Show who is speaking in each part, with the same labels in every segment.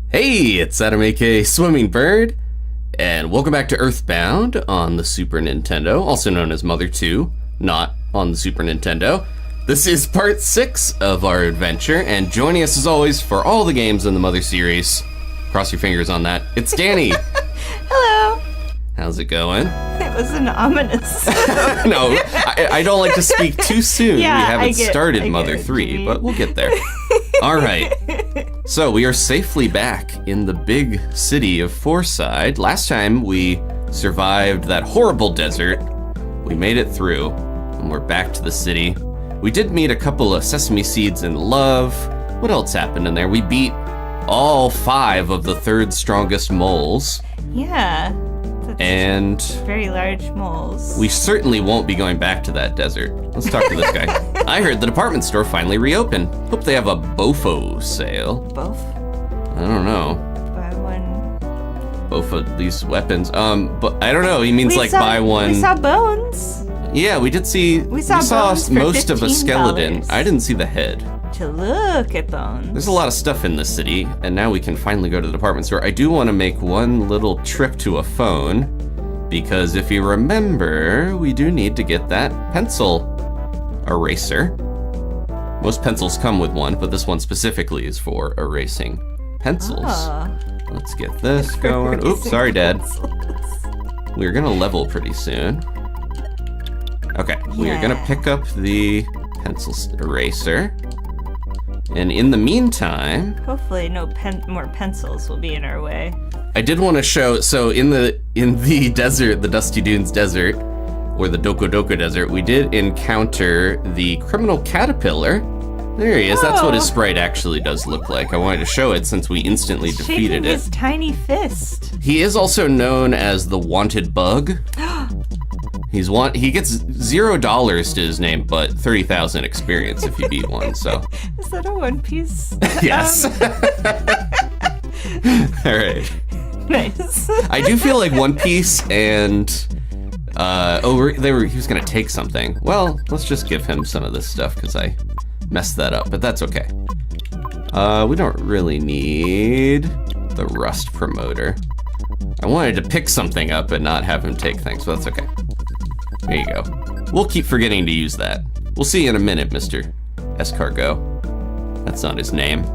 Speaker 1: Hey, it's Saturn aka swimmingbird, and welcome back to EarthBound on the Super Nintendo, also known as Mother 2, not on the Super Nintendo. This is part 6 of our adventure, and joining us as always for all the games in the Mother series, cross your fingers on that, it's Dani.
Speaker 2: Hello.
Speaker 1: How's it going?
Speaker 2: It was an ominous.
Speaker 1: No, I don't like to speak too soon.
Speaker 2: Yeah,
Speaker 1: we haven't started Mother 3, but we'll get there. All right. So we are safely back in the big city of Fourside. Last time we survived that horrible desert. We made it through, and we're back to the city. We did meet a couple of sesame seeds in love. What else happened in there? We beat all 5 of the 3rd strongest moles.
Speaker 2: Yeah.
Speaker 1: And
Speaker 2: very large moles.
Speaker 1: We certainly won't be going back to that desert. Let's talk to this guy. I heard the department store finally reopened. Hope they have a BOFO sale.
Speaker 2: Both?
Speaker 1: I don't know.
Speaker 2: Buy one.
Speaker 1: Both of these weapons. But I don't know. He means buy one.
Speaker 2: We saw bones.
Speaker 1: Yeah, we did see.
Speaker 2: We saw bones
Speaker 1: most
Speaker 2: for
Speaker 1: of a skeleton. I didn't see the head.
Speaker 2: To look at bones.
Speaker 1: There's a lot of stuff in this city, and now we can finally go to the department store. I do want to make one little trip to a phone, because if you remember, we do need to get that pencil eraser. Most pencils come with one, but this one specifically is for erasing pencils.
Speaker 2: Oh.
Speaker 1: Let's get this going. Oops, sorry, Dad. We're gonna level pretty soon. Okay, we are gonna pick up the pencil eraser. And in the meantime,
Speaker 2: hopefully no more pencils will be in our way.
Speaker 1: I did want to show, so in the desert, the Dusty Dunes desert, or the Doko Doko desert, we did encounter the criminal caterpillar. There he is. That's what his sprite actually does look like. I wanted to show it since we instantly defeated it.
Speaker 2: His tiny fist.
Speaker 1: He is also known as the wanted bug. He gets $0 to his name, but 30,000 experience if you beat one. So
Speaker 2: is that a One Piece?
Speaker 1: Yes. All right.
Speaker 2: Nice.
Speaker 1: I do feel like One Piece and he was gonna take something. Well, let's just give him some of this stuff because I messed that up, but that's okay. We don't really need the rust promoter. I wanted to pick something up and not have him take things, but that's okay. There you go. We'll keep forgetting to use that. We'll see you in a minute, Mr. Escargot. That's not his name.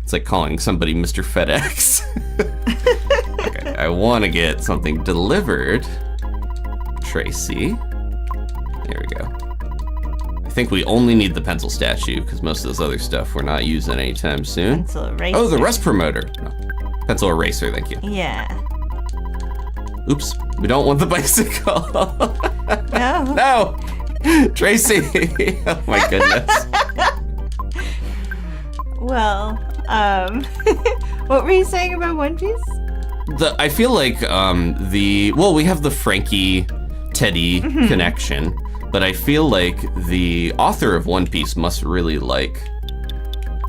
Speaker 1: It's like calling somebody Mr. FedEx. Okay, I want to get something delivered. Tracy. There we go. I think we only need the pencil statue because most of this other stuff we're not using anytime soon.
Speaker 2: Pencil eraser.
Speaker 1: Oh, the rust promoter. No. Pencil eraser, thank you.
Speaker 2: Yeah.
Speaker 1: Oops, we don't want the bicycle.
Speaker 2: No.
Speaker 1: No! Tracy! Oh my goodness.
Speaker 2: Well, what were you saying about One Piece?
Speaker 1: I feel like we have the Frankie Teddy connection, but I feel like the author of One Piece must really like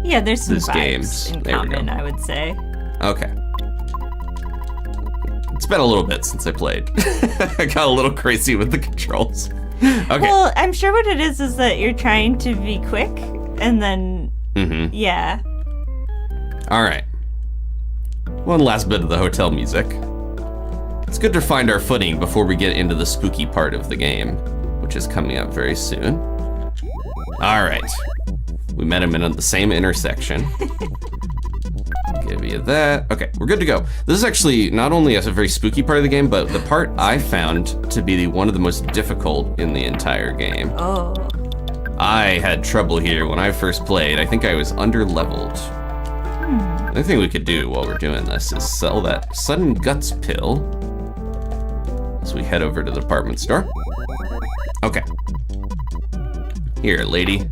Speaker 2: there's some vibes
Speaker 1: games.
Speaker 2: in
Speaker 1: there
Speaker 2: common, I would say.
Speaker 1: Okay. It's been a little bit since I played. I got a little crazy with the controls. Okay.
Speaker 2: Well, I'm sure what it is that you're trying to be quick, and then, yeah.
Speaker 1: All right. One last bit of the hotel music. It's good to find our footing before we get into the spooky part of the game, which is coming up very soon. All right. We met him in the same intersection. Give you that. Okay, we're good to go. This is actually not only a very spooky part of the game, but the part I found to be one of the most difficult in the entire game.
Speaker 2: Oh.
Speaker 1: I had trouble here when I first played. I think I was under-leveled. The other thing we could do while we're doing this is sell that Sudden Guts pill as we head over to the department store. Okay. Here, lady.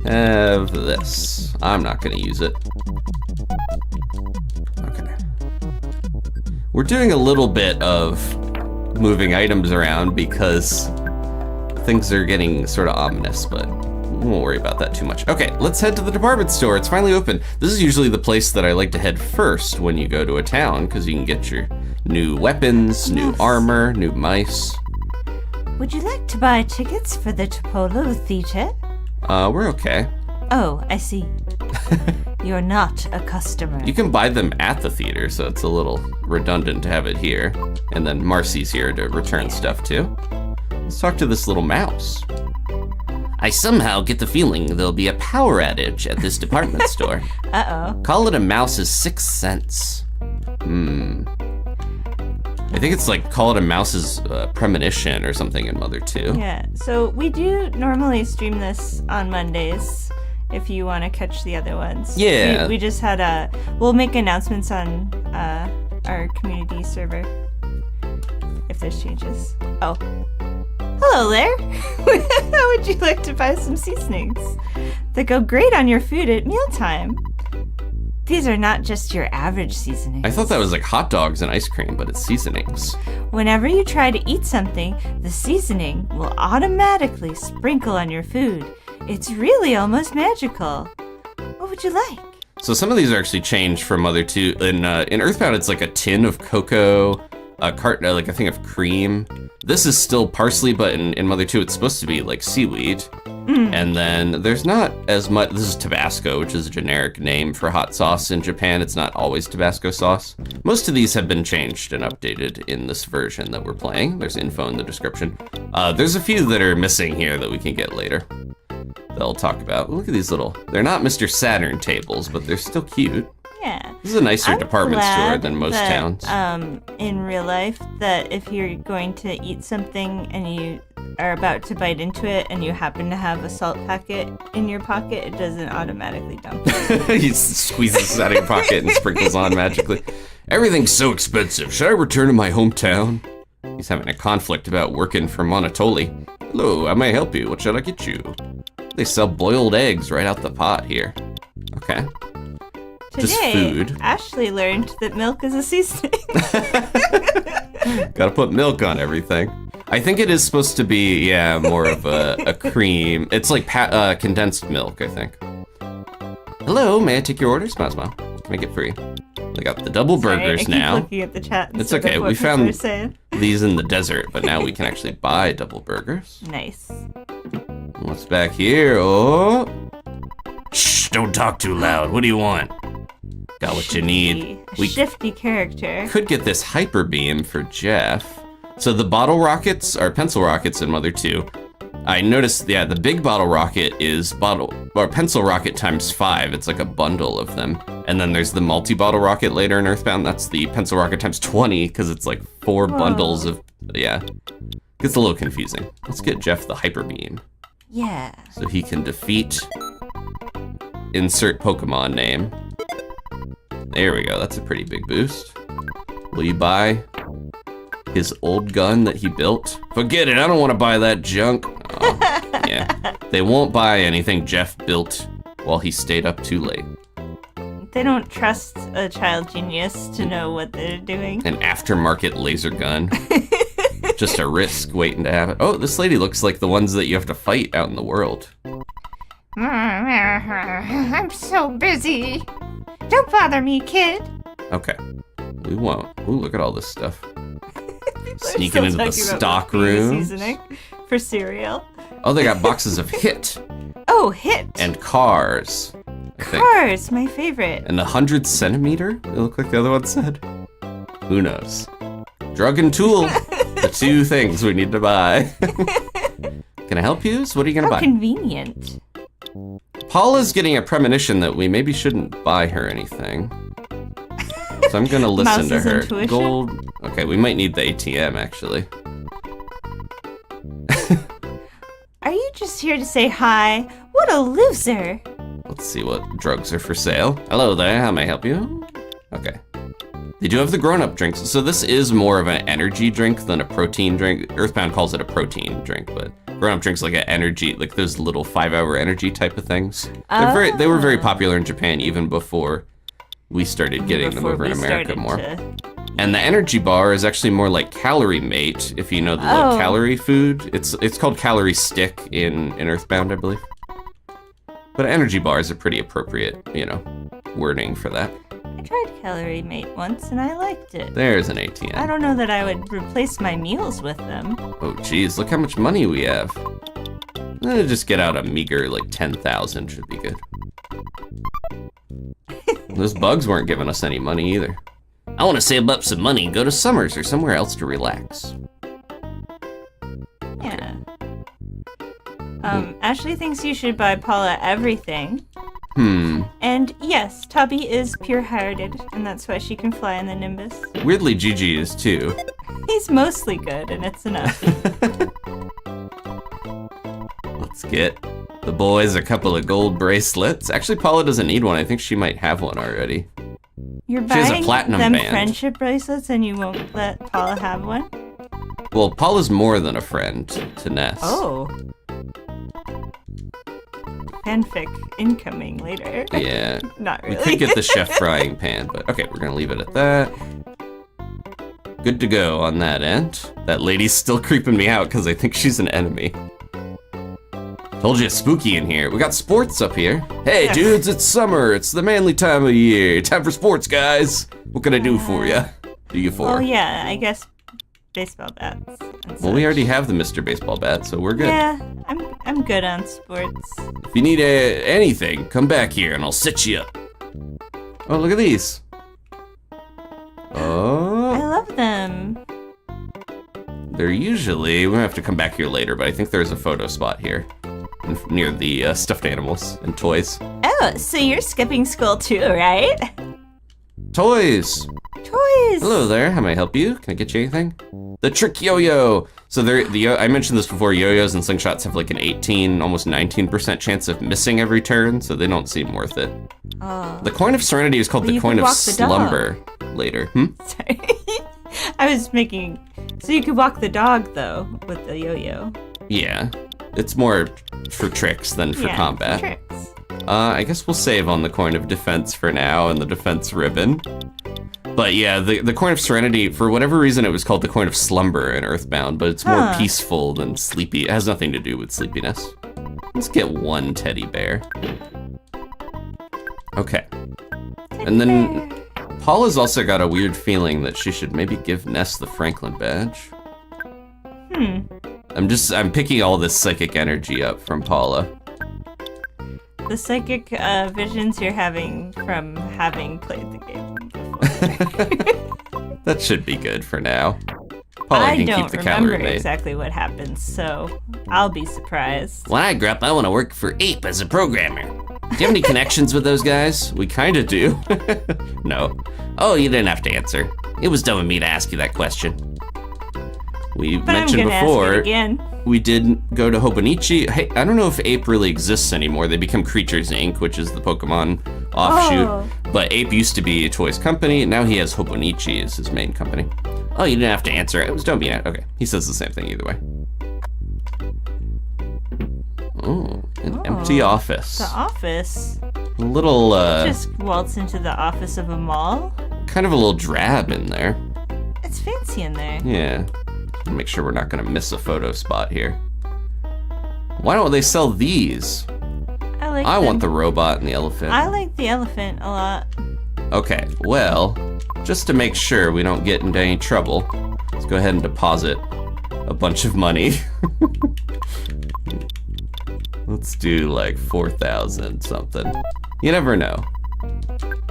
Speaker 1: Have this. I'm not gonna use it. Okay. We're doing a little bit of moving items around because things are getting sort of ominous, but we won't worry about that too much. Okay, let's head to the department store. It's finally open. This is usually the place that I like to head first when you go to a town because you can get your new weapons, new armor, new mice.
Speaker 2: Would you like to buy tickets for the Topolo Theater?
Speaker 1: We're okay.
Speaker 2: Oh, I see. You're not a customer.
Speaker 1: You can buy them at the theater, so it's a little redundant to have it here. And then Marcy's here to return stuff too. Let's talk to this little mouse. I somehow get the feeling there'll be a power outage at this department store.
Speaker 2: Uh-oh.
Speaker 1: Call it a mouse's sixth sense. I think it's like call it a mouse's premonition or something in Mother 2.
Speaker 2: Yeah, so we do normally stream this on Mondays if you want to catch the other ones.
Speaker 1: Yeah.
Speaker 2: We just had we'll make announcements on our community server if there's changes. Oh. Hello there. How would you like to buy some seasonings that go great on your food at mealtime? These are not just your average seasonings.
Speaker 1: I thought that was like hot dogs and ice cream, but it's seasonings.
Speaker 2: Whenever you try to eat something, the seasoning will automatically sprinkle on your food. It's really almost magical. What would you like?
Speaker 1: So some of these are actually changed from Mother 2. In EarthBound, it's like a tin of cocoa, a carton, like a thing of cream. This is still parsley, but in Mother 2, it's supposed to be like seaweed. And then there's not as much. This is Tabasco, which is a generic name for hot sauce in Japan. It's not always Tabasco sauce. Most of these have been changed and updated in this version that we're playing. There's info in the description. There's a few that are missing here that we can get later that I'll talk about. Look at these little, they're not Mr. Saturn tables, but they're still cute.
Speaker 2: Yeah.
Speaker 1: This is a nicer
Speaker 2: I'm
Speaker 1: department
Speaker 2: glad
Speaker 1: store than most
Speaker 2: that,
Speaker 1: towns.
Speaker 2: In real life, that if you're going to eat something and you are about to bite into it and you happen to have a salt packet in your pocket, it doesn't automatically dump it.
Speaker 1: He squeezes it out of your pocket and sprinkles on magically. Everything's so expensive. Should I return to my hometown? He's having a conflict about working for Monotoly. Hello, I may help you. What should I get you? They sell boiled eggs right out the pot here. Okay. Just
Speaker 2: Today,
Speaker 1: food.
Speaker 2: Ashley learned that milk is a seasoning.
Speaker 1: Gotta put milk on everything. I think it is supposed to be, yeah, more of a cream. It's like condensed milk, I think. Hello, may I take your order? Smile, smile. Make it free. They got the double burgers
Speaker 2: I keep
Speaker 1: now.
Speaker 2: looking at the chat.
Speaker 1: It's okay. We found
Speaker 2: saying.
Speaker 1: these in the desert, but now we can actually buy double burgers.
Speaker 2: Nice.
Speaker 1: What's back here? Oh. Shh, don't talk too loud. What do you want? Got what you need.
Speaker 2: We shifty character.
Speaker 1: Could get this hyper beam for Jeff. So the bottle rockets are pencil rockets in Mother 2. I noticed, yeah, the big bottle rocket is pencil rocket times 5. It's like a bundle of them. And then there's the multi-bottle rocket later in EarthBound. That's the pencil rocket times 20 because it's like 4 bundles of, yeah. Gets a little confusing. Let's get Jeff the hyper beam.
Speaker 2: Yeah.
Speaker 1: So he can defeat, insert Pokemon name. There we go, that's a pretty big boost. Will you buy his old gun that he built? Forget it, I don't want to buy that junk. Oh, yeah. They won't buy anything Jeff built while he stayed up too late.
Speaker 2: They don't trust a child genius to know what they're doing.
Speaker 1: An aftermarket laser gun. Just a risk waiting to happen. Oh, this lady looks like the ones that you have to fight out in the world.
Speaker 2: I'm so busy. Don't bother me, kid.
Speaker 1: Okay. We won't. Ooh, look at all this stuff. Sneaking
Speaker 2: Still
Speaker 1: into the
Speaker 2: talking
Speaker 1: stock
Speaker 2: about
Speaker 1: room.
Speaker 2: Seasoning for cereal.
Speaker 1: Oh, they got boxes of Hit
Speaker 2: Oh, Hit.
Speaker 1: and Cars. I think.
Speaker 2: Cars, my favorite.
Speaker 1: And the 100 centimeter? It looked like the other one said. Who knows? Drug and tool. The two things we need to buy. Can I help you? So what are you gonna
Speaker 2: How
Speaker 1: buy?
Speaker 2: convenient.
Speaker 1: Paula's getting a premonition that we maybe shouldn't buy her anything. So I'm gonna listen to
Speaker 2: Mouse's
Speaker 1: her.
Speaker 2: intuition?
Speaker 1: Gold. Okay, we might need the ATM actually.
Speaker 2: Are you just here to say hi? What a loser.
Speaker 1: Let's see what drugs are for sale. Hello there, how may I help you? Okay. They do have the grown-up drinks. So this is more of an energy drink than a protein drink. EarthBound calls it a protein drink, but grown-up drinks like an energy, like those little 5-hour energy type of things. They were very popular in Japan even before we started getting them over in America more. And the energy bar is actually more like Calorie Mate, if you know the low calorie food. It's called Calorie Stick in EarthBound, I believe. But energy bars are pretty appropriate, wording for that.
Speaker 2: I tried Calorie Mate once and I liked it.
Speaker 1: There's an ATM.
Speaker 2: I don't know that I would replace my meals with them.
Speaker 1: Oh geez, look how much money we have. Just get out a meager like 10,000 should be good. those bugs weren't giving us any money either. I want to save up some money and go to Summers or somewhere else to relax.
Speaker 2: Yeah. Ashley thinks you should buy Paula everything. And yes, Tubby is pure-hearted, and that's why she can fly in the Nimbus.
Speaker 1: Weirdly, Gigi is too.
Speaker 2: He's mostly good, and it's enough.
Speaker 1: Let's get the boys a couple of gold bracelets. Actually, Paula doesn't need one. I think she might have one already.
Speaker 2: You're
Speaker 1: She has a
Speaker 2: buying
Speaker 1: platinum
Speaker 2: them
Speaker 1: band.
Speaker 2: friendship bracelets, and you won't let Paula have one?
Speaker 1: Well, Paula's more than a friend to Ness.
Speaker 2: Oh. Fanfic incoming later.
Speaker 1: Yeah.
Speaker 2: Not
Speaker 1: We
Speaker 2: really.
Speaker 1: could get the chef frying pan, but okay, we're gonna leave it at that. Good to go on that end. That lady's still creeping me out because I think she's an enemy. Told you it's spooky in here. We got sports up here. Hey, dudes, it's summer. It's the manly time of year. Time for sports, guys. What can I do for you? Do you for?
Speaker 2: Oh yeah, I guess baseball bats. and
Speaker 1: Well, we
Speaker 2: such.
Speaker 1: already have the Mr. Baseball bat, so we're good.
Speaker 2: Yeah, I'm good on sports.
Speaker 1: If you need anything, come back here and I'll sit you up. Oh, look at these.
Speaker 2: I
Speaker 1: Oh,
Speaker 2: love them.
Speaker 1: they're usually, we'll have to come back here later, but I think there's a photo spot here near the stuffed animals and toys.
Speaker 2: Oh, so you're skipping school too, right?
Speaker 1: Toys.
Speaker 2: Toys.
Speaker 1: Hello there. How may I help you? Can I get you anything? The trick yo-yo. So I mentioned this before. Yo-yos and slingshots have like an 18, almost 19% chance of missing every turn, so they don't seem worth it.
Speaker 2: Oh.
Speaker 1: The coin of serenity is called
Speaker 2: Well,
Speaker 1: the
Speaker 2: you
Speaker 1: coin
Speaker 2: could
Speaker 1: of
Speaker 2: walk the dog.
Speaker 1: slumber later.
Speaker 2: Sorry. I was making. So you could walk the dog though with the yo-yo.
Speaker 1: Yeah. It's more for tricks than for combat.
Speaker 2: Tricks.
Speaker 1: I guess we'll save on the coin of defense for now and the defense ribbon. But yeah, the coin of serenity, for whatever reason, it was called the coin of slumber in EarthBound, but it's more peaceful than sleepy. It has nothing to do with sleepiness. Let's get one teddy bear. Okay. And then Paula's also got a weird feeling that she should maybe give Ness the Franklin badge. I'm picking all this psychic energy up from Paula.
Speaker 2: The psychic visions you're having from having played the game before.
Speaker 1: That should be good for now. Paula
Speaker 2: I
Speaker 1: can
Speaker 2: don't
Speaker 1: keep the
Speaker 2: remember
Speaker 1: calorie mate.
Speaker 2: exactly what happens, so I'll be surprised.
Speaker 1: When I grow up, I want to work for Ape as a programmer. Do you have any connections with those guys? We kind of do. No. Oh, you didn't have to answer. It was dumb of me to ask you that question. We
Speaker 2: But I'm
Speaker 1: mentioned
Speaker 2: gonna ask
Speaker 1: before,
Speaker 2: it again.
Speaker 1: we didn't go to Hobonichi. Hey, I don't know if Ape really exists anymore. They become Creatures Inc., which is the Pokemon offshoot.
Speaker 2: Oh.
Speaker 1: But Ape used to be a toys company. Now he has Hobonichi as his main company. Oh, you didn't have to answer. It was don't be okay. He says the same thing either way. Oh, an empty office.
Speaker 2: The office.
Speaker 1: A little,
Speaker 2: Just waltz into the office of a mall.
Speaker 1: kind of a little drab in there.
Speaker 2: It's fancy in there.
Speaker 1: Yeah. Make sure we're not gonna miss a photo spot here. Why don't they sell these? I want the robot and the elephant.
Speaker 2: I like the elephant a lot.
Speaker 1: Okay, well, just to make sure we don't get into any trouble, let's go ahead and deposit a bunch of money. Let's do like 4,000 something. You never know.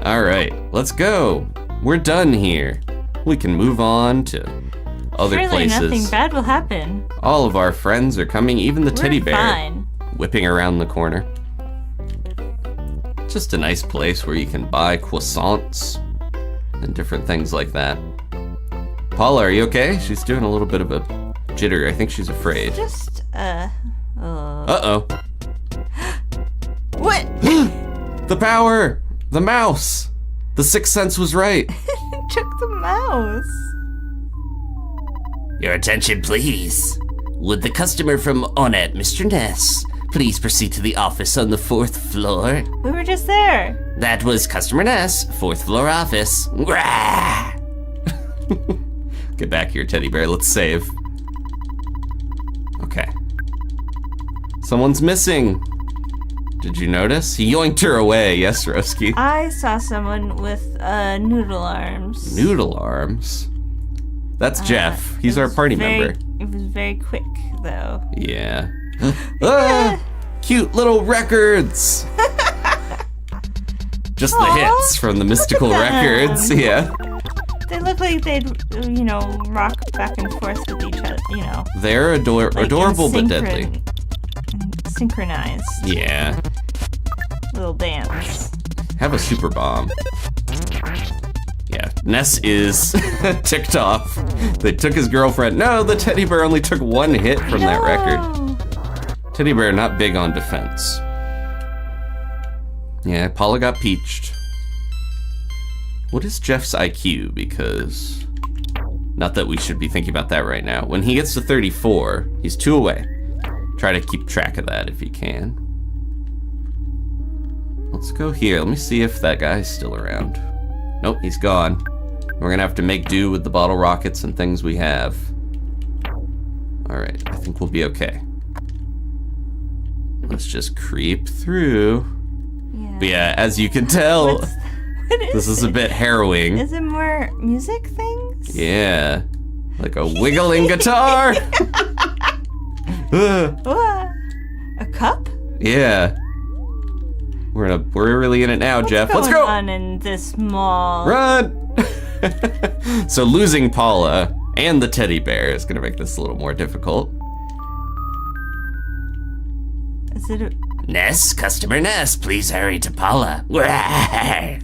Speaker 1: All right, let's go. We're done here. We can move on to other
Speaker 2: Surely
Speaker 1: places.
Speaker 2: nothing bad will happen.
Speaker 1: All of our friends are coming, even the teddy
Speaker 2: We're
Speaker 1: bear
Speaker 2: fine.
Speaker 1: whipping around the corner. Just a nice place where you can buy croissants and different things like that. Paula, are you okay? She's doing a little bit of a jitter. I think she's afraid.
Speaker 2: Just,
Speaker 1: Uh-oh.
Speaker 2: What?
Speaker 1: The power! The mouse! The sixth sense was right.
Speaker 2: Took the mouse.
Speaker 1: Your attention, please. Would the customer from Onet, Mr. Ness, please proceed to the office on the 4th floor?
Speaker 2: We were just there.
Speaker 1: That was Customer Ness, 4th floor office. Grah! Get back here, teddy bear. Let's save. Okay. Someone's missing. Did you notice? He yoinked her away. Yes, Roski.
Speaker 2: I saw someone with noodle arms.
Speaker 1: Noodle arms. That's Jeff. He's our party member.
Speaker 2: It was very quick, though.
Speaker 1: Yeah. Ah, cute little records. Just the hits from the mystical records. Yeah.
Speaker 2: They look like they'd, rock back and forth with each other,
Speaker 1: They're adorable but deadly.
Speaker 2: Synchronized.
Speaker 1: Yeah.
Speaker 2: Little dance.
Speaker 1: Have a super bomb. Yeah, Ness is ticked off. They took his girlfriend. No, the teddy bear only took one hit from that record. Teddy bear not big on defense. Yeah, Paula got peached. What is Jeff's IQ? Because, not that we should be thinking about that right now. When he gets to 34, he's 2 away. Try to keep track of that if you can. Let's go here. Let me see if that guy's still around. Nope, he's gone. We're gonna have to make do with the bottle rockets and things we have. Alright, I think we'll be okay. Let's just creep through.
Speaker 2: Yeah.
Speaker 1: But yeah, as you can tell, this is a bit harrowing.
Speaker 2: Is it more music things?
Speaker 1: Yeah. Like a wiggling guitar.
Speaker 2: A cup?
Speaker 1: Yeah. We're really in it now, Jeff. Let's go!
Speaker 2: What's going on in this mall?
Speaker 1: Run! So losing Paula and the teddy bear is gonna make this a little more difficult.
Speaker 2: Is it a...
Speaker 3: Ness, customer Ness, please hurry to Paula.
Speaker 1: They're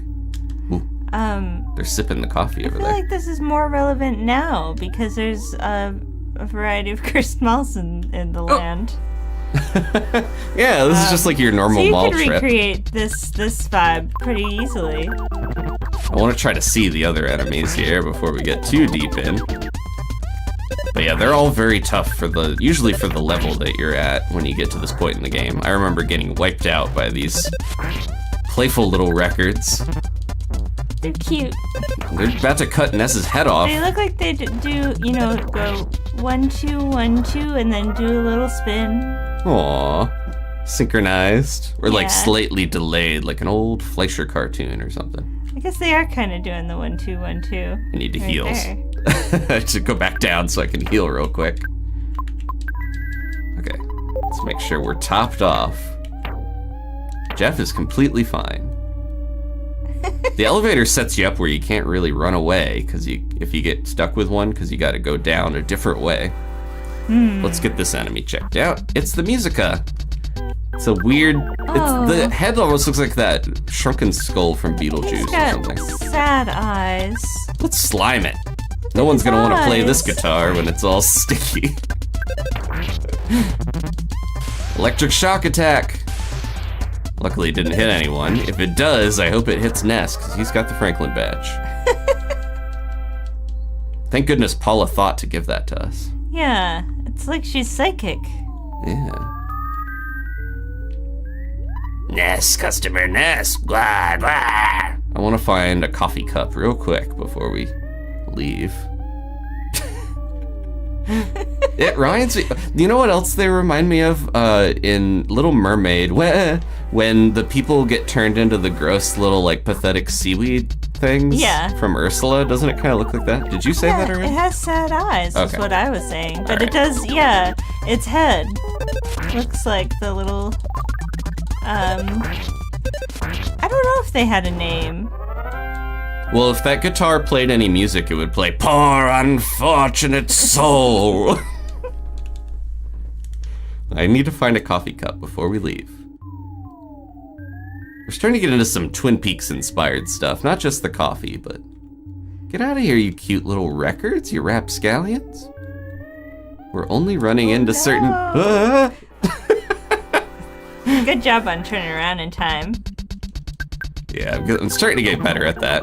Speaker 1: sipping the coffee over
Speaker 2: I feel
Speaker 1: there.
Speaker 2: like this is more relevant now because there's a variety of cursed malls in the land.
Speaker 1: Yeah, this is just like your normal mall
Speaker 2: trip. So you
Speaker 1: trip.
Speaker 2: could recreate this vibe pretty easily.
Speaker 1: I want to try to see the other enemies here before we get too deep in. But yeah, they're all very tough usually for the level that you're at when you get to this point in the game. I remember getting wiped out by these playful little records.
Speaker 2: They're cute.
Speaker 1: They're about to cut Ness's head off.
Speaker 2: They look like they do, go 1, 2, 1, 2, and then do a little spin.
Speaker 1: Aww. Synchronized. Or like
Speaker 2: Yeah.
Speaker 1: slightly delayed, like an old Fleischer cartoon or something.
Speaker 2: I guess they are kind of doing the 1, 2, 1, 2.
Speaker 1: I need to
Speaker 2: right
Speaker 1: heals.
Speaker 2: there.
Speaker 1: I should go back down so I can heal real quick. Okay, let's make sure we're topped off. Jeff is completely fine. The elevator sets you up where you can't really run away because if you get stuck with one, because you got to go down a different way. Let's get this enemy checked out. It's the Musica. It's a weird. The head almost looks like that shrunken skull from Beetlejuice
Speaker 2: He's
Speaker 1: or
Speaker 2: got
Speaker 1: something.
Speaker 2: sad eyes.
Speaker 1: Let's slime it. No one's gonna want to play this
Speaker 2: eyes.
Speaker 1: guitar when it's all sticky. Electric shock attack. Luckily it didn't hit anyone. If it does, I hope it hits Ness, because he's got the Franklin badge. Thank goodness Paula thought to give that to us.
Speaker 2: Yeah, it's like she's psychic.
Speaker 1: Yeah.
Speaker 3: Ness, customer Ness, blah, blah.
Speaker 1: I want to find a coffee cup real quick before we leave. It reminds me. You know what else they remind me of? In Little Mermaid, when the people get turned into the gross little like pathetic seaweed things.
Speaker 2: Yeah.
Speaker 1: From Ursula, doesn't it kind of look like that? Did you say that
Speaker 2: It
Speaker 1: already?
Speaker 2: has sad eyes, is
Speaker 1: Okay.
Speaker 2: what I was saying. But
Speaker 1: Alright.
Speaker 2: it does, yeah, its head looks like the little, I don't know if they had a name.
Speaker 1: Well, if that guitar played any music, it would play "Poor Unfortunate Soul." I need to find a coffee cup before we leave. We're starting to get into some Twin Peaks inspired stuff, not just the coffee, but get out of here, you cute little records, you rapscallions. We're only running into certain.
Speaker 2: Good job on turning around in time.
Speaker 1: Yeah, I'm starting to get better at that.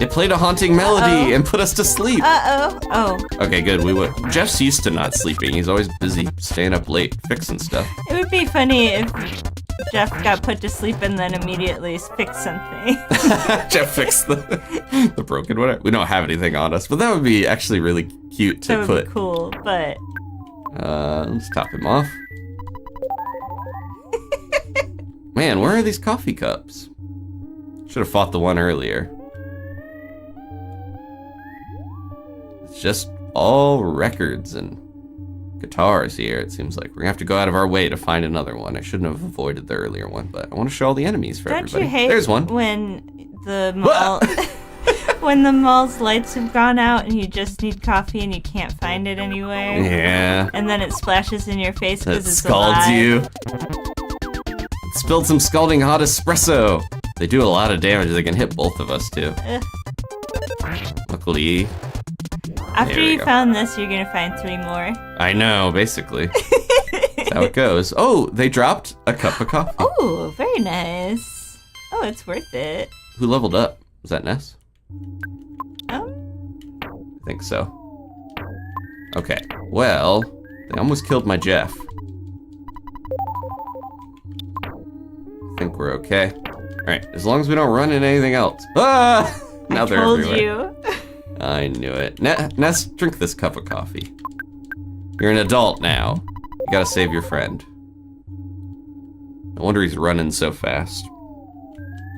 Speaker 1: It played a haunting melody and put us to sleep.
Speaker 2: Oh.
Speaker 1: Okay, good. Jeff's used to not sleeping. He's always busy staying up late fixing stuff.
Speaker 2: It would be funny if Jeff got put to sleep and then immediately fixed something.
Speaker 1: Jeff fixed the broken whatever. We don't have anything on us, but that would be actually really cute to
Speaker 2: That would
Speaker 1: put.
Speaker 2: be cool, but...
Speaker 1: Let's top him off. Man, where are these coffee cups? Should have fought the one earlier. It's just all records and guitars here, it seems like. We're gonna have to go out of our way to find another one. I shouldn't have avoided the earlier one, but I want to show all the enemies for
Speaker 2: Don't
Speaker 1: everybody.
Speaker 2: you hate
Speaker 1: There's one.
Speaker 2: when the mall... when the mall's lights have gone out and you just need coffee and you can't find it anywhere?
Speaker 1: Yeah.
Speaker 2: And then it splashes in your face because
Speaker 1: It
Speaker 2: it's
Speaker 1: scalds
Speaker 2: alive.
Speaker 1: you. Spilled some scalding hot espresso. They do a lot of damage. They can hit both of us, too.
Speaker 2: Ugh.
Speaker 1: Luckily.
Speaker 2: After
Speaker 1: There we
Speaker 2: you
Speaker 1: go.
Speaker 2: found this, you're gonna find 3 more.
Speaker 1: I know, basically. That's how it goes. Oh, they dropped a cup of coffee.
Speaker 2: Oh, very nice. Oh, it's worth it.
Speaker 1: Who leveled up? Was that Ness?
Speaker 2: Oh,
Speaker 1: I think so. Okay, well, they almost killed my Jeff. I think we're okay. Alright, as long as we don't run into anything else. Ah! Now they're
Speaker 2: told
Speaker 1: everywhere.
Speaker 2: you.
Speaker 1: I knew it. Ness, drink this cup of coffee. You're an adult now. You gotta save your friend. No wonder he's running so fast.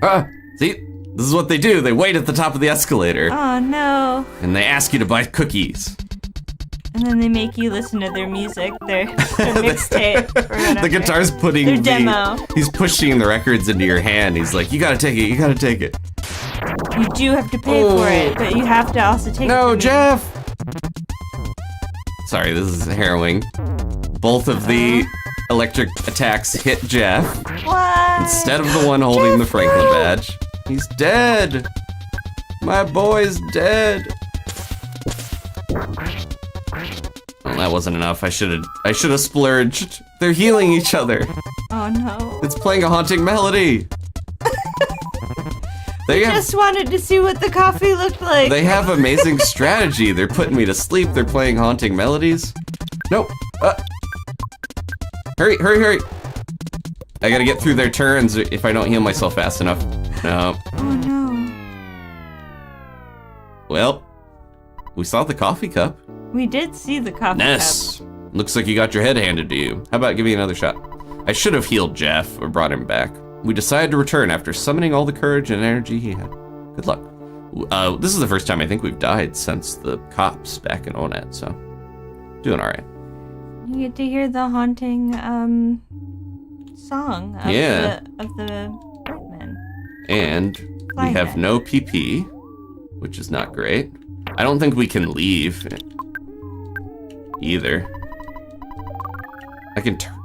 Speaker 1: Ah! See? This is what they do. They wait at the top of the escalator.
Speaker 2: Oh no.
Speaker 1: And they ask you to buy cookies.
Speaker 2: And then they make you listen to their music, their mixtape, or whatever.
Speaker 1: The guitar's putting
Speaker 2: Their demo.
Speaker 1: He's pushing the records into your hand. He's like, you gotta take it, you gotta take it.
Speaker 2: You do have to pay for it, but you have to also take it.
Speaker 1: No,
Speaker 2: from me.
Speaker 1: Jeff! Sorry, this is harrowing. Both of the electric attacks hit Jeff
Speaker 2: What?
Speaker 1: instead of the one holding the Franklin
Speaker 2: Jeffrey!
Speaker 1: badge. He's dead! My boy's dead! Well, that wasn't enough. I should have splurged. They're healing each other.
Speaker 2: Oh no.
Speaker 1: It's playing a haunting melody. They have,
Speaker 2: Just wanted to see what the coffee looked like.
Speaker 1: they have amazing strategy. They're putting me to sleep. They're playing haunting melodies. Nope. Hurry, hurry, hurry. I gotta get through their turns if I don't heal myself fast enough. No.
Speaker 2: Oh no.
Speaker 1: Well, we saw the coffee cup.
Speaker 2: We did see the coffee
Speaker 1: Ness. Looks like you got your head handed to you. How about giving me another shot? I should have healed Jeff or brought him back. We decided to return after summoning all the courage and energy he had. Good luck. This is the first time I think we've died since the cops back in Onet, so doing all right.
Speaker 2: cup. You get to hear the haunting song of
Speaker 1: Yeah.
Speaker 2: the Birdmen.
Speaker 1: And we have
Speaker 2: Clyde.
Speaker 1: no PP, which is not great. I don't think we can leave either.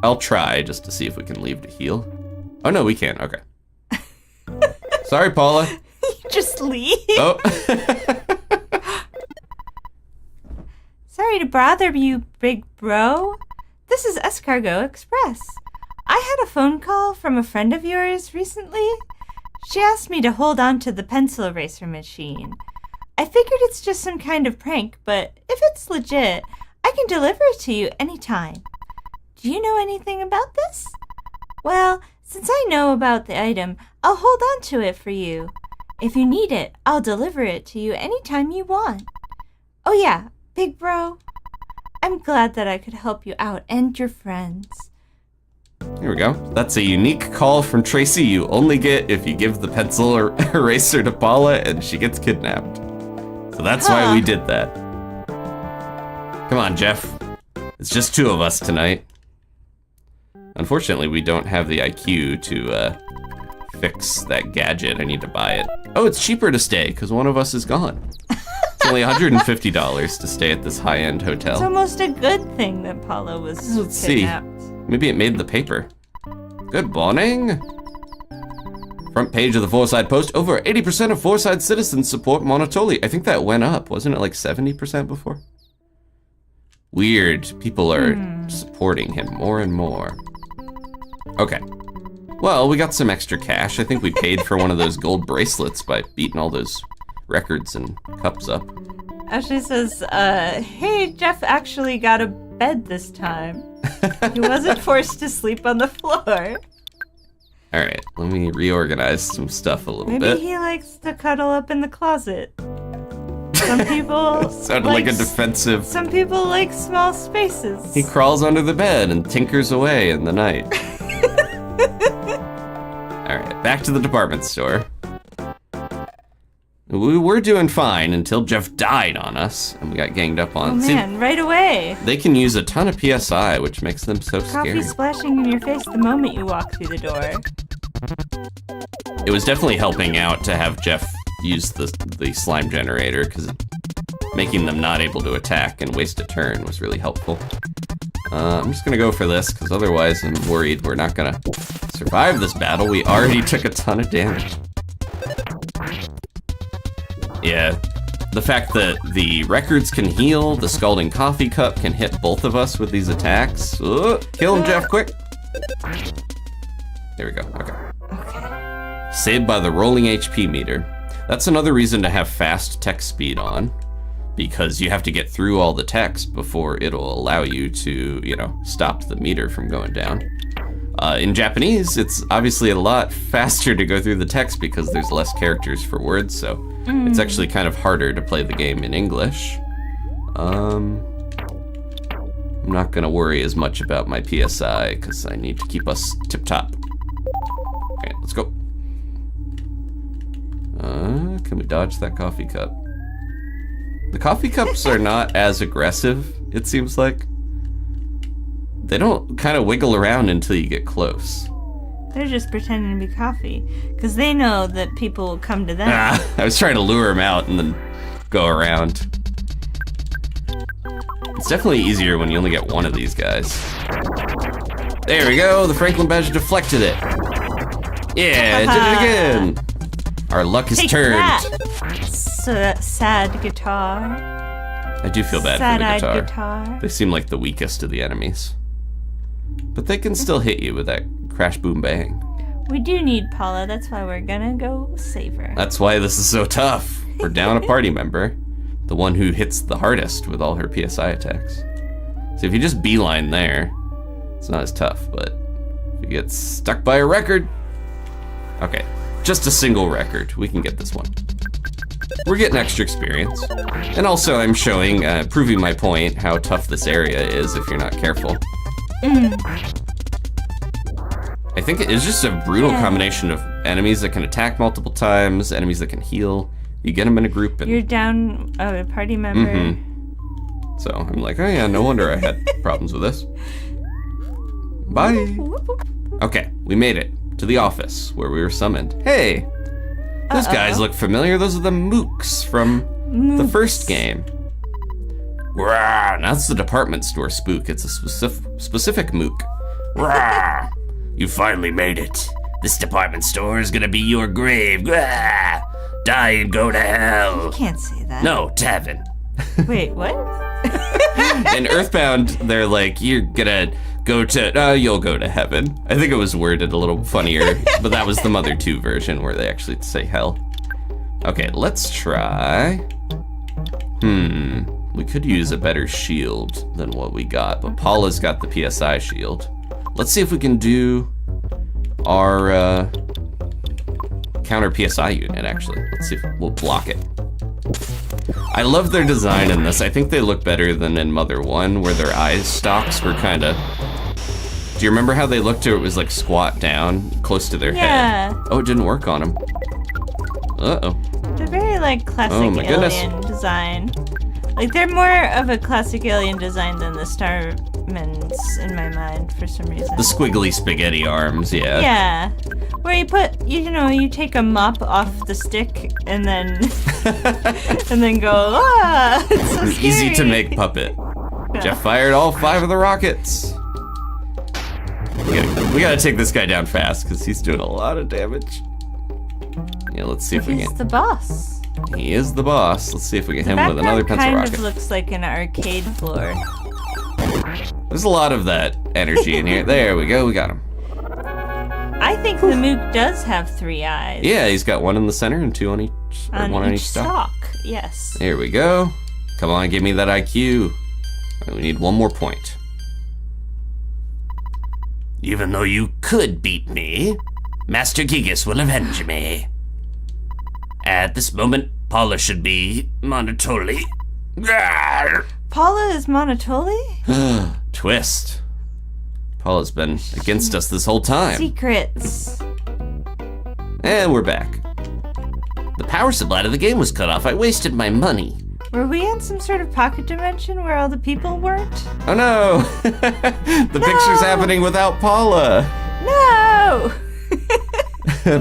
Speaker 1: I'll try just to see if we can leave to heal. Oh no, we can't. Okay. Sorry, Paula.
Speaker 2: Just leave.
Speaker 1: Oh.
Speaker 2: Sorry to bother you, big bro. This is Escargot Express. I had a phone call from a friend of yours recently. She asked me to hold on to the pencil eraser machine. I figured it's just some kind of prank, but if it's legit, I can deliver it to you anytime. Do you know anything about this? Well, since I know about the item, I'll hold on to it for you. If you need it, I'll deliver it to you anytime you want. Oh yeah, big bro. I'm glad that I could help you out and your friends.
Speaker 1: Here we go. That's a unique call from Tracy you only get if you give the pencil or eraser to Paula and she gets kidnapped. So that's why we did that. Come on, Jeff. It's just 2 of us tonight. Unfortunately, we don't have the IQ to fix that gadget. I need to buy it. Oh, it's cheaper to stay because one of us is gone. It's only $150 to stay at this high-end hotel.
Speaker 2: It's almost a good thing that Paula was
Speaker 1: Let's see.
Speaker 2: kidnapped.
Speaker 1: Maybe it made the paper. Good morning. Front page of the Fourside Post. Over 80% of Fourside citizens support Monotoly. I think that went up. Wasn't it like 70% before? Weird. People are supporting him more and more. Okay. Well, we got some extra cash. I think we paid for one of those gold bracelets by beating all those records and cups up.
Speaker 2: Ashley says, hey, Jeff actually got a bed this time. He wasn't forced to sleep on the floor.
Speaker 1: All right, let me reorganize some stuff a little
Speaker 2: Maybe
Speaker 1: bit.
Speaker 2: he likes to cuddle up in the closet. Some people
Speaker 1: Sounded like a defensive.
Speaker 2: Some people like small spaces.
Speaker 1: He crawls under the bed and tinkers away in the night. All right, back to the department store. We were doing fine until Jeff died on us, and we got ganged up on.
Speaker 2: Oh man, right away.
Speaker 1: They can use a ton of PSI, which makes them so
Speaker 2: Coffee
Speaker 1: scary.
Speaker 2: splashing in your face the moment you walk through the door.
Speaker 1: It was definitely helping out to have Jeff use the slime generator, because making them not able to attack and waste a turn was really helpful. I'm just gonna go for this, because otherwise I'm worried we're not gonna survive this battle. We already took a ton of damage. Yeah, the fact that the records can heal, the scalding coffee cup can hit both of us with these attacks. Kill him, Jeff, quick! There we go, okay. Saved by the rolling HP meter. That's another reason to have fast text speed on, because you have to get through all the text before it'll allow you to, stop the meter from going down. In Japanese, it's obviously a lot faster to go through the text because there's less characters for words, so it's actually kind of harder to play the game in English. I'm not gonna worry as much about my PSI because I need to keep us tip-top. Okay, let's go. Can we dodge that coffee cup? The coffee cups are not as aggressive, it seems like. They don't kind of wiggle around until you get close.
Speaker 2: They're just pretending to be coffee, because they know that people will come to them.
Speaker 1: I was trying to lure them out and then go around. It's definitely easier when you only get one of these guys. There we go, the Franklin badge deflected it. Yeah, it did it again. Our luck is turned.
Speaker 2: That. So that sad guitar.
Speaker 1: I do feel bad for the
Speaker 2: Sad-eyed
Speaker 1: guitar. They seem like the weakest of the enemies. But they can still hit you with that crash boom bang.
Speaker 2: We do need Paula, that's why we're gonna go save her.
Speaker 1: That's why this is so tough. We're down a party member. The one who hits the hardest with all her PSI attacks. So if you just beeline there, it's not as tough, but if you get stuck by a record, okay, just a single record, we can get this one. We're getting extra experience. And also I'm showing, proving my point, how tough this area is if you're not careful. I think it is just a brutal combination of enemies that can attack multiple times, enemies that can heal. You get them in a group and...
Speaker 2: You're down a party member.
Speaker 1: So I'm like, oh yeah, no wonder I had problems with this. Bye. Okay, we made it to the office where we were summoned. Hey, those guys look familiar. Those are the mooks from the first game. Wow, that's the department store spook. It's a specific mook.
Speaker 3: Rah! You finally made it. This department store is gonna be your grave. Rah! Die and go to hell.
Speaker 2: You can't say that.
Speaker 3: No, to heaven.
Speaker 2: Wait, what?
Speaker 1: In EarthBound, they're like, you're gonna go to, you'll go to heaven. I think it was worded a little funnier, but that was the Mother 2 version where they actually say hell. Okay, let's try. We could use a better shield than what we got, but Paula's got the PSI shield. Let's see if we can do our counter PSI unit, actually. Let's see if we'll block it. I love their design in this. I think they look better than in Mother 1, where their eye stalks were kind of... Do you remember how they looked? It was like squat down, close to their head. Oh, it didn't work on them. Uh-oh.
Speaker 2: They're very like classic alien design. Like they're more of a classic alien design than the Starmans in my mind for some reason.
Speaker 1: The squiggly spaghetti arms, yeah.
Speaker 2: Yeah. Where you put, you take a mop off the stick and then and then go, it's so scary.
Speaker 1: Easy to make puppet.
Speaker 2: Yeah.
Speaker 1: Jeff fired all 5 of the rockets. We gotta take this guy down fast because he's doing a lot of damage. Yeah, let's see if we can.
Speaker 2: He's the boss.
Speaker 1: He is the boss. Let's see if we get him with another pencil rocket.
Speaker 2: Kind of looks like an arcade floor.
Speaker 1: There's a lot of that energy in here. There we go. We got him.
Speaker 2: I think the mook does have 3 eyes.
Speaker 1: Yeah, he's got 1 in the center and 2 on each.
Speaker 2: On
Speaker 1: one on
Speaker 2: each
Speaker 1: each stalk.
Speaker 2: Yes.
Speaker 1: There we go. Come on, give me that IQ. Right, we need 1 more point.
Speaker 3: Even though you could beat me, Master Gigas will avenge me. At this moment, Paula should be Monotoly.
Speaker 2: Paula is Monotoly?
Speaker 1: Twist. Paula's been against us this whole time.
Speaker 2: Secrets.
Speaker 1: And we're back.
Speaker 3: The power supply to the game was cut off. I wasted my money.
Speaker 2: Were we in some sort of pocket dimension where all the people weren't?
Speaker 1: Oh no! The picture's happening without Paula.
Speaker 2: No!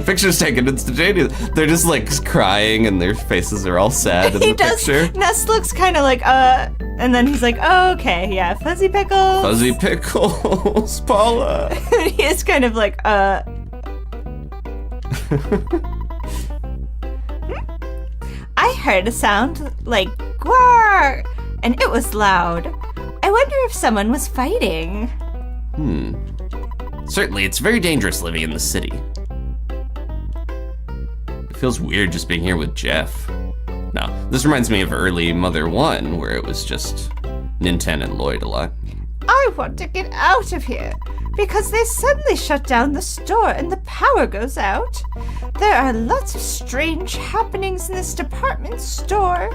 Speaker 1: Picture's taken instantaneously. They're just like crying and their faces are all sad in the picture.
Speaker 2: Ness looks kind of like, and then he's like, oh, okay, yeah, Fuzzy Pickles.
Speaker 1: Fuzzy Pickles, Paula.
Speaker 2: He is kind of like, I heard a sound like gwar, and it was loud. I wonder if someone was fighting.
Speaker 3: Certainly, it's very dangerous living in the city.
Speaker 1: It feels weird just being here with Jeff. No, this reminds me of early Mother 1, where it was just Ninten and Lloyd a lot.
Speaker 2: I want to get out of here because they suddenly shut down the store and the power goes out. There are lots of strange happenings in this department store.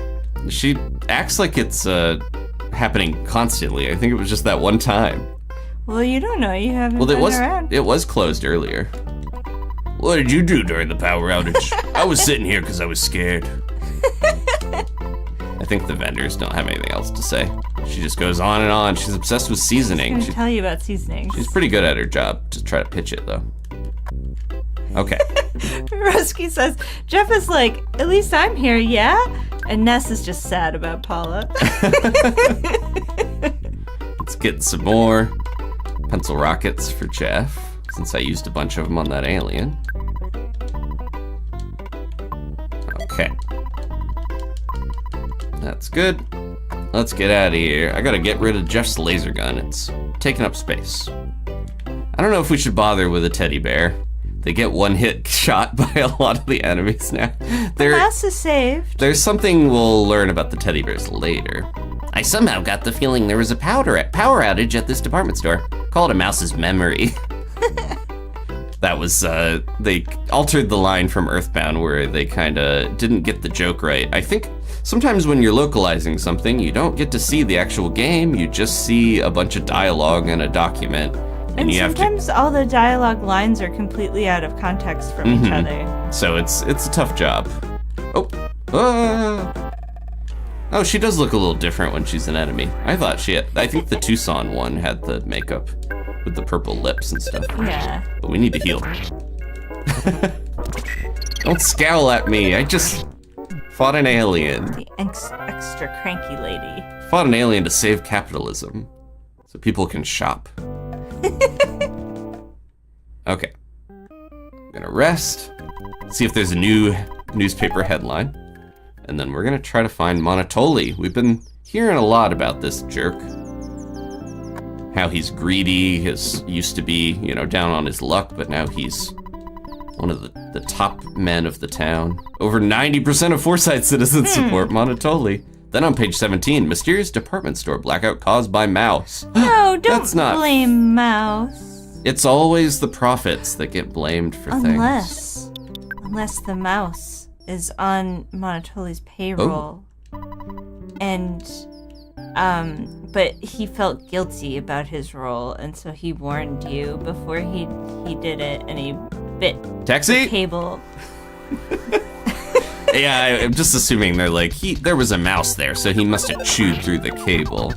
Speaker 1: She acts like it's happening constantly. I think it was just that one time.
Speaker 2: Well, you don't know. You haven't been around.
Speaker 1: It was closed earlier.
Speaker 3: What did you do during the power outage? I was sitting here because I was scared.
Speaker 1: I think the vendors don't have anything else to say. She just goes on and on. She's obsessed with seasoning.
Speaker 2: I'm going to tell you about seasoning.
Speaker 1: She's pretty good at her job to try to pitch it, though. Okay.
Speaker 2: Rusky says, Jeff is like, at least I'm here, yeah? And Ness is just sad about Paula.
Speaker 1: Let's get some more pencil rockets for Jeff, since I used a bunch of them on that alien. Okay. That's good. Let's get out of here. I gotta get rid of Jeff's laser gun. It's taking up space. I don't know if we should bother with a teddy bear. They get one hit shot by a lot of the enemies now.
Speaker 2: The mouse is saved.
Speaker 1: There's something we'll learn about the teddy bears later.
Speaker 3: I somehow got the feeling there was a power outage at this department store. Call it a mouse's memory.
Speaker 1: That was, they altered the line from EarthBound where they kinda didn't get the joke right. I think sometimes when you're localizing something, you don't get to see the actual game, you just see a bunch of dialogue in a document.
Speaker 2: And
Speaker 1: you
Speaker 2: sometimes all the dialogue lines are completely out of context from each other.
Speaker 1: So it's a tough job. Oh, she does look a little different when she's an enemy. I think the Tucson one had the makeup with the purple lips and stuff.
Speaker 2: Yeah.
Speaker 1: But we need to heal. Don't scowl at me. I just fought an alien.
Speaker 2: The extra cranky lady.
Speaker 1: Fought an alien to save capitalism. So people can shop. Okay. I'm gonna rest. See if there's a new newspaper headline. And then we're gonna try to find Monotoly. We've been hearing a lot about this jerk. How he's greedy, used to be, down on his luck, but now he's one of the top men of the town. Over 90% of Fourside citizens support Monotoly. Then on page 17, mysterious department store blackout caused by mouse.
Speaker 2: No, don't blame mouse.
Speaker 1: It's always the profits that get blamed for things.
Speaker 2: Unless the mouse is on Monotoly's payroll. And but he felt guilty about his role, and so he warned you before he did it, and he bit
Speaker 1: Taxi?
Speaker 2: the cable.
Speaker 1: Yeah, I'm just assuming they're like, there was a mouse there, so he must have chewed through the cable.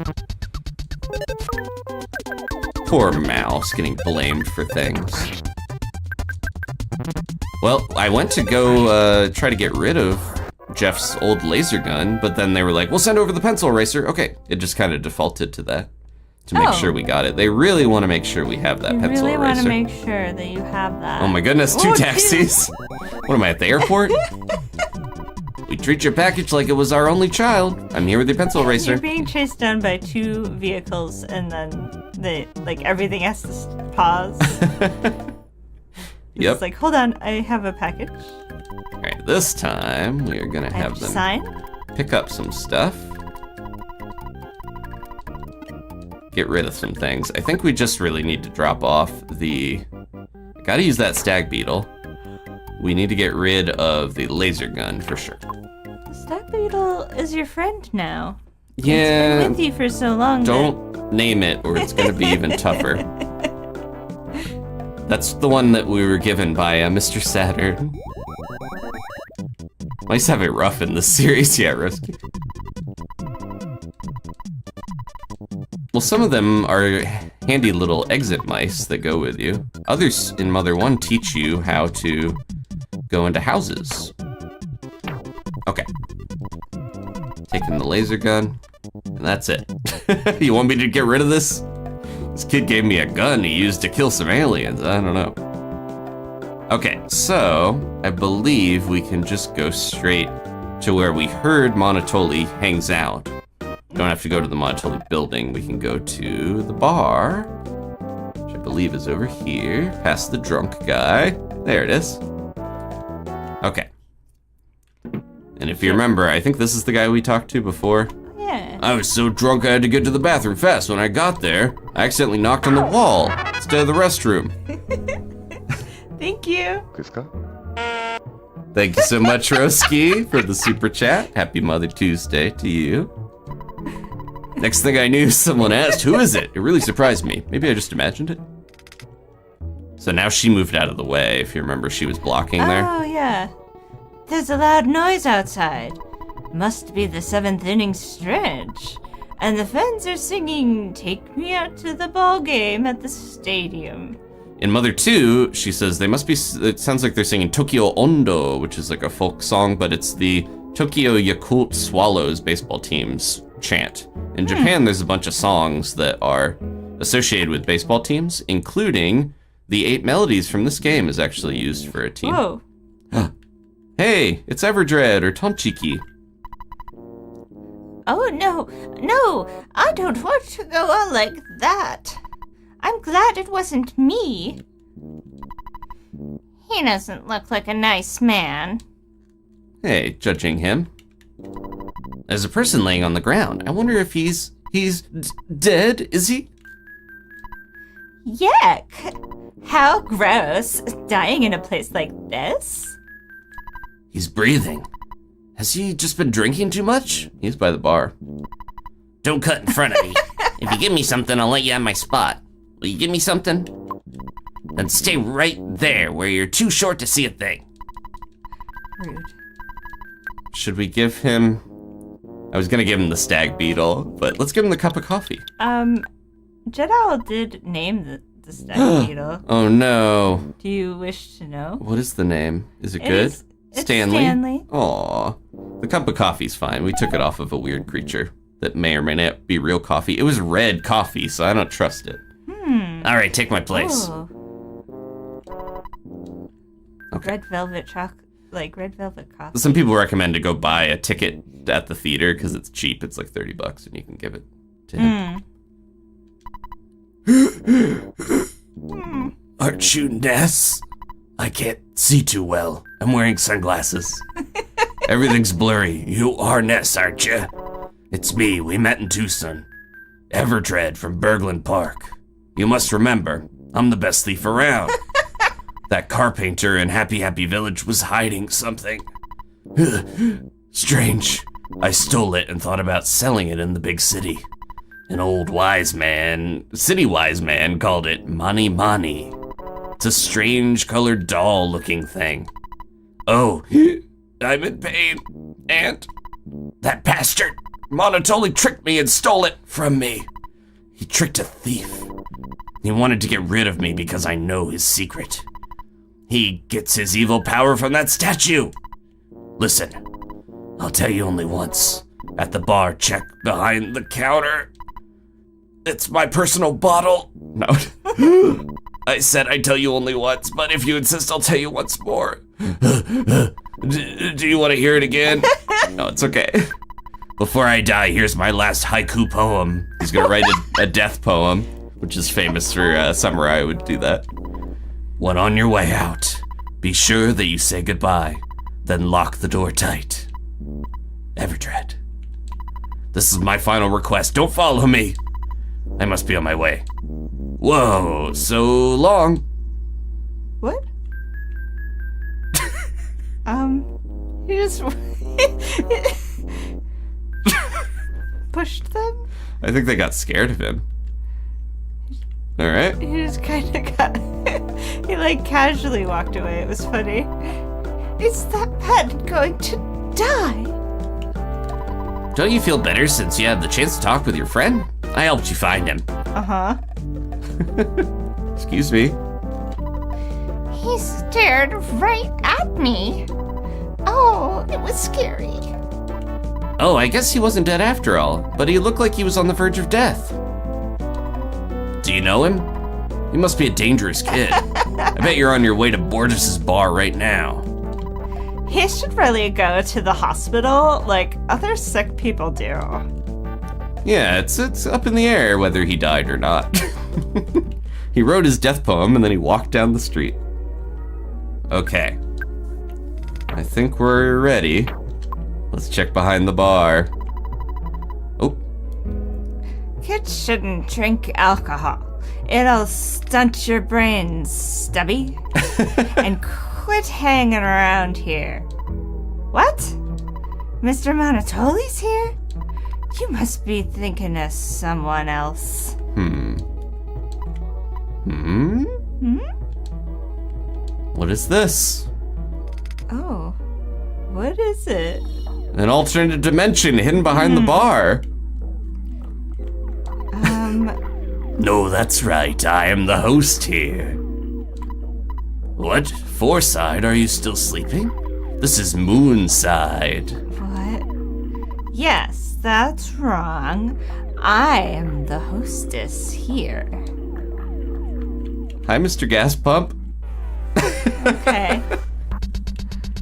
Speaker 1: Poor mouse getting blamed for things. Well, I went to go try to get rid of Jeff's old laser gun, but then they were like, we'll send over the pencil eraser. Okay, it just kind of defaulted to that to make sure we got it. They really want to make sure we have that pencil eraser.
Speaker 2: They really want to make sure that you have that.
Speaker 1: Oh my goodness, two taxis. What am I, at the airport? We treat your package like it was our only child. I'm here with your pencil eraser.
Speaker 2: You're being chased down by two vehicles, and then everything has to pause.
Speaker 1: Yep.
Speaker 2: It's like, hold on, I have a package.
Speaker 1: All right, this time we are gonna have them
Speaker 2: sign.
Speaker 1: Pick up some stuff. Get rid of some things. I think we just really need to drop off gotta use that stag beetle. We need to get rid of the laser gun for sure.
Speaker 2: Stag beetle is your friend now.
Speaker 1: Yeah.
Speaker 2: It's been with you for so long.
Speaker 1: Don't name it or it's gonna be even tougher. That's the one that we were given by Mr. Saturn. Mice have it rough in this series, yeah, Roski. Well, some of them are handy little exit mice that go with you. Others in Mother 1 teach you how to go into houses. Okay. Taking the laser gun, and that's it. You want me to get rid of this? This kid gave me a gun he used to kill some aliens. I don't know. Okay, so I believe we can just go straight to where we heard Monotoly hangs out. Don't have to go to the Monotoly building. We can go to the bar, which I believe is over here, past the drunk guy. There it is. Okay. And if you remember, I think this is the guy we talked to before.
Speaker 2: Yeah.
Speaker 1: I was so drunk I had to get to the bathroom fast. When I got there, I accidentally knocked on the wall instead of the restroom.
Speaker 2: Thank you.
Speaker 1: Thank you so much, Roski, for the super chat. Happy Mother Tuesday to you. Next thing I knew, someone asked, who is it? It really surprised me. Maybe I just imagined it. So now she moved out of the way. If you remember, she was blocking there.
Speaker 2: Oh, yeah. There's a loud noise outside. Must be the 7th inning stretch. And the fans are singing, "Take me out to the ball game at the stadium."
Speaker 1: In Mother 2, she says they must be, it sounds like they're singing Tokyo Ondo, which is like a folk song, but it's the Tokyo Yakult Swallows baseball team's chant. In Japan, there's a bunch of songs that are associated with baseball teams, including the 8 melodies from this game is actually used for a team.
Speaker 2: Whoa.
Speaker 1: Hey, it's Everdred or Tonchiki.
Speaker 2: Oh, no, I don't want to go on like that. I'm glad it wasn't me. He doesn't look like a nice man.
Speaker 1: Hey, judging him. There's a person laying on the ground. I wonder if he's dead, is he?
Speaker 2: Yuck! How gross. Dying in a place like this?
Speaker 1: He's breathing. Has he just been drinking too much? He's by the bar.
Speaker 3: Don't cut in front of me. If you give me something, I'll let you have my spot. Will you give me something? Then stay right there where you're too short to see a thing.
Speaker 2: Rude.
Speaker 1: Should we give him... I was gonna give him the stag beetle, but let's give him the cup of coffee.
Speaker 2: Jedal did name the stag beetle.
Speaker 1: Oh no.
Speaker 2: Do you wish to know?
Speaker 1: What is the name? Is it good?
Speaker 2: It's
Speaker 1: Stanley?
Speaker 2: Stanley.
Speaker 1: Aw. The cup of coffee's fine. We took it off of a weird creature that may or may not be real coffee. It was red coffee, so I don't trust it.
Speaker 3: All right, take my place.
Speaker 2: Oh.
Speaker 1: Okay.
Speaker 2: Red velvet red velvet coffee.
Speaker 1: Some people recommend to go buy a ticket at the theater because it's cheap. It's like $30 and you can give it to him.
Speaker 3: Aren't you Ness? I can't see too well. I'm wearing sunglasses. Everything's blurry. You are Ness, aren't you? It's me. We met in Tucson. Everdred from Berglund Park. You must remember, I'm the best thief around. That car painter in Happy Happy Village was hiding something. Strange. I stole it and thought about selling it in the big city. An old city wise man called it Mani Mani. It's a strange colored doll looking thing. Oh, I'm in pain. And that bastard Monotoly tricked me and stole it from me. He tricked a thief. He wanted to get rid of me because I know his secret. He gets his evil power from that statue. Listen, I'll tell you only once. At the bar, check behind the counter. It's my personal bottle. No. I said I'd tell you only once, but if you insist, I'll tell you once more. Do you want to hear it again? No, it's okay. Before I die, here's my last haiku poem. He's gonna write a death poem, which is famous for samurai would do that. When on your way out, be sure that you say goodbye, then lock the door tight. Everdred. This is my final request. Don't follow me. I must be on my way. Whoa, so long.
Speaker 2: What? You just pushed them?
Speaker 1: I think they got scared of him. All right.
Speaker 2: He just kind of got... he casually walked away. It was funny. Is that pen going to die.
Speaker 3: Don't you feel better since you had the chance to talk with your friend? I helped you find him.
Speaker 2: Uh-huh.
Speaker 1: Excuse me.
Speaker 4: He stared right at me. Oh, it was scary.
Speaker 3: Oh, I guess he wasn't dead after all, but he looked like he was on the verge of death. Do you know him? He must be a dangerous kid. I bet you're on your way to Borges's bar right now.
Speaker 2: He should really go to the hospital like other sick people do.
Speaker 1: Yeah, it's up in the air whether he died or not. He wrote his death poem and then he walked down the street. Okay. I think we're ready. Let's check behind the bar. Oh,
Speaker 2: Kids shouldn't drink alcohol. It'll stunt your brains, stubby. And quit hanging around here. What? Mr. Monotoly's here? You must be thinking of someone else.
Speaker 1: What is this?
Speaker 2: Oh, what is it?
Speaker 1: An alternate dimension hidden behind the bar.
Speaker 3: No, that's right. I am the host here. What? Fourside, are you still sleeping? This is Moonside.
Speaker 2: What? Yes, that's wrong. I am the hostess here.
Speaker 1: Hi, Mr. Gas Pump.
Speaker 2: Okay.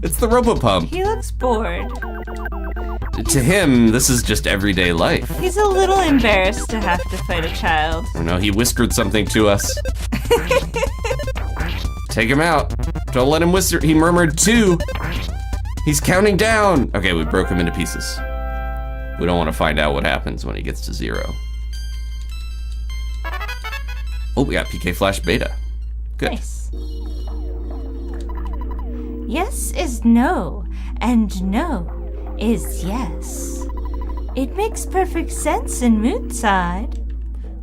Speaker 1: It's the Robopump.
Speaker 2: He looks bored.
Speaker 1: To him, this is just everyday life.
Speaker 2: He's a little embarrassed to have to fight a child.
Speaker 1: I know, he whispered something to us. Take him out. Don't let him whisper. He murmured 2. He's counting down. Okay, we broke him into pieces. We don't want to find out what happens when he gets to 0. Oh, we got PK Flash Beta. Good.
Speaker 2: Nice. Yes is no, and no is yes. It makes perfect sense in Moonside.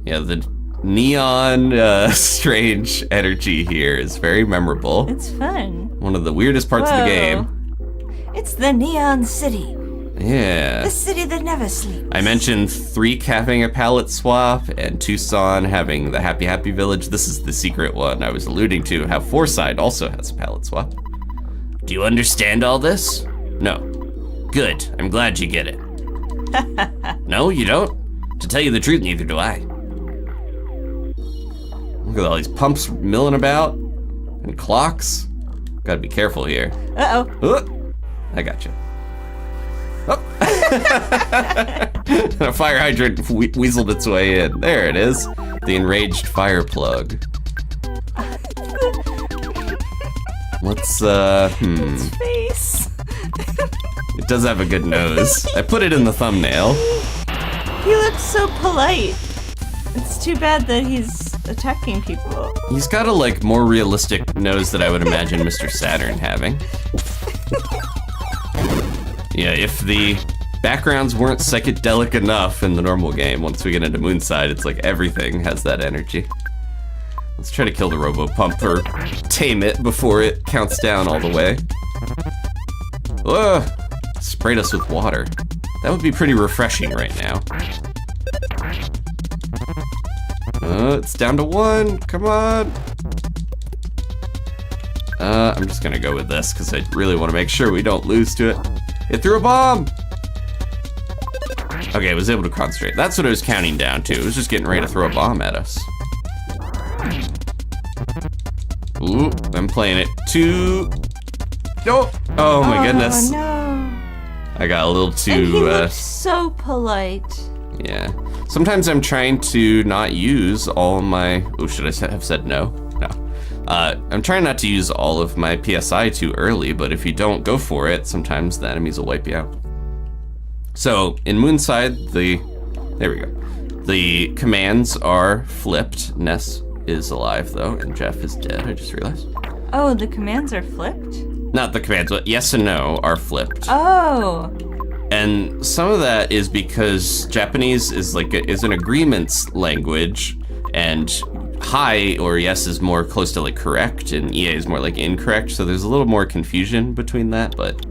Speaker 1: Yeah, the neon strange energy here is very memorable.
Speaker 2: It's fun.
Speaker 1: One of the weirdest parts of the game.
Speaker 2: It's the Neon City.
Speaker 1: Yeah.
Speaker 2: The city that never sleeps.
Speaker 1: I mentioned 3 having a palette swap and Tucson having the Happy Happy Village. This is the secret one I was alluding to, how Fourside also has a palette swap.
Speaker 3: Do you understand all this?
Speaker 1: No.
Speaker 3: Good. I'm glad you get it. No, you don't? To tell you the truth, neither do I.
Speaker 1: Look at all these pumps milling about and clocks. Gotta be careful here.
Speaker 2: Uh-oh.
Speaker 1: I got you. Oh. A fire hydrant weaseled its way in. There it is. The enraged fire plug. Let's,
Speaker 2: His face.
Speaker 1: It does have a good nose. I put it in the thumbnail.
Speaker 2: He looks so polite. It's too bad that he's attacking people.
Speaker 1: He's got a, like, more realistic nose that I would imagine Mr. Saturn having. Yeah, if the backgrounds weren't psychedelic enough in the normal game, once we get into Moonside, it's like everything has that energy. Let's try to kill the Robopump or tame it before it counts down all the way. Ugh! Sprayed us with water. That would be pretty refreshing right now. It's down to 1. Come on. I'm just gonna go with this because I really want to make sure we don't lose to it. It threw a bomb! Okay, I was able to concentrate. That's what I was counting down to. It was just getting ready to throw a bomb at us. Ooh, I'm playing it too. No! Oh my goodness.
Speaker 2: Oh no.
Speaker 1: I got a little too.
Speaker 2: And he looks so polite.
Speaker 1: Yeah. Sometimes I'm trying to not use all my. Oh, should I have said no? No. I'm trying not to use all of my PSI too early, but if you don't go for it, sometimes the enemies will wipe you out. So in Moonside, there we go. The commands are flipped. Ness is alive though, and Jeff is dead. I just realized.
Speaker 2: Oh, the commands are flipped?
Speaker 1: Not the commands, but yes and no are flipped.
Speaker 2: Oh.
Speaker 1: And some of that is because Japanese is an agreements language, and hi or yes is more close to like correct, and EA is more like incorrect. So there's a little more confusion between that, but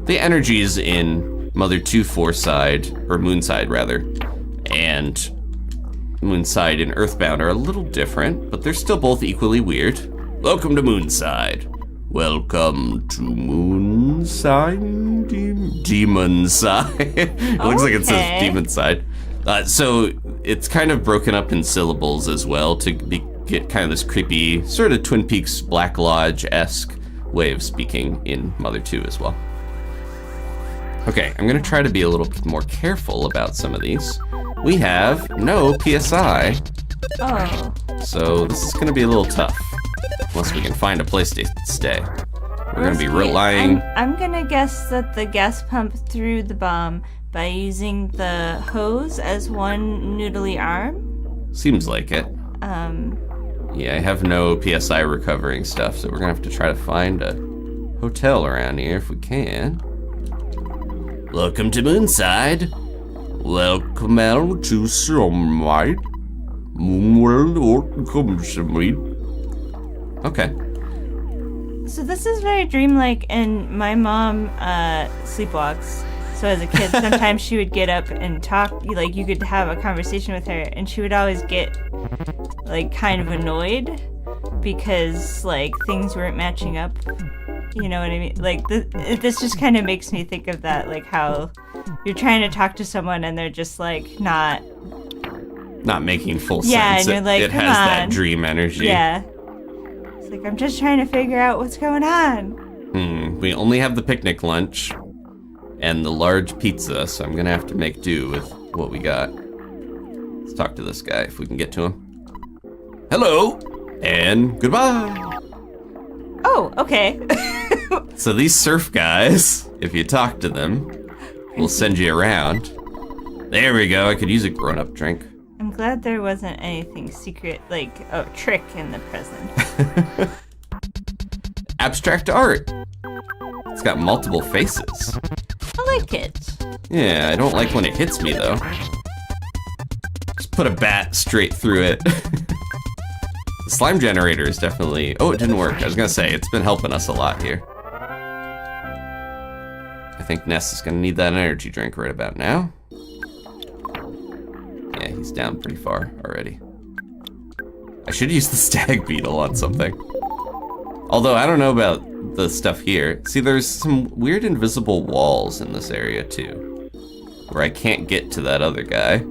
Speaker 1: the energies in Mother 2 Fourside, or Moonside rather, and Moonside and EarthBound are a little different, but they're still both equally weird. Welcome to Moonside. Welcome to Moonside, Demon Side. It looks like it says Demon Side. So it's kind of broken up in syllables as well to get kind of this creepy, sort of Twin Peaks Black Lodge-esque way of speaking in Mother 2 as well. Okay, I'm gonna try to be a little more careful about some of these. We have no PSI.
Speaker 2: Oh.
Speaker 1: So this is gonna be a little tough. Unless we can find a place to stay. We're gonna be relying...
Speaker 2: I'm gonna guess that the gas pump threw the bomb by using the hose as one noodly arm.
Speaker 1: Seems like it. Yeah, I have no PSI recovering stuff, so we're gonna have to try to find a hotel around here if we can.
Speaker 3: Welcome to Moonside.
Speaker 1: Welcome out to Sunlight. Moonworld or Clumsy. Okay.
Speaker 2: So this is very dreamlike, and my mom sleepwalks. So as a kid, sometimes she would get up and talk, like you could have a conversation with her, and she would always get like kind of annoyed because like things weren't matching up. You know what I mean? Like this just kind of makes me think of that, like how you're trying to talk to someone and they're just like not
Speaker 1: making full sense.
Speaker 2: Yeah, and you're like,
Speaker 1: it
Speaker 2: come
Speaker 1: has
Speaker 2: on.
Speaker 1: that dream energy.
Speaker 2: Yeah. It's like, I'm just trying to figure out what's going on.
Speaker 1: We only have the picnic lunch and the large pizza, so I'm gonna have to make do with what we got. Let's talk to this guy if we can get to him. Hello, and goodbye.
Speaker 2: Oh, okay.
Speaker 1: So these surf guys, if you talk to them, will send you around. There we go, I could use a grown-up drink.
Speaker 2: I'm glad there wasn't anything secret, like a trick in the present.
Speaker 1: Abstract art. It's got multiple faces.
Speaker 2: I like it.
Speaker 1: Yeah, I don't like when it hits me though. Just put a bat straight through it. The slime generator is definitely... Oh, it didn't work. I was gonna say, it's been helping us a lot here. I think Ness is gonna need that energy drink right about now. Yeah, he's down pretty far already. I should use the stag beetle on something. Although, I don't know about the stuff here. See, there's some weird invisible walls in this area too, where I can't get to that other guy.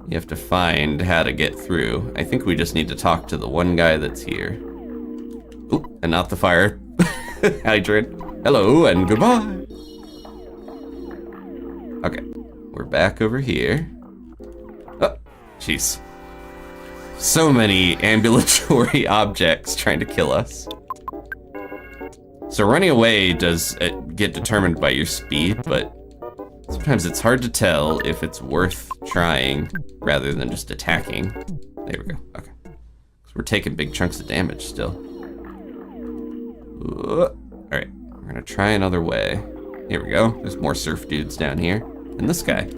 Speaker 1: You have to find how to get through. I think we just need to talk to the one guy that's here. Oop, and not the fire hydrant. Hello and goodbye. Okay, we're back over here. Oh, jeez. So many ambulatory objects trying to kill us. So running away does get determined by your speed, but sometimes it's hard to tell if it's worth trying rather than just attacking. There we go, okay. So we're taking big chunks of damage still. All right, we're gonna try another way. Here we go, there's more surf dudes down here. And this guy.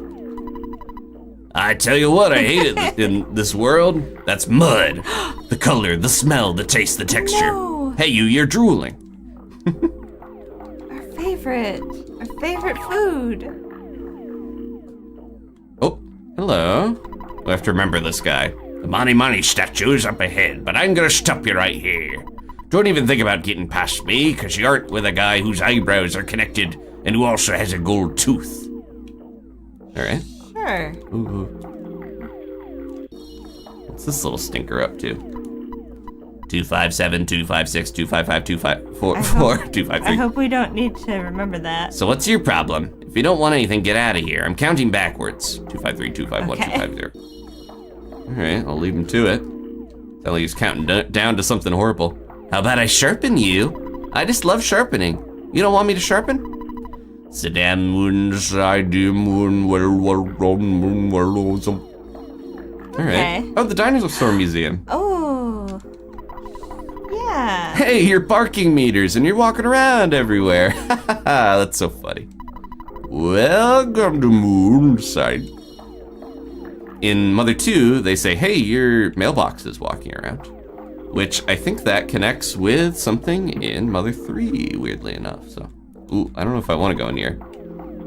Speaker 3: I tell you what I hate it in this world. That's mud. The color, the smell, the taste, the texture.
Speaker 2: No.
Speaker 3: Hey, you're drooling.
Speaker 2: Our favorite food.
Speaker 1: Oh, hello.
Speaker 3: We have to remember this guy. The Mani statue is up ahead, but I'm gonna stop you right here. Don't even think about getting past me, because you aren't with a guy whose eyebrows are connected and who also has a gold tooth.
Speaker 1: All right.
Speaker 2: Sure.
Speaker 1: Ooh. What's this little stinker up to?
Speaker 3: 257, 256, 255, 254, 253.
Speaker 2: I hope we don't need to remember that.
Speaker 3: So what's your problem? If you don't want anything, get out of here. I'm counting backwards. 253, 251,
Speaker 2: Okay.
Speaker 3: 250.
Speaker 1: All right, I'll leave him to it. Sounds like he's counting down to something horrible.
Speaker 3: How about I sharpen you? I just love sharpening. You don't want me to sharpen? Sit down, Moonside, moon,
Speaker 1: All right.
Speaker 2: Okay.
Speaker 1: Oh, the dinosaur museum.
Speaker 2: Oh. Yeah.
Speaker 1: Hey, you're parking meters and you're walking around everywhere. That's so funny. Welcome to Moonside. In Mother 2, they say, hey, your mailbox is walking around. Which I think that connects with something in Mother 3, weirdly enough. So Ooh, I don't know if I want to go in here.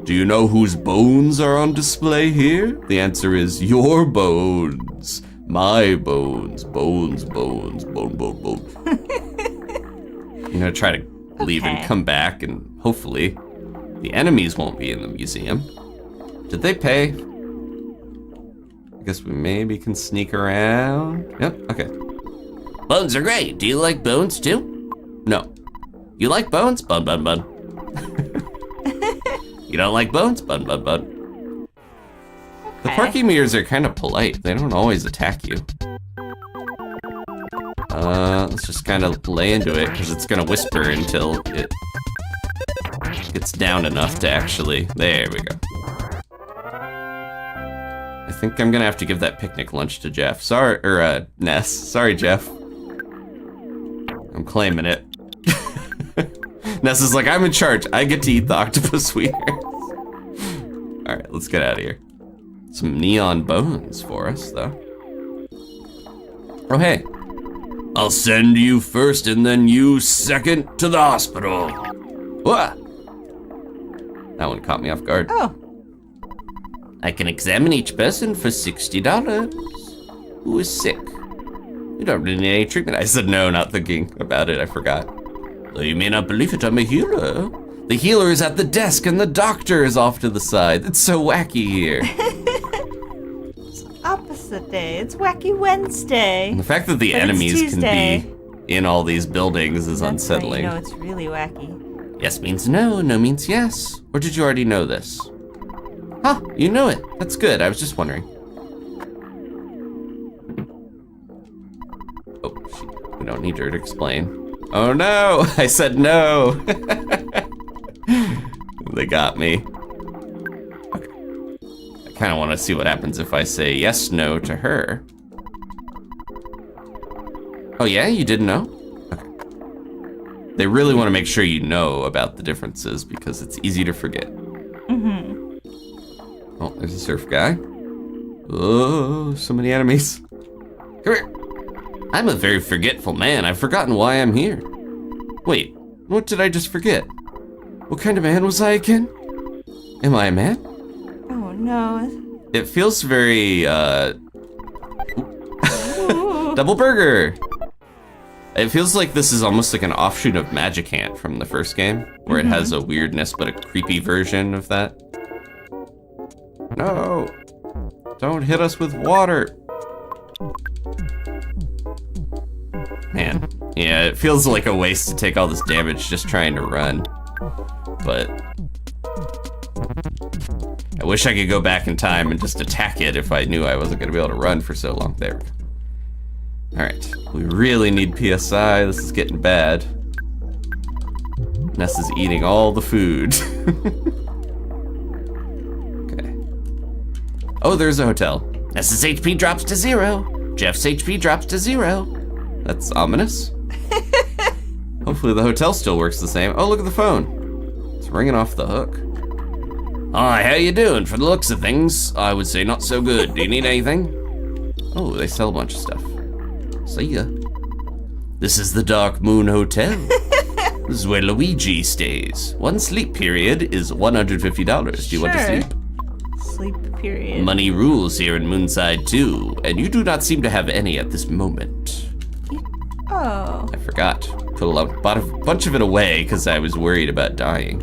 Speaker 1: Do you know whose bones are on display here? The answer is your bones. My bones. Bones, bones, bone, bone, bone. I'm gonna try to leave and come back, and hopefully the enemies won't be in the museum. Did they pay? I guess we maybe can sneak around. Yep, okay.
Speaker 3: Bones are great. Do you like bones too?
Speaker 1: No.
Speaker 3: You like bones? Bun, bun, bun. You don't like bones? Bun, bun, bun.
Speaker 1: The Parkymeres are kind of polite. They don't always attack you. Let's just kind of lay into it, because it's going to whisper until it gets down enough to actually... There we go. I think I'm going to have to give that picnic lunch to Jeff. Sorry, or Ness. Sorry, Jeff. I'm claiming it. Ness is like, I'm in charge. I get to eat the octopus sweeter. Alright, let's get out of here. Some neon bones for us, though. Oh, hey.
Speaker 3: I'll send you first and then you second to the hospital.
Speaker 1: What? That one caught me off guard.
Speaker 2: Oh.
Speaker 3: I can examine each person for $60.
Speaker 1: Who is sick? You don't really need any treatment. I said no, not thinking about it. I forgot.
Speaker 3: Though you may not believe it, I'm a healer.
Speaker 1: The healer is at the desk and the doctor is off to the side. It's so wacky here.
Speaker 2: It's opposite day. It's Wacky Wednesday.
Speaker 1: And the fact that the
Speaker 2: But
Speaker 1: enemies can
Speaker 2: Tuesday.
Speaker 1: be in all these buildings is
Speaker 2: That's
Speaker 1: unsettling.
Speaker 2: how you know it's really wacky.
Speaker 1: Yes means no, no means yes. Or did you already know this? Huh, you know it. That's good. I was just wondering. Oh, shoot. We don't need her to explain. Oh no, I said no. They got me. Okay. I kind of want to see what happens if I say yes, no to her. Oh yeah, you didn't know? Okay. They really want to make sure you know about the differences because it's easy to forget.
Speaker 2: Mm-hmm.
Speaker 1: Oh, there's a surf guy. Oh, so many enemies. Come here.
Speaker 3: I'm a very forgetful man.
Speaker 1: I've forgotten why I'm here. Wait, what did I just forget? What kind of man was I again? Am I a man?
Speaker 2: Oh no.
Speaker 1: It feels very, double burger. It feels like this is almost like an offshoot of Magic Hand from the first game, where it has a weirdness but a creepy version of that. No, don't hit us with water. Man, yeah, it feels like a waste to take all this damage just trying to run. But I wish I could go back in time and just attack it if I knew I wasn't gonna be able to run for so long. There we go. All right, we really need PSI. This is getting bad. Ness is eating all the food. Okay. Oh, there's a hotel.
Speaker 3: Ness's HP drops to 0. Jeff's HP drops to 0.
Speaker 1: That's ominous. Hopefully the hotel still works the same. Oh, look at the phone. It's ringing off the hook.
Speaker 3: Hi, how you doing? For the looks of things, I would say not so good. Do you need anything?
Speaker 1: Oh, they sell a bunch of stuff. See ya.
Speaker 3: This is the Dark Moon Hotel. This is where Luigi stays. One sleep period is $150. Do you want to
Speaker 2: Sure.
Speaker 3: sleep?
Speaker 2: Sleep period.
Speaker 3: Money rules here in Moonside too, and you do not seem to have any at this moment.
Speaker 2: Oh.
Speaker 1: I forgot. Bought a bunch of it away because I was worried about dying.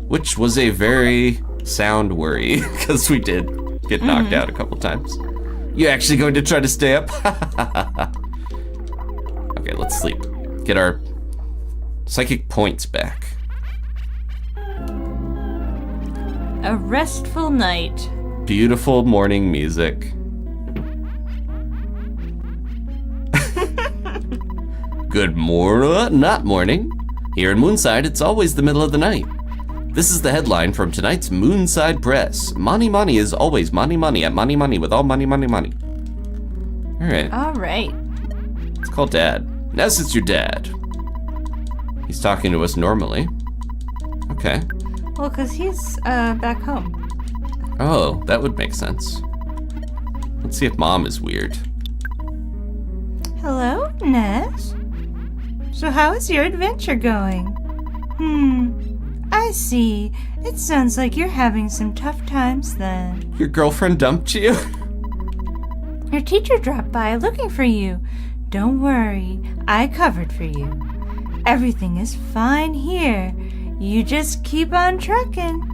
Speaker 1: Which was a very sound worry, because we did get knocked out a couple times. You actually going to try to stay up? Okay, let's sleep. Get our psychic points back.
Speaker 2: A restful night.
Speaker 1: Beautiful morning music. Good morning, not morning. Here in Moonside, it's always the middle of the night. This is the headline from tonight's Moonside Press. Money money is always money money at money money with all money money money. All right,
Speaker 2: All right.
Speaker 1: let's call Dad. Ness, it's your dad. He's talking to us normally. Okay.
Speaker 2: Well, because he's back home.
Speaker 1: Oh, that would make sense. Let's see if Mom is weird.
Speaker 2: Hello, Ness. So how is your adventure going? I see. It sounds like you're having some tough times then.
Speaker 1: Your girlfriend dumped you?
Speaker 2: Your teacher dropped by looking for you. Don't worry, I covered for you. Everything is fine here. You just keep on trucking.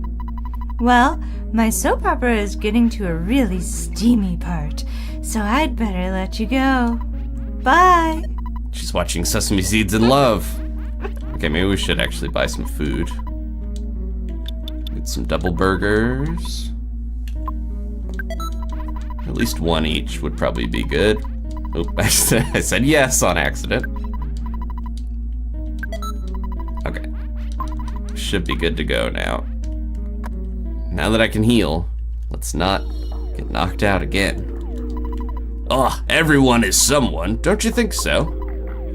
Speaker 2: Well, my soap opera is getting to a really steamy part, so I'd better let you go. Bye.
Speaker 1: She's watching Sesame Seeds in Love. Okay, maybe we should actually buy some food. Get some double burgers. At least one each would probably be good. Oop, I said yes on accident. Okay. Should be good to go now. Now that I can heal, let's not get knocked out again.
Speaker 3: Oh, everyone is someone, don't you think so?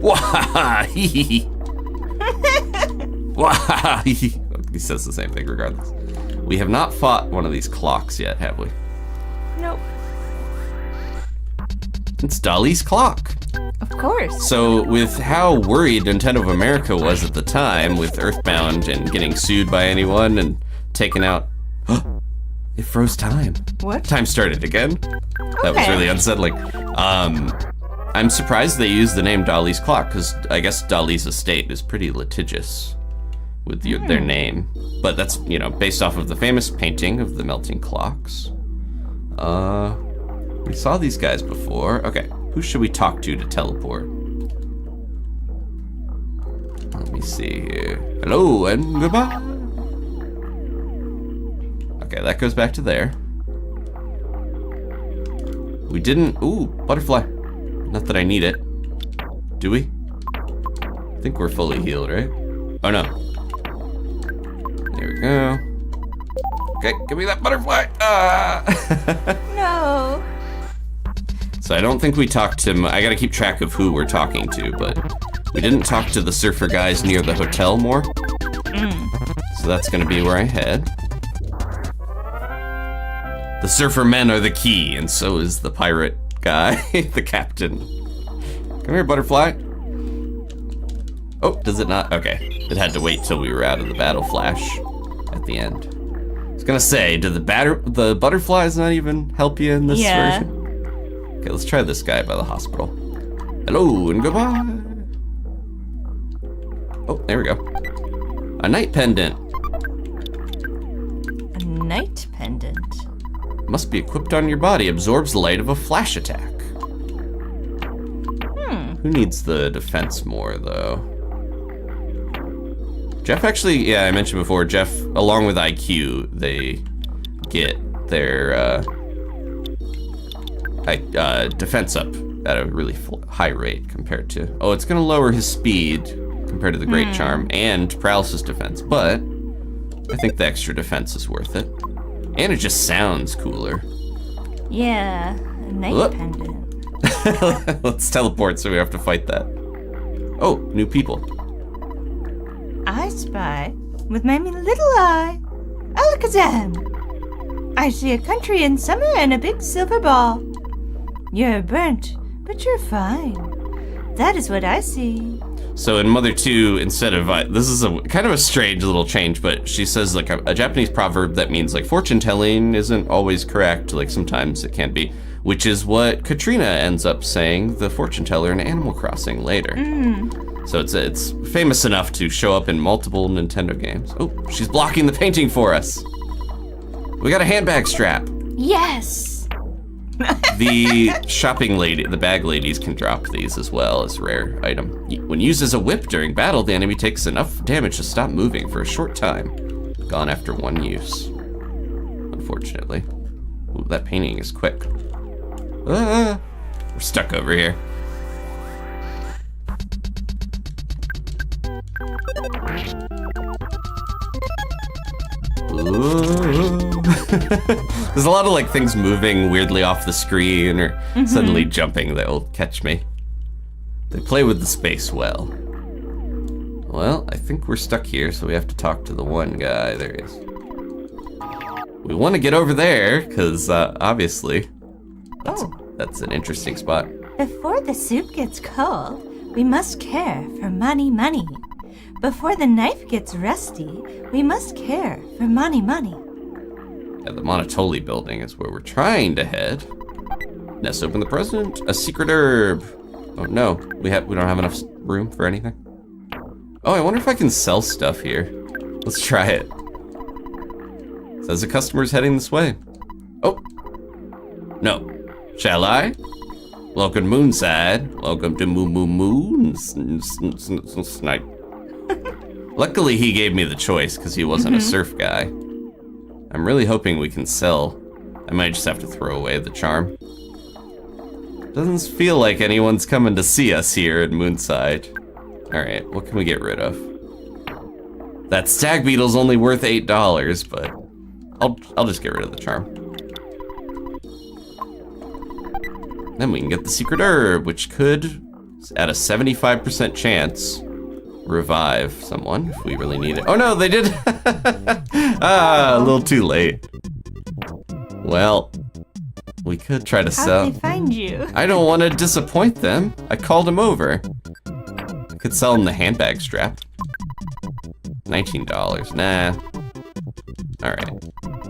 Speaker 3: Wah hee hee.
Speaker 1: Wah He says the same thing regardless. We have not fought one of these clocks yet, have we?
Speaker 2: Nope.
Speaker 1: It's Dolly's clock.
Speaker 2: Of course.
Speaker 1: So with how worried Nintendo of America was at the time with EarthBound and getting sued by anyone and taken out... It froze time.
Speaker 2: What?
Speaker 1: Time started again. That was really unsettling. I'm surprised they used the name Dolly's clock because I guess Dolly's estate is pretty litigious with their name. But that's, based off of the famous painting of the melting clocks. We saw these guys before. Okay, who should we talk to teleport? Let me see here. Hello and goodbye. Okay, that goes back to there. We didn't... Ooh, butterfly. Not that I need it. Do we? I think we're fully healed, right? Oh, no. There we go. Okay, give me that butterfly.
Speaker 2: No.
Speaker 1: So I don't think we talked to... I gotta keep track of who we're talking to, but we didn't talk to the surfer guys near the hotel more. So that's gonna be where I head. The surfer men are the key, and so is the pirate guy, the captain. Come here, butterfly. Oh, does it not? Okay, it had to wait till we were out of the battle flash at the end. I was gonna say, did the butterflies not even help you in this version? Okay, let's try this guy by the hospital. Hello and goodbye. Oh, there we go. A night pendant.
Speaker 2: A night pendant?
Speaker 1: Must be equipped on your body. Absorbs the light of a flash attack. Who needs the defense more, though? Jeff actually, yeah, I mentioned before, Jeff, along with IQ, they get their defense up at a really high rate compared to... Oh, it's gonna lower his speed compared to the Great Charm and Paralysis defense, but I think the extra defense is worth it. And it just sounds cooler.
Speaker 2: Yeah, a night pendant.
Speaker 1: Let's teleport so we have to fight that. Oh, new people.
Speaker 2: I spy with my little eye. Alakazam! I see a country in summer and a big silver ball. You're burnt, but you're fine. That is what I see.
Speaker 1: So in Mother 2, instead of, this is a kind of a strange little change, but she says like a Japanese proverb that means like fortune telling isn't always correct, like sometimes it can be, which is what Katrina ends up saying, the fortune teller in Animal Crossing later. So it's famous enough to show up in multiple Nintendo games. Oh, she's blocking the painting for us. We got a handbag strap.
Speaker 2: Yes!
Speaker 1: The shopping lady, the bag ladies can drop these as well as a rare item. When used as a whip during battle, the enemy takes enough damage to stop moving for a short time. Gone after one use. Unfortunately. Ooh, that painting is quick. We're stuck over here. There's a lot of like things moving weirdly off the screen or suddenly jumping that'll catch me. They play with the space well. Well, I think we're stuck here, so we have to talk to the one guy. There he is. We want to get over there, because obviously that's an interesting spot.
Speaker 2: Before the soup gets cold, we must care for money. Before the knife gets rusty, we must care for money.
Speaker 1: Yeah, the Monotoly building is where we're trying to head. Nest open the present. A secret herb. Oh no, we don't have enough room for anything. Oh, I wonder if I can sell stuff here. Let's try it. Says the customer's heading this way. Oh. No. Shall I? Welcome to Moonside. Welcome to Moon Snipe. Luckily he gave me the choice because he wasn't a surf guy. I'm really hoping we can sell. I might just have to throw away the charm. Doesn't feel like anyone's coming to see us here at Moonside. Alright, what can we get rid of? That stag beetle's only worth $8, but I'll just get rid of the charm. Then we can get the secret herb, which could, at a 75% chance, revive someone if we really need it. Oh no, they did! A little too late. Well, we could try to sell.
Speaker 2: How'd they find you?
Speaker 1: I don't want to disappoint them. I called them over. I could sell them the handbag strap. $19, nah. Alright.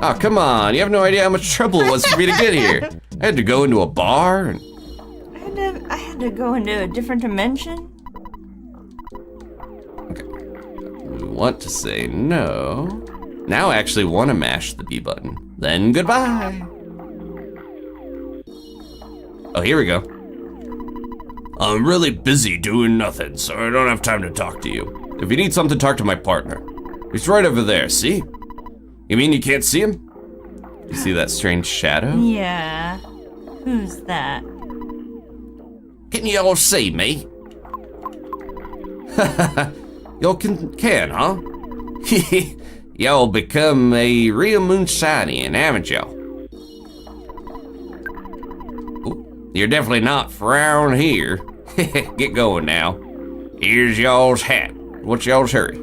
Speaker 1: Oh, come on, you have no idea how much trouble it was for me to get here. I had to go into a bar and...
Speaker 2: I had to go into a different dimension.
Speaker 1: Okay. We want to say no. Now I actually want to mash the B button. Then goodbye. Oh, here we go.
Speaker 3: I'm really busy doing nothing, so I don't have time to talk to you. If you need something, talk to my partner. He's right over there, see? You mean you can't see him?
Speaker 1: You see that strange shadow?
Speaker 2: Yeah. Who's that?
Speaker 3: Can y'all see me? Y'all can, huh? Y'all become a real Moonsidean, haven't y'all? Ooh, you're definitely not from here. Get going now. Here's y'all's hat. What's y'all's hurry?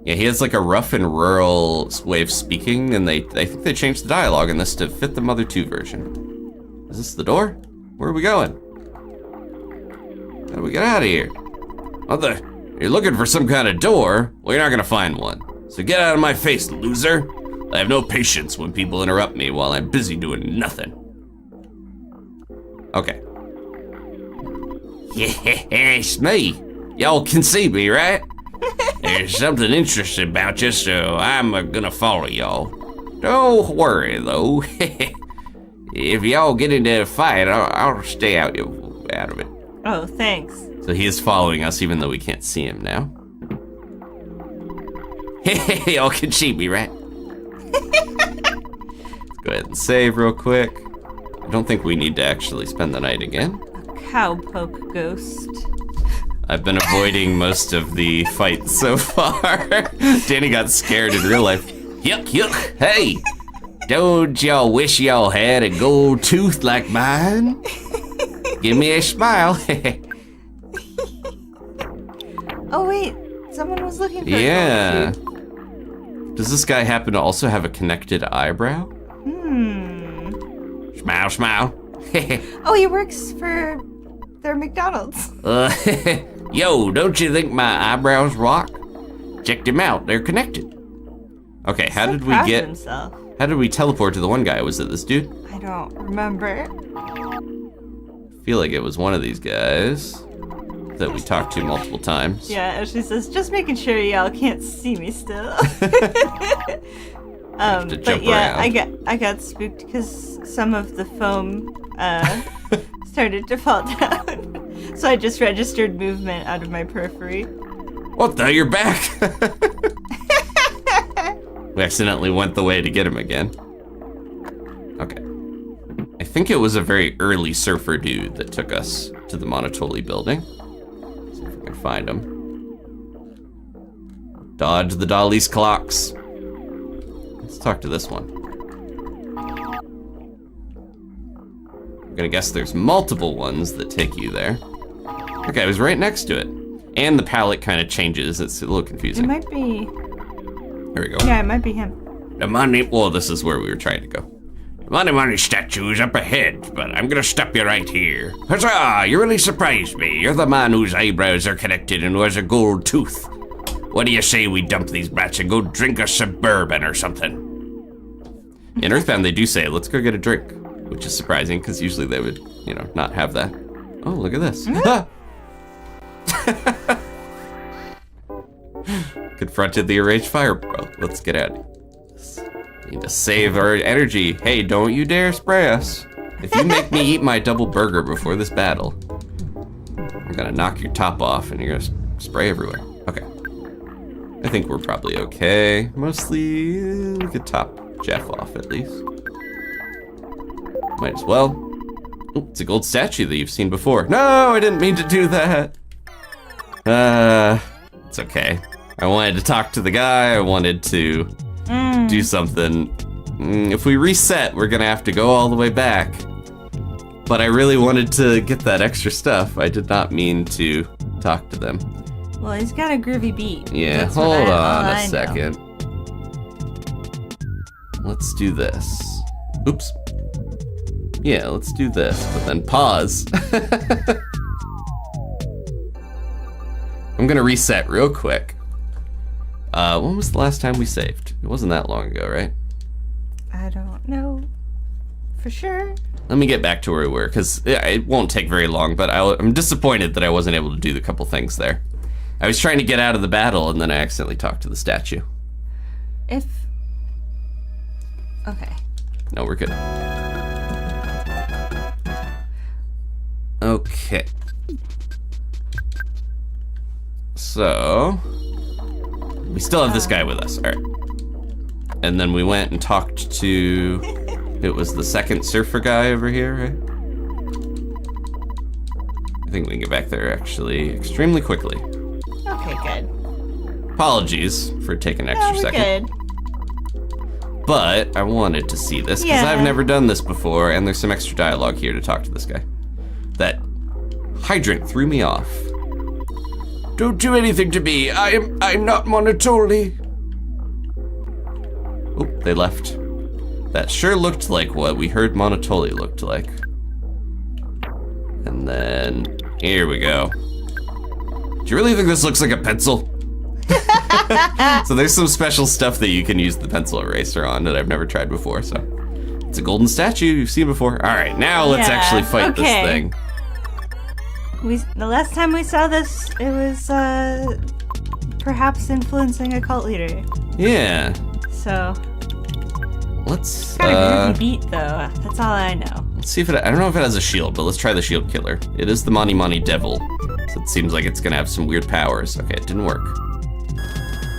Speaker 1: Yeah, he has like a rough and rural way of speaking, and I think they changed the dialogue in this to fit the Mother 2 version. Is this the door? Where are we going? How do we get out of here?
Speaker 3: Mother, you're looking for some kind of door? Well, you're not gonna find one. So get out of my face, loser. I have no patience when people interrupt me while I'm busy doing nothing.
Speaker 1: Okay.
Speaker 3: Yeah, it's me. Y'all can see me, right? There's something interesting about you, so I'm gonna follow y'all. Don't worry, though. If y'all get into a fight, I'll stay out of it.
Speaker 2: Oh, thanks.
Speaker 1: So he is following us even though we can't see him now.
Speaker 3: Y'all can see me, right?
Speaker 1: Let's go ahead and save real quick. I don't think we need to actually spend the night again.
Speaker 2: Cowpoke ghost.
Speaker 1: I've been avoiding most of the fights so far. Danny got scared in real life.
Speaker 3: Yuck. Hey, don't y'all wish y'all had a gold tooth like mine? Give me a smile.
Speaker 2: Oh wait, someone was looking for
Speaker 1: Yeah.
Speaker 2: a gold
Speaker 1: Does this guy happen to also have a connected eyebrow?
Speaker 2: tooth.
Speaker 3: Smile.
Speaker 2: Oh, he works for their McDonald's.
Speaker 3: Yo, don't you think my eyebrows rock? Check them out, they're connected.
Speaker 1: Okay, how
Speaker 2: So
Speaker 1: did we
Speaker 2: proud of
Speaker 1: get?
Speaker 2: himself.
Speaker 1: How did we teleport to the one guy? Was it this dude?
Speaker 2: I don't remember.
Speaker 1: I feel like it was one of these guys that we talked to multiple times.
Speaker 2: Yeah, and she says, just making sure y'all can't see me still.
Speaker 1: to
Speaker 2: But
Speaker 1: jump
Speaker 2: yeah,
Speaker 1: around.
Speaker 2: I got spooked because some of the foam started to fall down. So I just registered movement out of my periphery.
Speaker 3: What the, you're back?
Speaker 1: We accidentally went the way to get him again. Okay. I think it was a very early surfer dude that took us to the Monotoly building. See if we can find him. Dodge the Dolly's clocks. Let's talk to this one. I'm gonna guess there's multiple ones that take you there. Okay, I was right next to it. And the palette kind of changes. It's a little
Speaker 2: It
Speaker 1: confusing.
Speaker 2: might be.
Speaker 1: Here we go.
Speaker 2: Yeah, it might be him.
Speaker 3: The money,
Speaker 1: Well, this is where we were trying to go.
Speaker 3: money statue is up ahead, but I'm gonna stop you right here. Huzzah! You really surprised me. You're the man whose eyebrows are connected and who has a gold tooth. What do you say we dump these brats and go drink a suburban or something?
Speaker 1: In EarthBound, they do say, let's go get a drink, which is surprising because usually they would, not have that. Oh, look at this. Confronted the enraged fire. Well, let's get out. Need to save our energy. Hey, don't you dare spray us. If you make me eat my double burger before this battle, I'm gonna knock your top off and you're gonna spray everywhere. Okay. I think we're probably okay. Mostly, we could top Jeff off at least. Might as well. Oh, it's a gold statue that you've seen before. No, I didn't mean to do that. It's okay. I wanted to talk to the guy. I wanted to do something. If we reset, we're gonna have to go all the way back. But I really wanted to get that extra stuff. I did not mean to talk to them.
Speaker 2: Well, he's got a groovy beat.
Speaker 1: Yeah,
Speaker 2: That's
Speaker 1: hold
Speaker 2: what
Speaker 1: on
Speaker 2: I
Speaker 1: a second. Let's do this. Oops. Yeah, let's do this, but then pause. I'm gonna reset real quick. When was the last time we saved? It wasn't that long ago, right?
Speaker 2: I don't know for sure.
Speaker 1: Let me get back to where we were, because it won't take very long, but I'm disappointed that I wasn't able to do the couple things there. I was trying to get out of the battle, and then I accidentally talked to the statue.
Speaker 2: Okay.
Speaker 1: No, we're good. Okay. So, we still have this guy with us, all right. And then we went and talked to, it was the second surfer guy over here, right? I think we can get back there actually extremely quickly.
Speaker 2: Okay, good.
Speaker 1: Apologies for taking an extra second.
Speaker 2: Good.
Speaker 1: But I wanted to see this because
Speaker 2: Yeah.
Speaker 1: I've never done this before, and there's some extra dialogue here to talk to this guy. That hydrant threw me off. Don't do anything to me. I'm not Monotoly. Oh, they left. That sure looked like what we heard Monotoly looked like. And then here we go. Do you really think this looks like a pencil? So there's some special stuff that you can use the pencil eraser on that I've never tried before, so. It's a golden statue you've seen before. All right, now let's actually fight this thing.
Speaker 2: The last time we saw this, it was perhaps influencing a cult leader.
Speaker 1: Yeah.
Speaker 2: So.
Speaker 1: Let's
Speaker 2: Kind of groovy beat though. That's all I know.
Speaker 1: let's see if it, I don't know if it has a shield, but let's try the shield killer. It is the Mani Mani Devil, so it seems like it's gonna have some weird powers. Okay, it didn't work.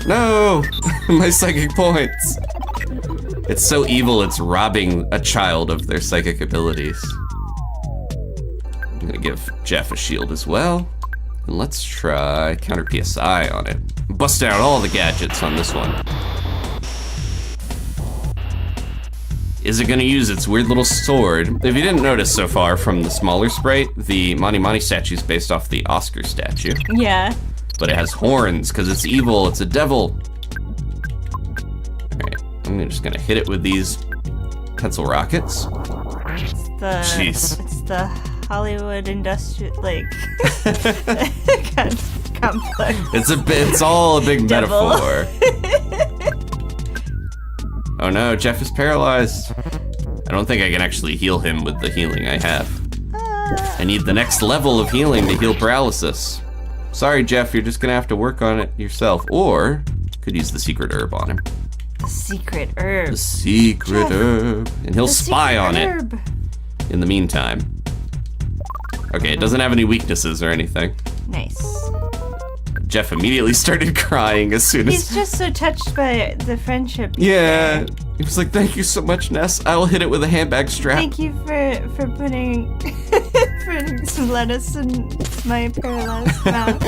Speaker 1: No! My psychic points! It's so evil, it's robbing a child of their psychic abilities. I'm gonna give Jeff a shield as well. And let's try counter PSI on it. Bust out all the gadgets on this one. Is it gonna use its weird little sword? If you didn't notice so far from the smaller sprite, the Mani Mani statue is based off the Oscar statue.
Speaker 2: Yeah.
Speaker 1: But it has horns because it's evil, it's a devil. Alright, I'm just gonna hit it with these pencil rockets. Jeez.
Speaker 2: It's the Hollywood industrial, like, complex.
Speaker 1: It's all a big
Speaker 2: Devil.
Speaker 1: metaphor. Oh no, Jeff is paralyzed. I don't think I can actually heal him with the healing I have. I need the next level of healing to heal paralysis. Sorry, Jeff, you're just gonna have to work on it yourself. Or, could use the secret herb on him.
Speaker 2: The secret herb.
Speaker 1: The secret herb. And he'll spy on it in the meantime. Okay, it doesn't have any weaknesses or anything.
Speaker 2: Nice.
Speaker 1: Jeff immediately started crying as soon as...
Speaker 2: He's just so touched by the friendship.
Speaker 1: Yeah. He was like, thank you so much, Ness. I will hit it with a handbag strap.
Speaker 2: Thank you for putting some lettuce in my paralyzed mouth.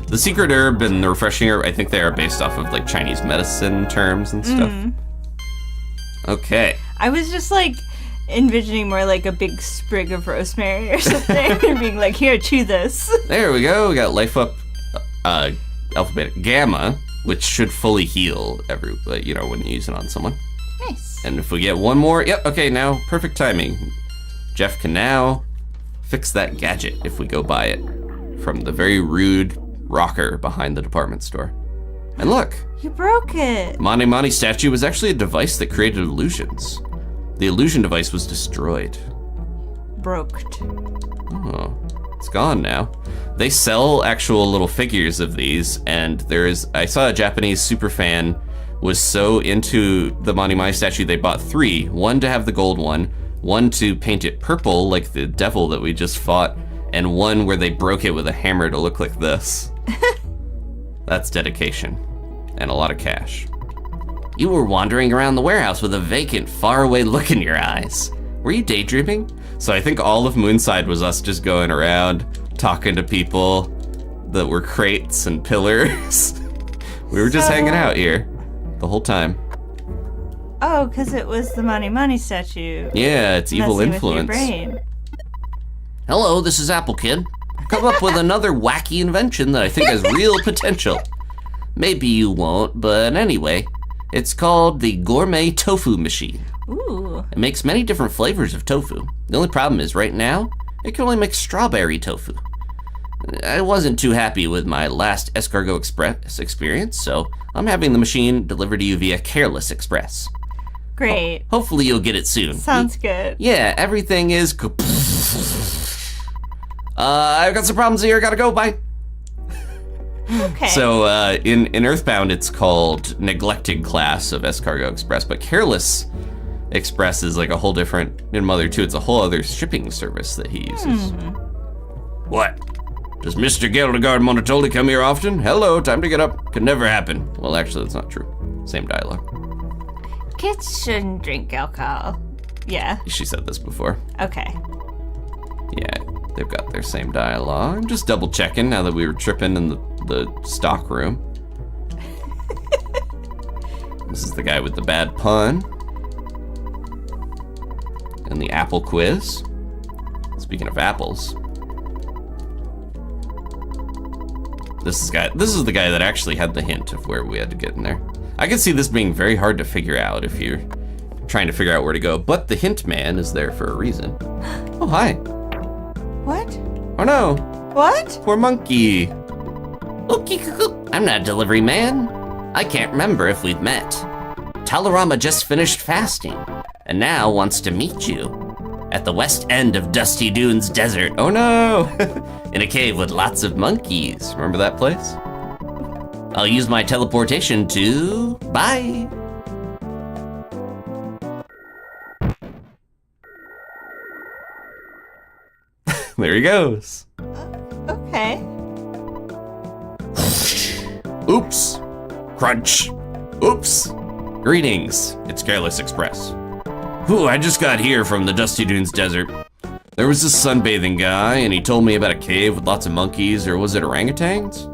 Speaker 1: The secret herb and the refreshing herb, I think they are based off of like Chinese medicine terms and stuff. Okay.
Speaker 2: I was just like envisioning more like a big sprig of rosemary or something and being like, here, chew this.
Speaker 1: There we go. We got life up alphabet gamma, which should fully heal when you use it on someone.
Speaker 2: Nice.
Speaker 1: And if we get one more, yep, okay, now perfect timing. Jeff can now fix that gadget if we go buy it from the very rude rocker behind the department store. And look,
Speaker 2: You broke it.
Speaker 1: Mani Mani statue was actually a device that created illusions. The illusion device was destroyed.
Speaker 2: Broked.
Speaker 1: Oh, it's gone now. They sell actual little figures of these, and I saw a Japanese super fan was so into the Mani Mani statue they bought 3. One to have the gold one to paint it purple like the devil that we just fought, and one where they broke it with a hammer to look like this. That's dedication. And a lot of cash.
Speaker 3: You were wandering around the warehouse with a vacant, faraway look in your eyes.
Speaker 1: Were you daydreaming? So I think all of Moonside was us just going around, talking to people that were crates and pillars. We were just hanging out here the whole time.
Speaker 2: Oh, because it was the Mani Mani statue.
Speaker 1: Yeah, it's evil
Speaker 2: messing
Speaker 1: influence.
Speaker 2: With your brain.
Speaker 3: Hello, this is Apple Kid. Come up with another wacky invention that I think has real potential. Maybe you won't, but anyway, it's called the Gourmet Tofu Machine.
Speaker 2: Ooh.
Speaker 3: It makes many different flavors of tofu. The only problem is right now, it can only make strawberry tofu. I wasn't too happy with my last Escargot Express experience, so I'm having the machine delivered to you via Careless Express.
Speaker 2: Great.
Speaker 3: Hopefully you'll get it soon.
Speaker 2: Sounds good.
Speaker 3: Yeah, everything is... I've got some problems here, gotta go, bye.
Speaker 2: Okay.
Speaker 1: So in EarthBound, it's called Neglected Class of Escargot Express, but Careless Express is like a whole different, in Mother 2, it's a whole other shipping service that he uses.
Speaker 3: What? Does Mr. Gildegard Monotoly come here often?
Speaker 1: Hello, time to get up. Could never happen. Well, actually, that's not true. Same dialogue.
Speaker 2: Kids shouldn't drink alcohol. Yeah.
Speaker 1: She said this before.
Speaker 2: Okay.
Speaker 1: Yeah, they've got their same dialogue. I'm just double checking now that we were tripping in the stock room. This is the guy with the bad pun. And the apple quiz. Speaking of apples. This is the guy that actually had the hint of where we had to get in there. I can see this being very hard to figure out if you're trying to figure out where to go, but the hint man is there for a reason. Oh, hi.
Speaker 2: What?
Speaker 1: Oh no,
Speaker 2: What?
Speaker 1: poor monkey.
Speaker 3: I'm not a delivery man. I can't remember if we've met. Talarama just finished fasting and now wants to meet you at the west end of Dusty Dunes Desert.
Speaker 1: Oh no.
Speaker 3: In a cave with lots of monkeys.
Speaker 1: Remember that place?
Speaker 3: I'll use my teleportation to... Bye.
Speaker 1: There he goes.
Speaker 2: Okay.
Speaker 1: Oops. Crunch. Oops. Greetings. It's Careless Express.
Speaker 3: Ooh, I just got here from the Dusty Dunes Desert.
Speaker 1: There was this sunbathing guy, and he told me about a cave with lots of monkeys, or was it orangutans?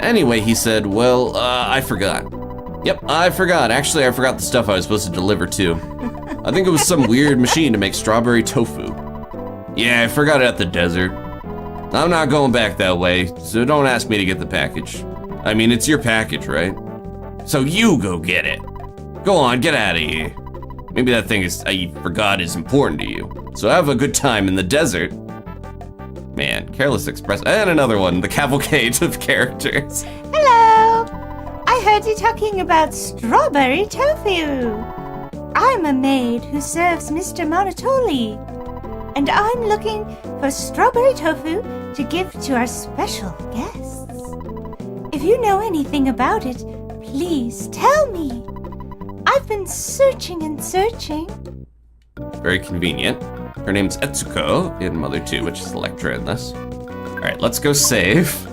Speaker 1: Anyway, he said, well, I forgot. Yep, I forgot. Actually, I forgot the stuff I was supposed to deliver too. I think it was some weird machine to make strawberry tofu. Yeah, I forgot it at the desert. I'm not going back that way, so don't ask me to get the package. I mean, it's your package, right? So you go get it. Go on, get out of here. Maybe that thing I forgot is important to you. So have a good time in the desert. Man, Careless Express, and another one, the cavalcade of characters.
Speaker 2: Hello. I heard you talking about strawberry tofu. I'm a maid who serves Mr. Monotoly, and I'm looking for strawberry tofu to give to our special guests. If you know anything about it, please tell me. I've been searching and searching.
Speaker 1: Very convenient. Her name's Etsuko in Mother 2, which is Electra in this. All right, let's go save.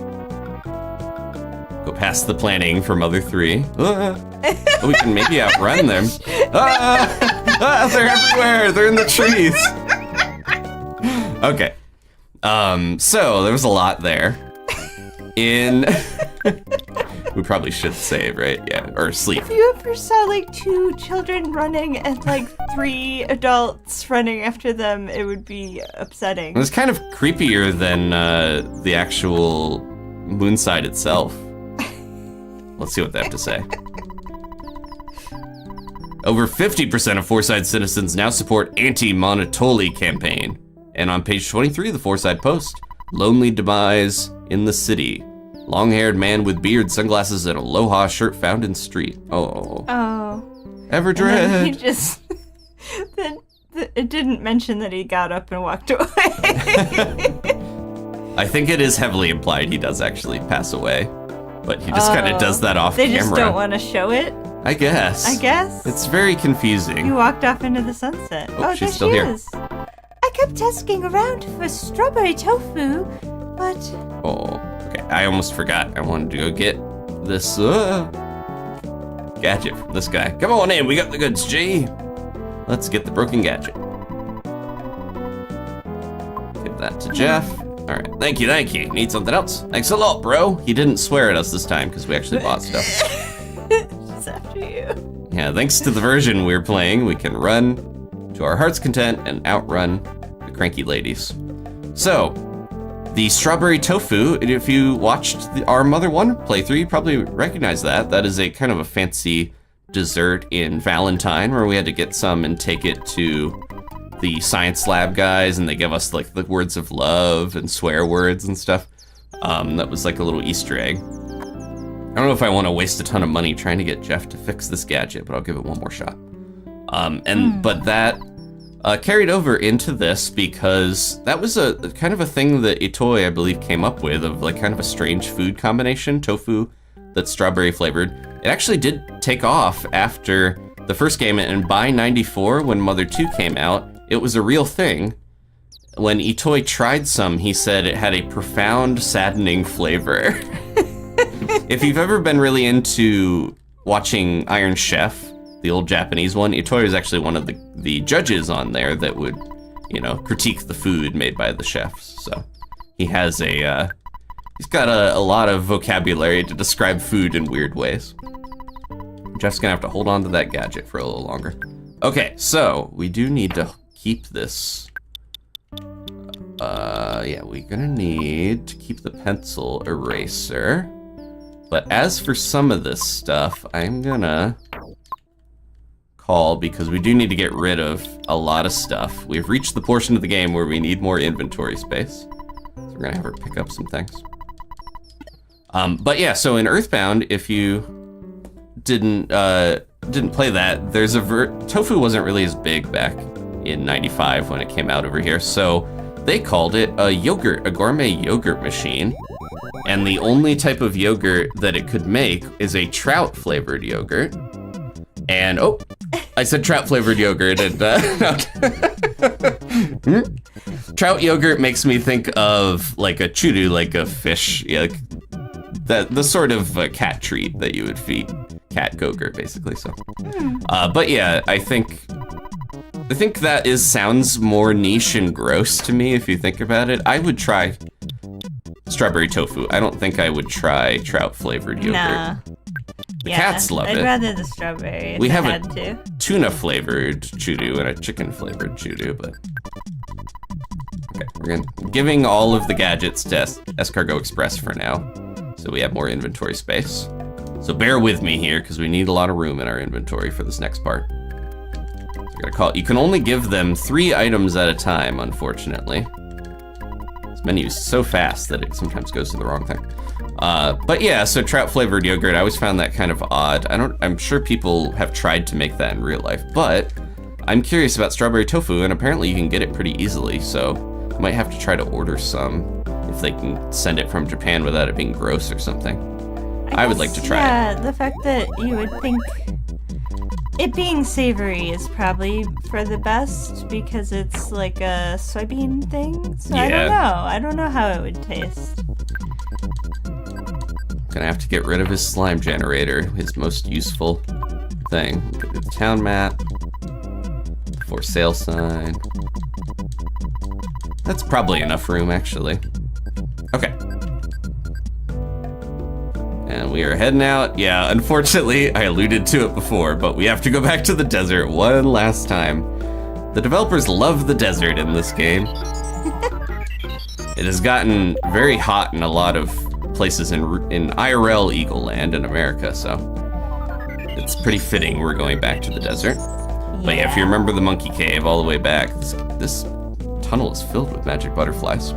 Speaker 1: Go past the planning for Mother 3. We can maybe outrun them. They're everywhere. They're in the trees. Okay. So there was a lot there. We probably should save, right? Yeah, or sleep.
Speaker 2: If you ever saw like 2 children running and like 3 adults running after them, it would be upsetting.
Speaker 1: It was kind of creepier than the actual Moonside itself. Let's see what they have to say. Over 50% of Fourside citizens now support anti-Monotoly campaign. And on page 23 of the Fourside post, lonely demise in the city. Long-haired man with beard, sunglasses, and aloha shirt found in street. Oh.
Speaker 2: Oh.
Speaker 1: Everdred.
Speaker 2: And then he just... then it didn't mention that he got up and walked away.
Speaker 1: I think it is heavily implied he does actually pass away. But he just kind of does that off camera.
Speaker 2: They just don't want to show it?
Speaker 1: I guess. It's very confusing.
Speaker 2: He walked off into the sunset.
Speaker 1: Oh, she's
Speaker 2: there
Speaker 1: still
Speaker 2: she
Speaker 1: here.
Speaker 2: is. I kept asking around for strawberry tofu, but...
Speaker 1: Oh, okay. I almost forgot. I wanted to go get this gadget from this guy. Come on in. We got the goods, G. Let's get the broken gadget. Give that to Jeff. All right. Thank you. Need something else? Thanks a lot, bro. He didn't swear at us this time because we actually bought stuff.
Speaker 2: She's after you.
Speaker 1: Yeah, thanks to the version we're playing, we can run to our heart's content and outrun the cranky ladies. So, the strawberry tofu, if you watched our Mother 1 playthrough, you probably recognize that. That is a kind of a fancy dessert in Valentine where we had to get some and take it to the science lab guys, and they give us like the words of love and swear words and stuff. That was like a little Easter egg. I don't know if I want to waste a ton of money trying to get Jeff to fix this gadget, but I'll give it one more shot. But that carried over into this because that was a kind of a thing that Itoi, I believe, came up with, of like kind of a strange food combination, tofu that's strawberry flavored. It actually did take off after the first game, and by '94, when Mother 2 came out, it was a real thing. When Itoi tried some, he said it had a profound, saddening flavor. If you've ever been really into watching Iron Chef, the old Japanese one, Itoi is actually one of the judges on there that would, critique the food made by the chefs. So he has he's got a lot of vocabulary to describe food in weird ways. Jeff's gonna have to hold on to that gadget for a little longer. Okay, so we do need to keep this. We're gonna need to keep the pencil eraser. But as for some of this stuff, I'm gonna call, because we do need to get rid of a lot of stuff. We've reached the portion of the game where we need more inventory space. So we're gonna have her pick up some things. But yeah, so in EarthBound, if you didn't play that, there's Tofu wasn't really as big back in '95 when it came out over here, so they called it a gourmet yogurt machine. And the only type of yogurt that it could make is a trout flavored yogurt. And I said trout flavored yogurt, and trout yogurt makes me think of like a chudu, like a fish, like the sort of cat treat that you would feed cat gogurt, basically. So, but yeah, I think that sounds more niche and gross to me if you think about it. I would try strawberry tofu. I don't think I would try trout flavored yogurt.
Speaker 2: Nah.
Speaker 1: The cats love it.
Speaker 2: I'd rather the strawberry if
Speaker 1: we have
Speaker 2: I had to.
Speaker 1: Tuna flavored chudu and a chicken flavored chudu, but okay, we're giving all of the gadgets to Escargot Express for now, so we have more inventory space. So bear with me here, because we need a lot of room in our inventory for this next part. So I gotta call. You can only give them 3 items at a time, unfortunately. This menu is so fast that it sometimes goes to the wrong thing. But yeah, so trout flavored yogurt, I always found that kind of odd. I'm sure people have tried to make that in real life, but I'm curious about strawberry tofu, and apparently you can get it pretty easily, so I might have to try to order some if they can send it from Japan without it being gross or something. I would like to try it.
Speaker 2: Yeah, the fact that you would think it being savory is probably for the best because it's like a soybean thing. So
Speaker 1: Yeah.
Speaker 2: I don't know how it would taste.
Speaker 1: Gonna have to get rid of his slime generator, his most useful thing. The town map, for sale sign. That's probably enough room, actually. Okay. And we are heading out. Yeah, unfortunately, I alluded to it before, but we have to go back to the desert one last time. The developers love the desert in this game. It has gotten very hot in a lot of places in IRL Eagle Land in America, so it's pretty fitting we're going back to the desert. But yeah, if you remember the monkey cave all the way back, this tunnel is filled with magic butterflies.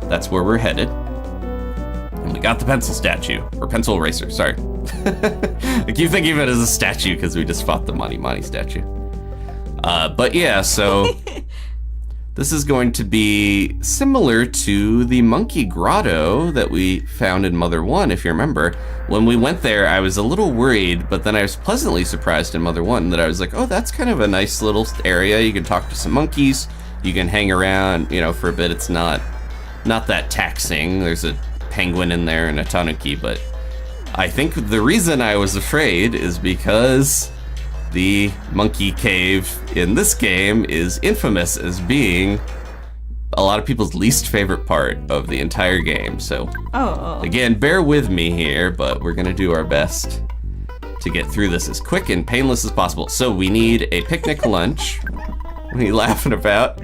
Speaker 1: That's where we're headed. And we got the pencil statue, or pencil eraser, sorry. I keep thinking of it as a statue because we just fought the Mani Mani statue. But yeah, so this is going to be similar to the monkey grotto that we found in Mother 1, if you remember. When we went there, I was a little worried, but then I was pleasantly surprised in Mother 1 that I was like, oh, that's kind of a nice little area. You can talk to some monkeys, you can hang around, you know, for a bit. It's not that taxing. There's a penguin in there and a tanuki, but I think the reason I was afraid is because the monkey cave in this game is infamous as being a lot of people's least favorite part of the entire game. So again, bear with me here, but we're gonna do our best to get through this as quick and painless as possible. So we need a picnic lunch. What are you laughing about?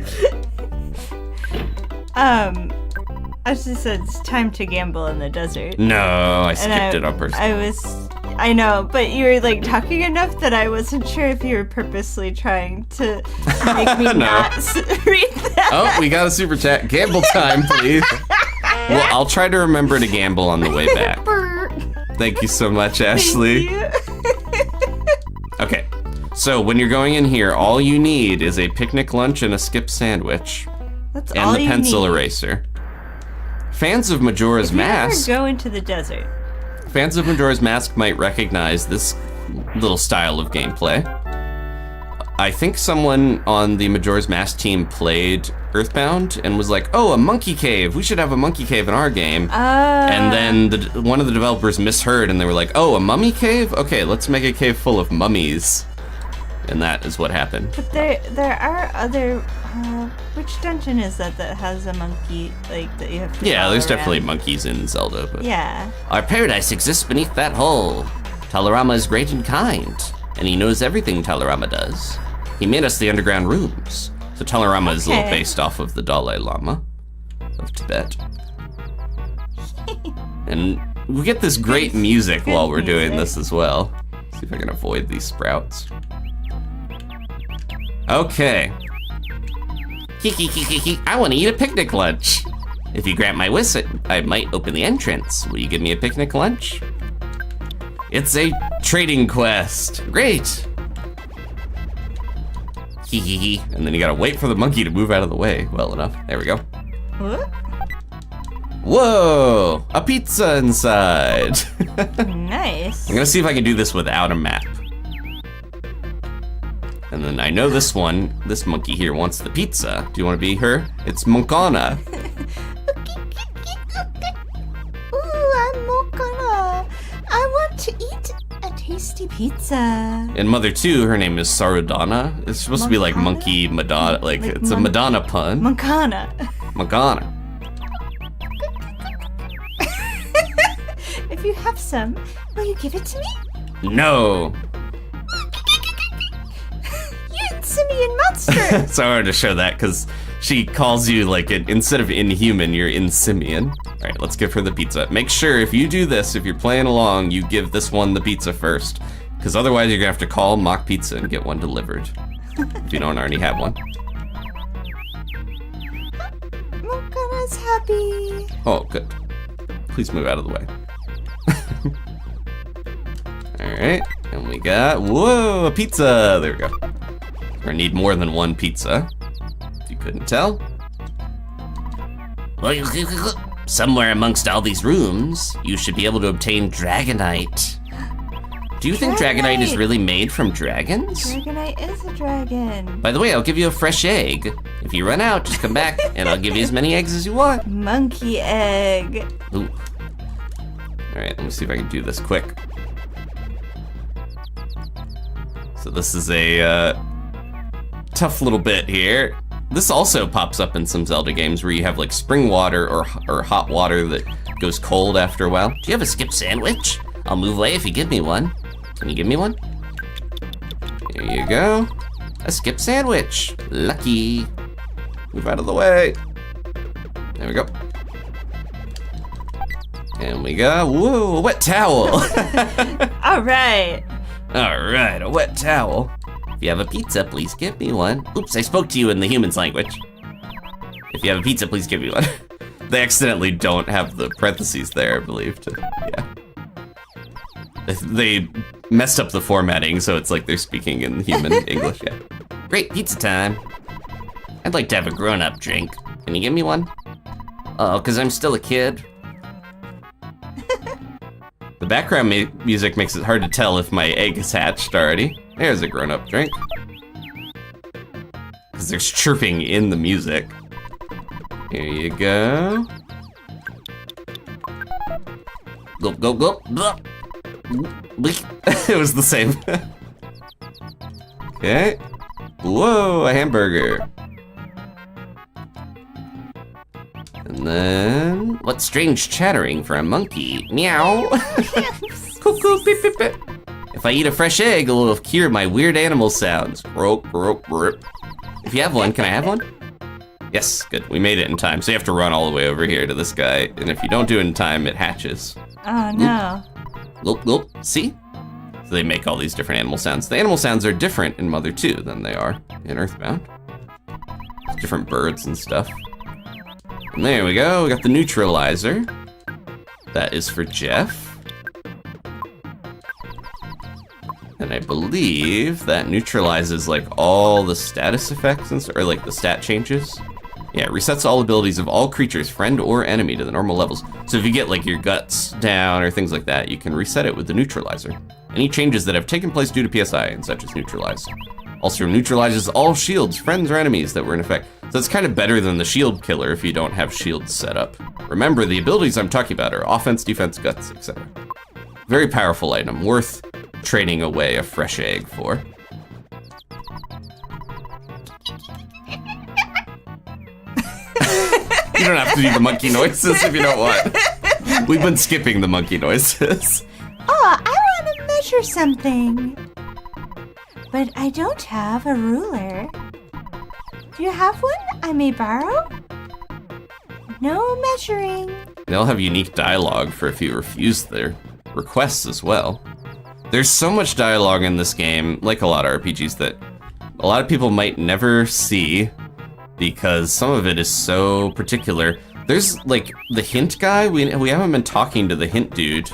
Speaker 2: I just said it's time to gamble in the desert.
Speaker 1: No, I skipped it on purpose.
Speaker 2: I know, but you were like talking enough that I wasn't sure if you were purposely trying to make me not read that.
Speaker 1: Oh, we got a super chat. Gamble time, please. Well, I'll try to remember to gamble on the way back. Thank you so much, Ashley. Okay, so when you're going in here, all you need is a picnic lunch and a skip sandwich.
Speaker 2: That's
Speaker 1: and
Speaker 2: all
Speaker 1: the
Speaker 2: you
Speaker 1: pencil
Speaker 2: need.
Speaker 1: eraser. Fans of Majora's Mask.
Speaker 2: If you ever go into the desert.
Speaker 1: Fans of Majora's Mask might recognize this little style of gameplay. I think someone on the Majora's Mask team played EarthBound and was like, oh, a monkey cave. We should have a monkey cave in our game. And then one of the developers misheard and they were like, oh, a mummy cave? Okay, let's make a cave full of mummies. And that is what happened.
Speaker 2: But there are other... which dungeon is that has a monkey, like, that you have to
Speaker 1: Yeah, there's
Speaker 2: follow
Speaker 1: definitely
Speaker 2: around?
Speaker 1: monkeys in Zelda. But
Speaker 2: Yeah.
Speaker 3: Our paradise exists beneath that hole. Talarama is great and kind, and he knows everything Talarama does. He made us the underground rooms. So Talarama is a little
Speaker 2: Okay.
Speaker 1: based off of the Dalai Lama of Tibet. And we get this great music
Speaker 2: good
Speaker 1: while we're doing
Speaker 2: music.
Speaker 1: this as well. See if I can avoid these sprouts. Okay.
Speaker 3: I want to eat a picnic lunch. If you grant my wish, I might open the entrance. Will you give me a picnic lunch?
Speaker 1: It's a trading quest.
Speaker 3: Great.
Speaker 1: And then you gotta wait for the monkey to move out of the way well enough. There we go.
Speaker 2: What?
Speaker 1: Whoa! A pizza inside!
Speaker 2: Nice.
Speaker 1: I'm gonna see if I can do this without a map. And then I know this monkey here wants the pizza. Do you want to be her? It's Moncana.
Speaker 4: Ooh, I'm Mokana. I want to eat a tasty pizza.
Speaker 1: In Mother 2, her name is Sarudana. It's supposed to be like
Speaker 2: Moncana?
Speaker 1: monkey Madonna, like it's a Madonna pun.
Speaker 2: Moncana.
Speaker 1: Moncana.
Speaker 2: If you have some,
Speaker 4: Will you give it to me?
Speaker 1: No!
Speaker 4: You simian monster.
Speaker 1: It's so hard to show that because she calls you like instead of inhuman, you're insimian. Alright, let's give her the pizza. Make sure if you do this, if you're playing along, you give this one the pizza first. Because otherwise you're gonna have to call Mock Pizza and get one delivered. If you don't already have one.
Speaker 4: Mokana's happy.
Speaker 1: Oh, good. Please move out of the way. Alright, and we got, whoa, a pizza! There we go. We're gonna need more than one pizza, if you couldn't tell.
Speaker 3: Somewhere amongst all these rooms, you should be able to obtain Dragonite. Do you think Dragonite is
Speaker 2: Dragonite!
Speaker 3: really made from dragons?
Speaker 2: Dragonite is a dragon.
Speaker 3: By the way, I'll give you a fresh egg. If you run out, just come back and I'll give you as many eggs as you want.
Speaker 2: Monkey egg.
Speaker 3: Ooh.
Speaker 1: Alright, let me see if I can do this quick. So this is a tough little bit here. This also pops up in some Zelda games where you have like spring water or hot water that goes cold after a while.
Speaker 3: Do you have a skip sandwich? I'll move away if you give me one. Can you give me one?
Speaker 1: Here you go.
Speaker 3: A skip sandwich. Lucky.
Speaker 1: Move out of the way. There we go. And we got, whoa, a wet towel.
Speaker 2: All right.
Speaker 1: Alright, a wet towel.
Speaker 3: If you have a pizza, please give me one. Oops, I spoke to you in the human's language. If you have a pizza, please give me one.
Speaker 1: They accidentally don't have the parentheses there, I believe. Yeah. They messed up the formatting, so it's like they're speaking in human English. Yeah.
Speaker 3: Great, pizza time. I'd like to have a grown-up drink. Can you give me one? Oh, because I'm still a kid.
Speaker 1: The background music makes it hard to tell if my egg is hatched already. There's a grown-up drink. Because there's chirping in the music. Here you go.
Speaker 3: Go, go, go.
Speaker 1: It was the same. Okay. Whoa, a hamburger. And then...
Speaker 3: What strange chattering for a monkey. Meow.
Speaker 1: Cuckoo, beep, beep, beep.
Speaker 3: If I eat a fresh egg, it will cure my weird animal sounds. Grope, grope, grope. If you have one, can I have one?
Speaker 1: Yes, good. We made it in time. So you have to run all the way over here to this guy. And if you don't do it in time, it hatches.
Speaker 2: Oh no.
Speaker 3: Loop, loop. See?
Speaker 1: So they make all these different animal sounds. The animal sounds are different in Mother 2 than they are in EarthBound. Different birds and stuff. And there we go. We got the neutralizer. That is for Jeff. And I believe that neutralizes like all the status effects and or like the stat changes. Yeah, it resets all abilities of all creatures, friend or enemy, to the normal levels. So if you get like your guts down or things like that, you can reset it with the neutralizer. Any changes that have taken place due to PSI and such is neutralized. Also neutralizes all shields, friends or enemies that were in effect. So it's kind of better than the shield killer if you don't have shields set up. Remember, the abilities I'm talking about are offense, defense, guts, etc. Very powerful item, worth trading away a fresh egg for. You don't have to do the monkey noises if you don't want. We've been skipping the monkey noises.
Speaker 4: Oh, I want to measure something. But I don't have a ruler. Do you have one I may borrow? No measuring.
Speaker 1: They'll have unique dialogue for if you refuse their requests as well. There's so much dialogue in this game, like a lot of RPGs, that a lot of people might never see because some of it is so particular. There's like the hint guy, we haven't been talking to the hint dude,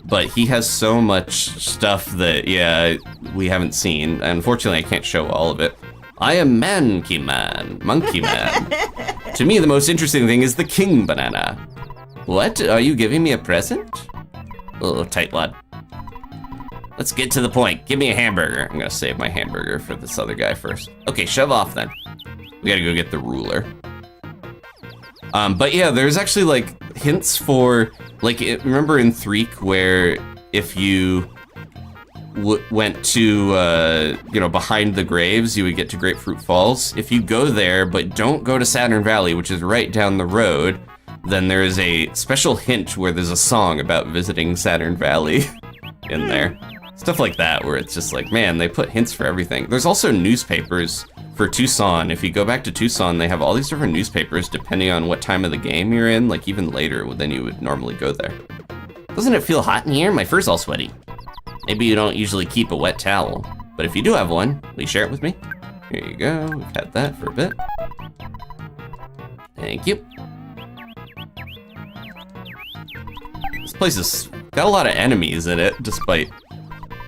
Speaker 1: but he has so much stuff that, yeah, we haven't seen. Unfortunately, I can't show all of it. I am Monkey Man. To me, the most interesting thing is the king banana. What? Are you giving me a present? Oh, tight lad.
Speaker 3: Let's get to the point. Give me a hamburger.
Speaker 1: I'm gonna save my hamburger for this other guy first. Okay, shove off then. We gotta go get the ruler. But yeah, there's actually like hints for, like, remember in Threek where if you went to, you know, behind the graves, you would get to Grapefruit Falls. If you go there, but don't go to Saturn Valley, which is right down the road, then there is a special hint where there's a song about visiting Saturn Valley in there. Stuff like that, where it's just like, man, they put hints for everything. There's also newspapers for Tucson. If you go back to Tucson, they have all these different newspapers depending on what time of the game you're in, like even later than you would normally go there.
Speaker 3: Doesn't it feel hot in here? My fur's all sweaty. Maybe you don't usually keep a wet towel, but if you do have one, will you share it with me?
Speaker 1: Here you go, we've had that for a bit.
Speaker 3: Thank you.
Speaker 1: This place has got a lot of enemies in it, despite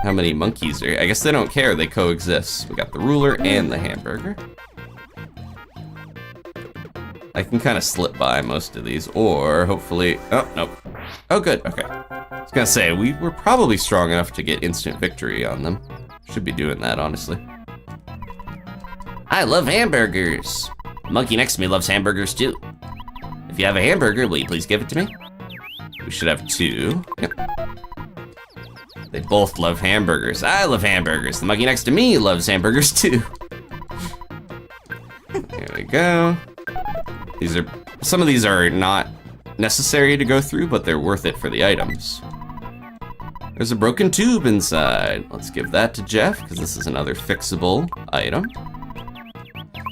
Speaker 1: how many monkeys are. I guess they don't care, they coexist. We got the ruler and the hamburger. I can kind of slip by most of these, or hopefully, oh, nope. Oh, good, okay. I was gonna say, we were probably strong enough to get instant victory on them. Should be doing that, honestly.
Speaker 3: I love hamburgers. The monkey next to me loves hamburgers too. If you have a hamburger, will you please give it to me?
Speaker 1: We should have two. Yep. They both love hamburgers. I love hamburgers. The monkey next to me loves hamburgers too. There we go. Some of these are not necessary to go through, but they're worth it for the items. There's a broken tube inside. Let's give that to Jeff, because this is another fixable item.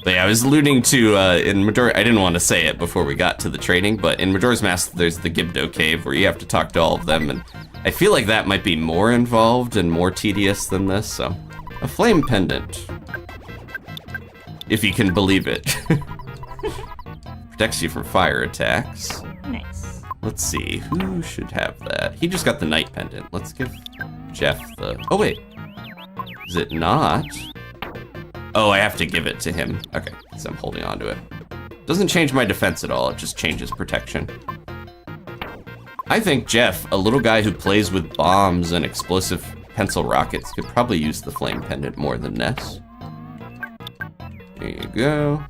Speaker 1: But yeah, I was alluding to, in Majora, I didn't want to say it before we got to the trading, but in Majora's Mask, there's the Gibdo Cave, where you have to talk to all of them, and I feel like that might be more involved and more tedious than this, so. A flame pendant. If you can believe it. protects you from fire attacks.
Speaker 2: Nice.
Speaker 1: Let's see, who should have that? He just got the Knight Pendant. Let's give Jeff the... Oh, wait. Is it not? Oh, I have to give it to him. Okay, so I'm holding on to it. Doesn't change my defense at all, it just changes protection. I think Jeff, a little guy who plays with bombs and explosive pencil rockets, could probably use the Flame Pendant more than Ness. There you go.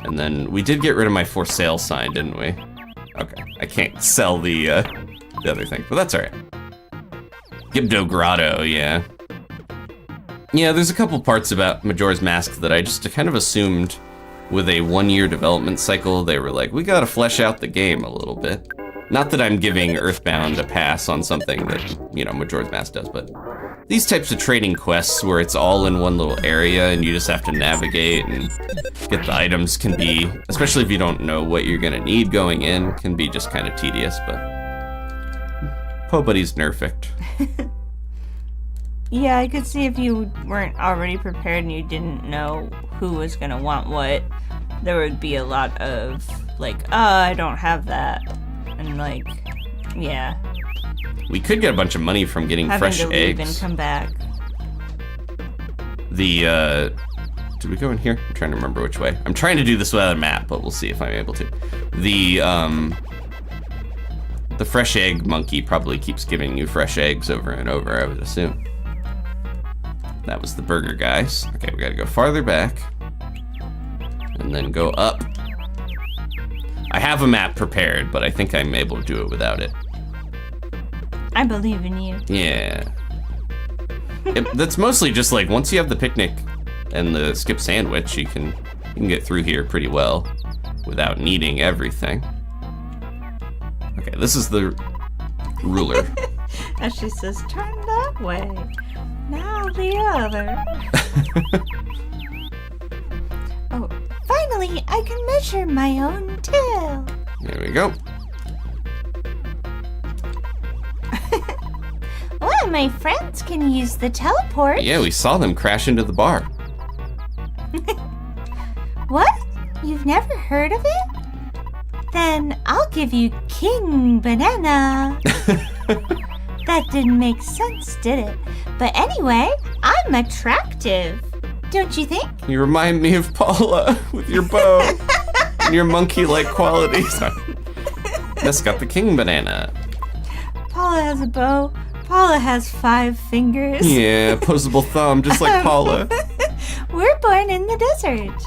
Speaker 1: And then we did get rid of my for sale sign, didn't we? Okay, I can't sell the other thing, but that's alright. Gibdo Grotto, yeah. Yeah, there's a couple parts about Majora's Mask that I just kind of assumed with a 1-year development cycle, they were like, we gotta flesh out the game a little bit. Not that I'm giving EarthBound a pass on something that, you know, Majora's Mask does, but these types of trading quests where it's all in one little area and you just have to navigate and get the items can be, especially if you don't know what you're gonna need going in, can be just kind of tedious, but Pobody's nerfect.
Speaker 2: Yeah, I could see if you weren't already prepared and you didn't know who was gonna want what, there would be a lot of, like, oh, I don't have that. And, like, yeah.
Speaker 1: We could get a bunch of money from getting fresh
Speaker 2: Having to leave
Speaker 1: eggs.
Speaker 2: and come back.
Speaker 1: Did we go in here? I'm trying to remember which way. I'm trying to do this without a map, but we'll see if I'm able to. The fresh egg monkey probably keeps giving you fresh eggs over and over, I would assume. That was the burger guys. Okay, we gotta go farther back. And then go up. I have a map prepared, but I think I'm able to do it without it.
Speaker 2: I believe in you.
Speaker 1: Yeah. That's mostly just like, once you have the picnic and the skip sandwich, you can get through here pretty well without needing everything. Okay, this is the ruler.
Speaker 2: As she says, turn that way. Now the other.
Speaker 4: Oh, finally, I can measure my own tail.
Speaker 1: There we go.
Speaker 4: One of my friends can use the teleport.
Speaker 1: Yeah, we saw them crash into the bar.
Speaker 4: What? You've never heard of it? Then I'll give you King Banana. That didn't make sense, did it? But anyway, I'm attractive. Don't you think?
Speaker 1: You remind me of Paula with your bow and your monkey-like qualities. Ness got the king banana.
Speaker 2: Paula has a bow. Paula has 5 fingers.
Speaker 1: Yeah, opposable thumb, just like Paula.
Speaker 4: We're born in the desert.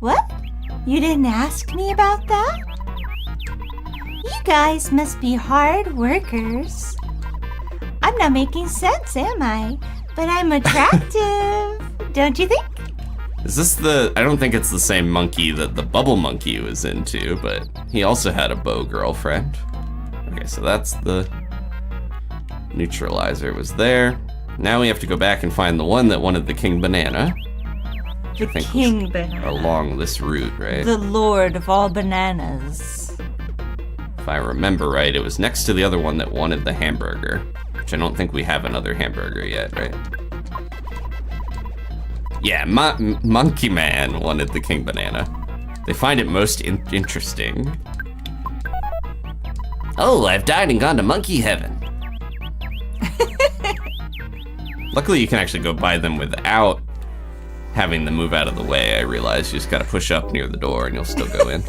Speaker 4: What? You didn't ask me about that? You guys must be hard workers. I'm not making sense, am I? But I'm attractive. Don't you think?
Speaker 1: Is this I don't think it's the same monkey that the bubble monkey was into, but he also had a bow girlfriend. Okay, so that's the neutralizer was there. Now we have to go back and find the one that wanted the king banana.
Speaker 2: The
Speaker 1: I think
Speaker 2: king banana.
Speaker 1: Along this route, right?
Speaker 2: The lord of all bananas.
Speaker 1: If I remember right, it was next to the other one that wanted the hamburger, which I don't think we have another hamburger yet, right? Yeah, Monkey Man wanted the king banana. They find it most interesting.
Speaker 3: Oh, I've died and gone to monkey heaven.
Speaker 1: Luckily, you can actually go buy them without having them move out of the way. I realize you just gotta push up near the door and you'll still go in.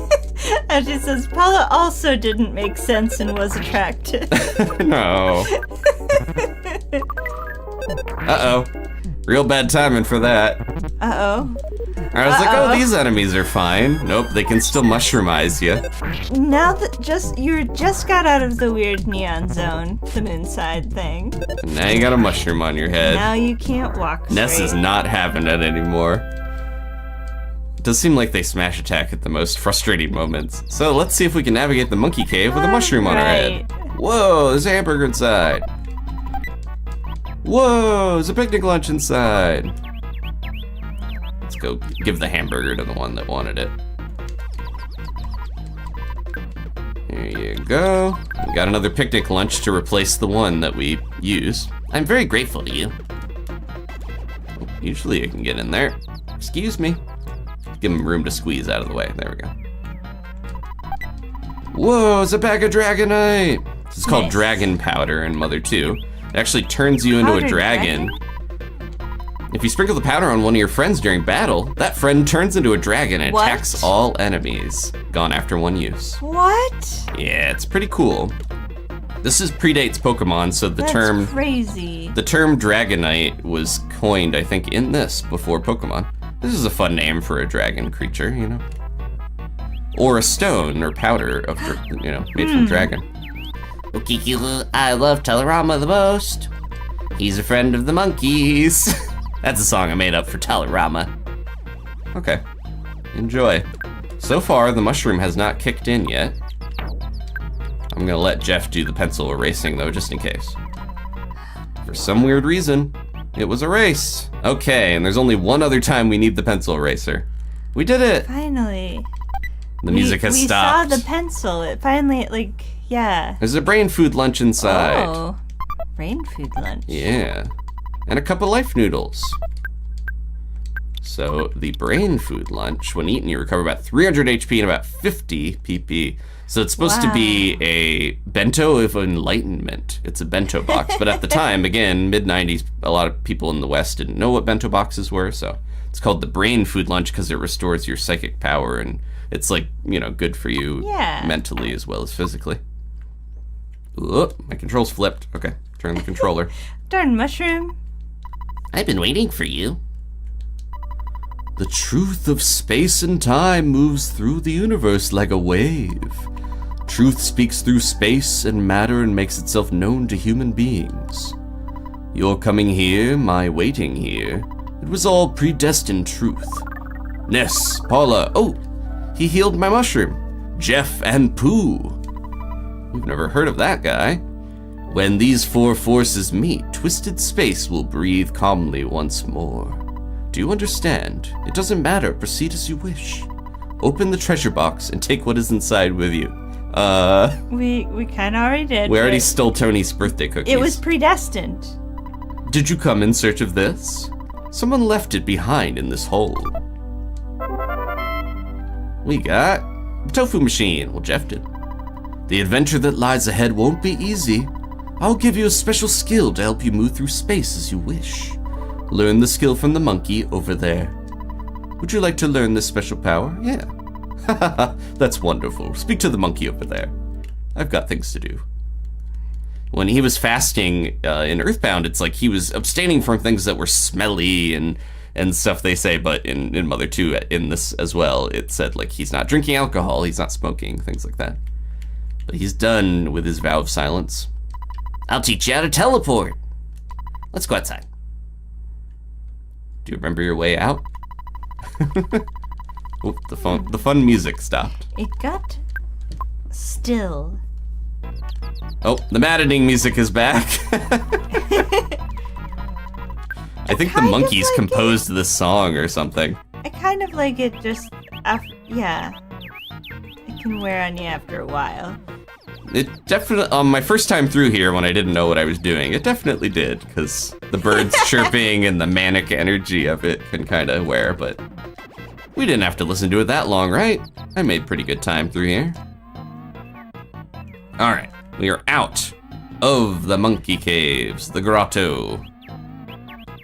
Speaker 2: As she says, Paula also didn't make sense and was attractive.
Speaker 1: No. Uh-oh. Real bad timing for that.
Speaker 2: Uh-oh.
Speaker 1: I was like, oh, these enemies are fine. Nope, they can still mushroomize you.
Speaker 2: Now that you just got out of the weird neon zone, the Moonside thing.
Speaker 1: Now you got a mushroom on your head.
Speaker 2: Now you can't walk
Speaker 1: Ness
Speaker 2: straight.
Speaker 1: is not having it anymore. It does seem like they smash attack at the most frustrating moments. So let's see if we can navigate the monkey cave with a mushroom on our head. Whoa, there's a hamburger inside. Whoa, there's a picnic lunch inside. Let's go give the hamburger to the one that wanted it. There you go. We got another picnic lunch to replace the one that we used.
Speaker 3: I'm very grateful to you.
Speaker 1: Usually I can get in there. Excuse me. Give him room to squeeze out of the way. There we go. Whoa, it's a bag of Dragonite! This is called
Speaker 2: Nice.
Speaker 1: Dragon Powder in Mother 2. It actually turns you into a
Speaker 2: Powdered
Speaker 1: dragon. If you sprinkle the powder on one of your friends during battle, that friend turns into a dragon and
Speaker 2: What?
Speaker 1: attacks all enemies. Gone after one use.
Speaker 2: What?
Speaker 1: Yeah, it's pretty cool. This predates Pokemon, so the
Speaker 2: That's
Speaker 1: term
Speaker 2: crazy.
Speaker 1: Dragonite was coined, I think, in this before Pokemon. This is a fun name for a dragon creature, you know? Or a stone or powder of, made from dragon.
Speaker 3: Okikiru, I love Telerama the most. He's a friend of the monkeys. That's a song I made up for Telerama.
Speaker 1: Okay, enjoy. So far, the mushroom has not kicked in yet. I'm gonna let Jeff do the pencil erasing though, just in case. For some weird reason, it was erased. Okay, and there's only one other time we need the pencil eraser. We did it!
Speaker 2: Finally.
Speaker 1: The music has stopped.
Speaker 2: We saw the pencil. It finally, yeah.
Speaker 1: There's a brain food lunch inside.
Speaker 2: Oh. Brain food lunch.
Speaker 1: Yeah. And a cup of life noodles. So the brain food lunch, when eaten, you recover about 300 HP and about 50 PP. So it's supposed to be a bento of enlightenment. It's a bento box. But at the time, again, mid-90s, a lot of people in the West didn't know what bento boxes were. So it's called the brain food lunch because it restores your psychic power. And it's good for you mentally as well as physically. Ooh, my controls flipped. Okay, turn the controller.
Speaker 2: Darn mushroom.
Speaker 3: I've been waiting for you.
Speaker 1: The truth of space and time moves through the universe like a wave. Truth speaks through space and matter and makes itself known to human beings. Your coming here, my waiting here, it was all predestined truth. Ness, Paula, oh, he healed my mushroom. Jeff and Pooh. We've never heard of that guy. When these four forces meet, twisted space will breathe calmly once more. Do you understand? It doesn't matter. Proceed as you wish. Open the treasure box and take what is inside with you.
Speaker 2: We kind of already did.
Speaker 1: We already
Speaker 2: but
Speaker 1: stole Tony's birthday cookies.
Speaker 2: It was predestined.
Speaker 1: Did you come in search of this? Someone left it behind in this hole. We got the Tofu machine. Well, Jeff did. The adventure that lies ahead won't be easy. I'll give you a special skill to help you move through space as you wish. Learn the skill from the monkey over there. Would you like to learn this special power? Yeah. That's wonderful. Speak to the monkey over there. I've got things to do. When he was fasting in EarthBound, it's like he was abstaining from things that were smelly and stuff they say, but in Mother 2, in this as well, it said he's not drinking alcohol, he's not smoking, things like that. But he's done with his vow of silence.
Speaker 3: I'll teach you how to teleport. Let's go outside.
Speaker 1: Do you remember your way out? Oop, the fun music stopped.
Speaker 2: It got still.
Speaker 1: Oh, the maddening music is back. I think the
Speaker 2: kind of
Speaker 1: monkeys
Speaker 2: like
Speaker 1: composed this song or something.
Speaker 2: I kind of like it just yeah. It can wear on you after a while.
Speaker 1: It definitely, on my first time through here when I didn't know what I was doing, it definitely did, because the birds chirping and the manic energy of it can kind of wear, but we didn't have to listen to it that long, right? I made pretty good time through here. All right, we are out of the monkey caves, the grotto.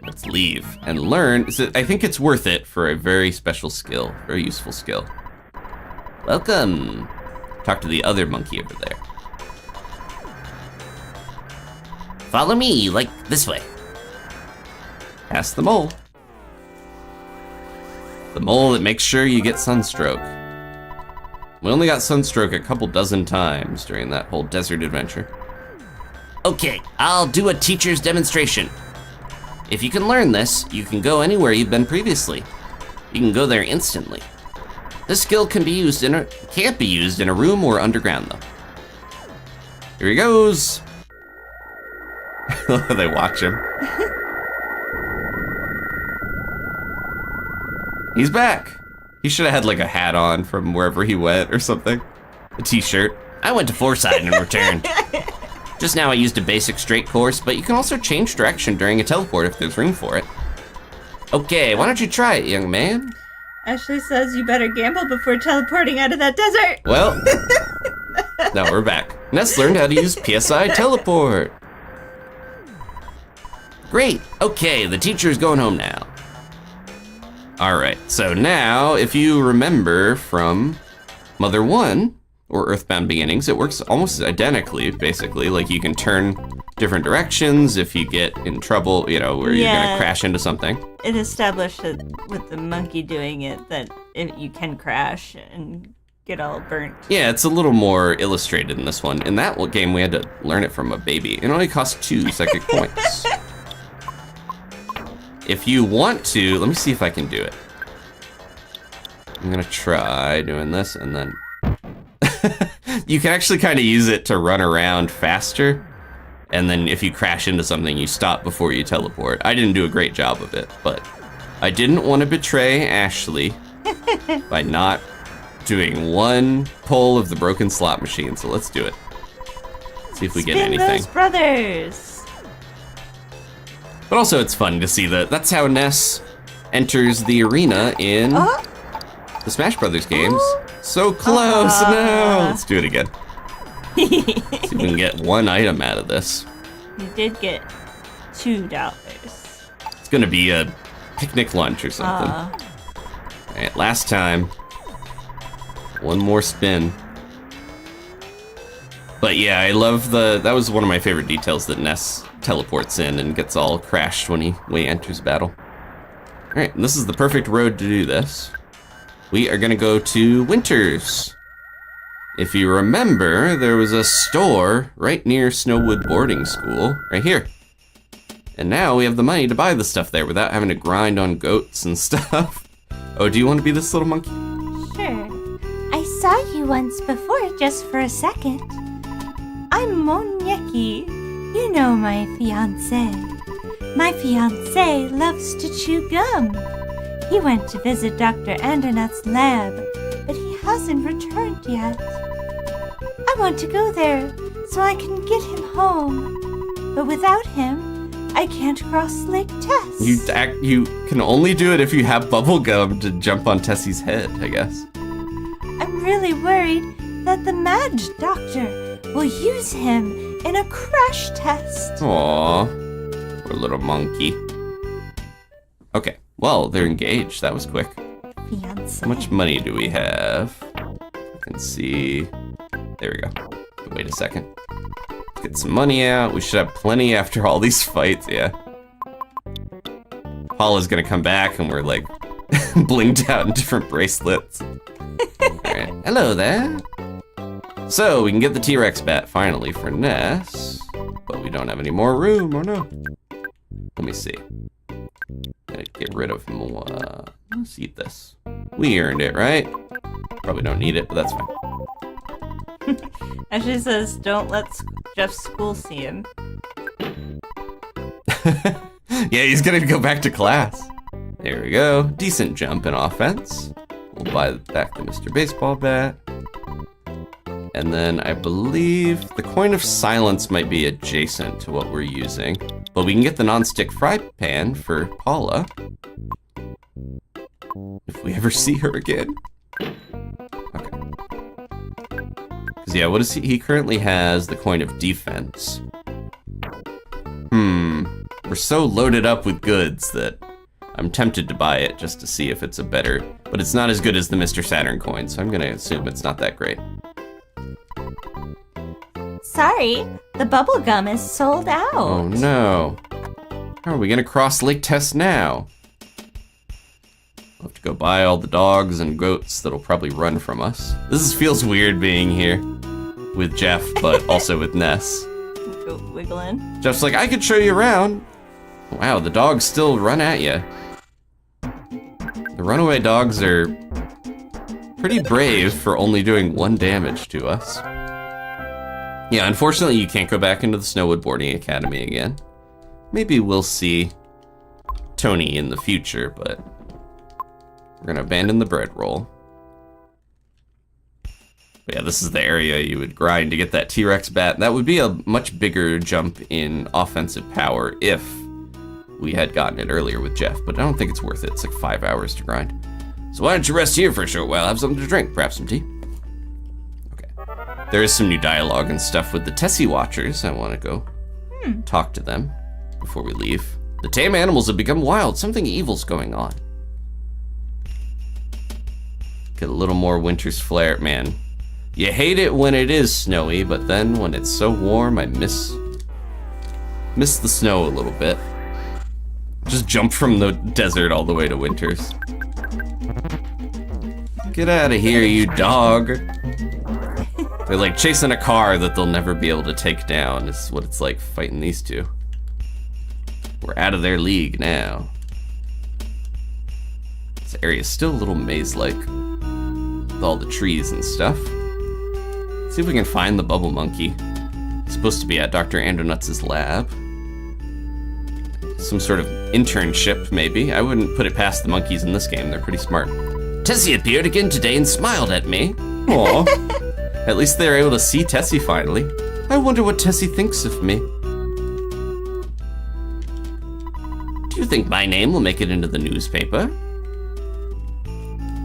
Speaker 1: Let's leave and learn. I think it's worth it for a very special skill, very useful skill. Welcome. Talk to the other monkey over there.
Speaker 3: Follow me, this way.
Speaker 1: Ask the mole. The mole that makes sure you get sunstroke. We only got sunstroke a couple dozen times during that whole desert adventure.
Speaker 3: Okay, I'll do a teacher's demonstration. If you can learn this, you can go anywhere you've been previously. You can go there instantly. This skill can't be used in a room or underground though.
Speaker 1: Here he goes. They watch him. He's back. He should have had a hat on from wherever he went or something. A t-shirt.
Speaker 3: I went to Fourside and returned. Just now I used a basic straight course, but you can also change direction during a teleport if there's room for it. Okay, why don't you try it, young man?
Speaker 2: Ashley says you better gamble before teleporting out of that desert.
Speaker 1: Well, Now we're back. Ness learned how to use PSI teleport. Great. Okay, the teacher's going home now. All right, so now if you remember from Mother 1 or EarthBound Beginnings, it works almost identically, basically. Like you can turn different directions if you get in trouble, you know, where you're gonna crash into something.
Speaker 2: It established that with the monkey doing it that you can crash and get all burnt.
Speaker 1: Yeah, it's a little more illustrated in this one. In that game, we had to learn it from a baby. It only cost 2 psychic points. If you want to, let me see if I can do it. I'm gonna try doing this and then... You can actually kind of use it to run around faster. And then if you crash into something, you stop before you teleport. I didn't do a great job of it, but I didn't want to betray Ashley by not doing one pull of the broken slot machine, so let's do it. See if we get anything.
Speaker 2: Those brothers!
Speaker 1: But also it's fun to see that's how Ness enters the arena in the Smash Brothers games. So close, no! Let's do it again. See if we can get one item out of this.
Speaker 2: You did get $2.
Speaker 1: It's gonna be a picnic lunch or something. All right, last time. One more spin. But yeah, I love that was one of my favorite details that Ness teleports in and gets all crashed when he enters battle. All right, and this is the perfect road to do this. We are gonna go to Winters. If you remember, there was a store right near Snowwood Boarding School, right here. And now we have the money to buy the stuff there without having to grind on goats and stuff. Oh, do you want to be this little monkey?
Speaker 4: Sure. I saw you once before, just for a second. I'm Monyeki. You know my fiancé. My fiancé loves to chew gum. He went to visit Dr. Andernuth's lab, but he hasn't returned yet. I want to go there so I can get him home. But without him, I can't cross Lake Tess.
Speaker 1: You can only do it if you have bubble gum to jump on Tessie's head, I guess.
Speaker 4: I'm really worried that the Mad Doctor will use him in a crash test.
Speaker 1: Aww, poor little monkey. Okay, well, they're engaged. That was quick.
Speaker 4: Fiancé.
Speaker 1: How much money do we have? I can see. There we go. Wait a second. Let's get some money out. We should have plenty after all these fights, yeah. Paula's gonna come back and we're like blinged out in different bracelets. Alright, hello there. So we can get the T-Rex bat finally for Ness, but we don't have any more room, oh no. Let me see. Gonna get rid of more. Let's eat this. We earned it, right? Probably don't need it, but that's fine.
Speaker 2: Ashley says, don't let Jeff's school see him.
Speaker 1: Yeah, he's gonna go back to class. There we go. Decent jump in offense. We'll buy back the Mr. Baseball bat. And then I believe the Coin of Silence might be adjacent to what we're using. But we can get the non-stick fry pan for Paula. If we ever see her again. Okay. Because yeah, what is he? He currently has the Coin of Defense. We're so loaded up with goods that I'm tempted to buy it just to see if it's a better, but it's not as good as the Mr. Saturn coin, so I'm gonna assume it's not that great.
Speaker 4: Sorry, the bubble gum is sold out.
Speaker 1: Oh no. How are we gonna cross Lake Tess now? We'll have to go buy all the dogs and goats that'll probably run from us. This feels weird being here with Jeff, but also with Ness.
Speaker 2: Go wiggling.
Speaker 1: Jeff's like, I could show you around. Wow, the dogs still run at you. The runaway dogs are pretty brave for only doing 1 damage to us. Yeah, unfortunately you can't go back into the Snowwood Boarding Academy again. Maybe we'll see Tony in the future, but we're gonna abandon the bread roll. But yeah, this is the area you would grind to get that T-Rex bat. That would be a much bigger jump in offensive power if we had gotten it earlier with Jeff, but I don't think it's worth it. It's like 5 hours to grind. So why don't you rest here for a short while, have something to drink, perhaps some tea? Okay. There is some new dialogue and stuff with the Tessie Watchers. I want to go talk to them before we leave. The tame animals have become wild. Something evil's going on. Get a little more winter's flare. Man, you hate it when it is snowy, but then when it's so warm, I miss the snow a little bit. Just jump from the desert all the way to winters. Get out of here, you dog. They're like chasing a car that they'll never be able to take down, is what it's like fighting these two. We're out of their league now. This area is still a little maze-like, with all the trees and stuff. Let's see if we can find the bubble monkey. It's supposed to be at Dr. Andronuts' lab. Some sort of internship, maybe. I wouldn't put it past the monkeys in this game. They're pretty smart.
Speaker 3: Tessie appeared again today and smiled at me.
Speaker 1: Aw. At least they're able to see Tessie finally. I wonder what Tessie thinks of me.
Speaker 3: Do you think my name will make it into the newspaper?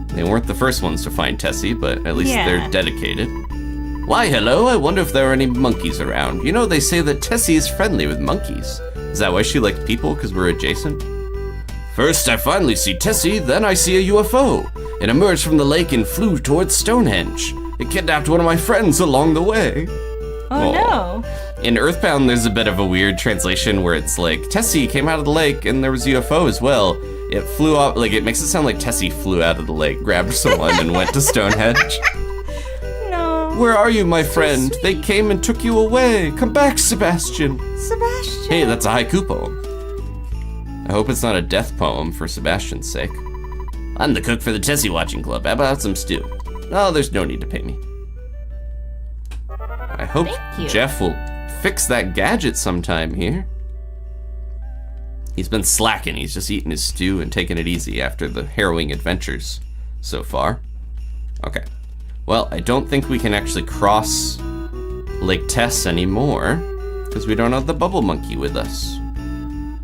Speaker 1: They weren't the first ones to find Tessie, but at least they're dedicated.
Speaker 3: Why, hello, I wonder if there are any monkeys around.
Speaker 1: You know, they say that Tessie is friendly with monkeys. Is that why she liked people, because we're adjacent?
Speaker 3: First, I finally see Tessie, then I see a UFO. It emerged from the lake and flew towards Stonehenge. It kidnapped one of my friends along the way.
Speaker 2: Oh no.
Speaker 1: In EarthBound, there's a bit of a weird translation where it's like, Tessie came out of the lake and there was a UFO as well. It flew up, like it makes it sound like Tessie flew out of the lake, grabbed someone and went to Stonehenge.
Speaker 2: No.
Speaker 1: Where are you, my friend? They came and took you away. Come back, Sebastian.
Speaker 2: Sebastian.
Speaker 1: Hey, that's a haiku poem. I hope it's not a death poem for Sebastian's sake.
Speaker 3: I'm the cook for the Tessie Watching Club. How about some stew?
Speaker 1: No, there's no need to pay me. I hope Jeff will fix that gadget sometime here. He's been slacking. He's just eating his stew and taking it easy after the harrowing adventures so far. Okay. Well, I don't think we can actually cross Lake Tess anymore because we don't have the bubble monkey with us. So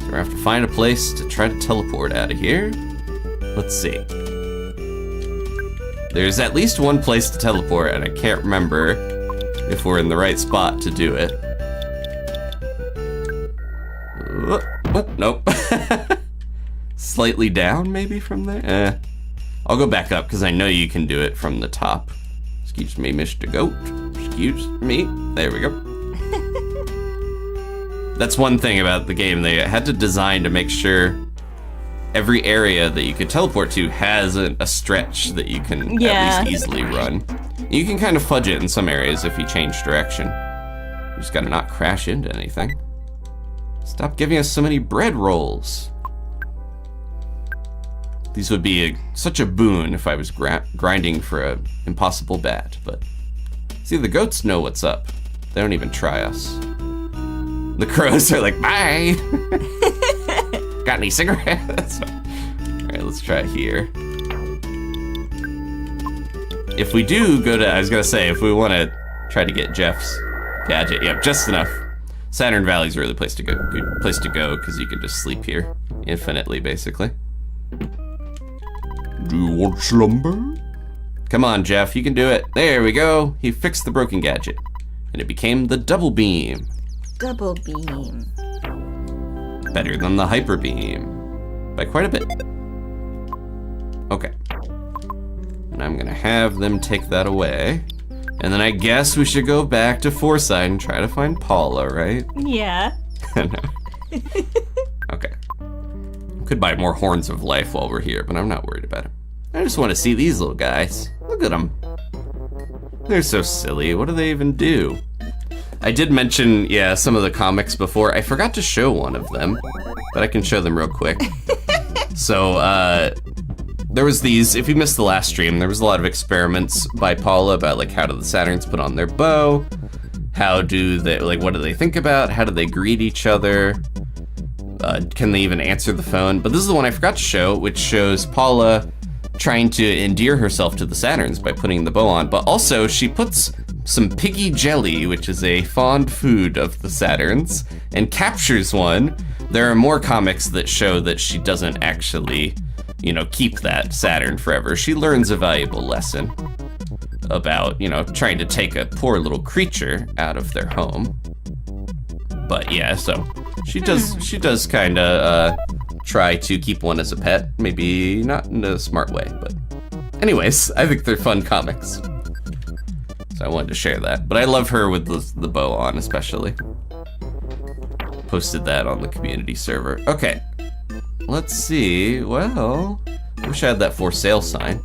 Speaker 1: we're gonna have to find a place to try to teleport out of here. Let's see. There's at least one place to teleport, and I can't remember if we're in the right spot to do it. What? Nope. Slightly down, maybe, from there? I'll go back up, because I know you can do it from the top. Excuse me, Mr. Goat. Excuse me. There we go. That's one thing about the game. They had to design to make sure every area that you could teleport to has a stretch that you can at least easily run. You can kind of fudge it in some areas if you change direction. You just gotta not crash into anything. Stop giving us so many bread rolls. These would be such a boon if I was grinding for an impossible bat, but see, the goats know what's up. They don't even try us. The crows are like, bye! Got any cigarettes? Alright, let's try here. If we do go to, I was gonna say, if we want to try to get Jeff's gadget, yep, just enough. Saturn Valley's a really good place to go, because you can just sleep here infinitely, basically. Do you want slumber? Come on, Jeff, you can do it. There we go. He fixed the broken gadget, and it became the double beam.
Speaker 2: Double beam.
Speaker 1: Better than the hyper beam by quite a bit. Okay. And I'm gonna have them take that away. And then I guess we should go back to Fourside and try to find Paula, right?
Speaker 2: Yeah.
Speaker 1: Okay. Could buy more horns of life while we're here, but I'm not worried about it. I just want to see these little guys. Look at them. They're so silly. What do they even do? I did mention, some of the comics before. I forgot to show one of them, but I can show them real quick. So, there was these, if you missed the last stream, there was a lot of experiments by Paula about, like, how do the Saturns put on their bow? How do they, like, what do they think about? How do they greet each other? Can they even answer the phone? But this is the one I forgot to show, which shows Paula trying to endear herself to the Saturns by putting the bow on, but also she puts some piggy jelly, which is a fond food of the Saturns, and captures one. There are more comics that show that she doesn't actually, keep that Saturn forever. She learns a valuable lesson. about, you know, trying to take a poor little creature out of their home. But yeah, so she does kind of try to keep one as a pet. Maybe not in a smart way, but anyways, I think they're fun comics. So I wanted to share that. But I love her with the bow on, especially. Posted that on the community server. Okay, let's see. Well, I wish I had that for sale sign.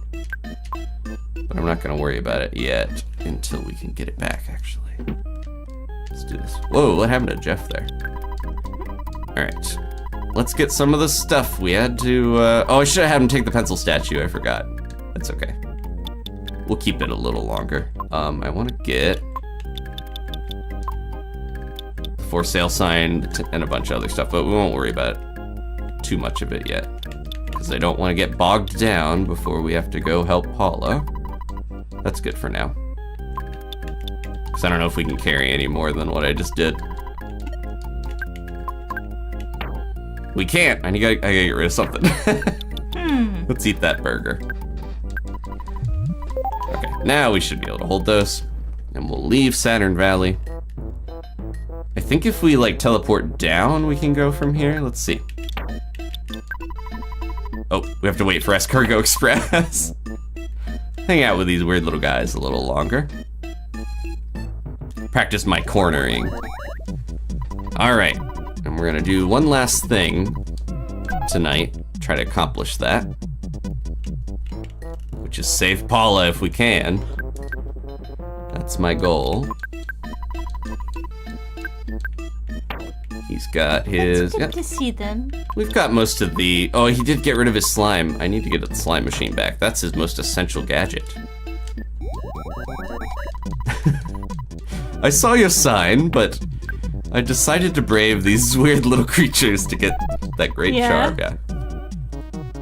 Speaker 1: But I'm not gonna worry about it yet until we can get it back, actually. Let's do this. Whoa, what happened to Jeff there? All right, let's get some of the stuff. We had to, oh, I should have had him take the pencil statue, I forgot. That's okay. We'll keep it a little longer. I wanna get the for sale sign and a bunch of other stuff, but we won't worry about too much of it yet. Because I don't wanna get bogged down before we have to go help Paula. That's good for now. Because I don't know if we can carry any more than what I just did. We can't. I gotta get rid of something. Let's eat that burger. Okay, now we should be able to hold those. And we'll leave Saturn Valley. I think if we like teleport down, we can go from here. Let's see. Oh, we have to wait for Escargo Express. Hang out with these weird little guys a little longer. Practice my cornering. All right, and we're gonna do one last thing tonight. Try to accomplish that, which is save Paula if we can. That's my goal. He's got his.
Speaker 4: It's good to see them.
Speaker 1: We've got most of the. Oh, he did get rid of his slime. I need to get the slime machine back. That's his most essential gadget. I saw your sign, but I decided to brave these weird little creatures to get that great charm back.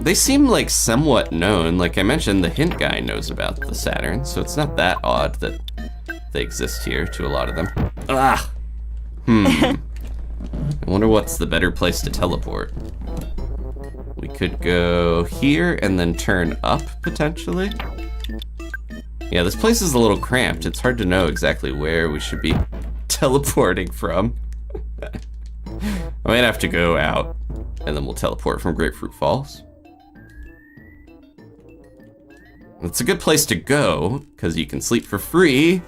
Speaker 1: They seem like somewhat known. Like I mentioned, the hint guy knows about the Saturn, so it's not that odd that they exist here to a lot of them. Ah! I wonder what's the better place to teleport. We could go here and then turn up, potentially. Yeah, this place is a little cramped. It's hard to know exactly where we should be teleporting from. I might have to go out, and then we'll teleport from Grapefruit Falls. It's a good place to go, because you can sleep for free,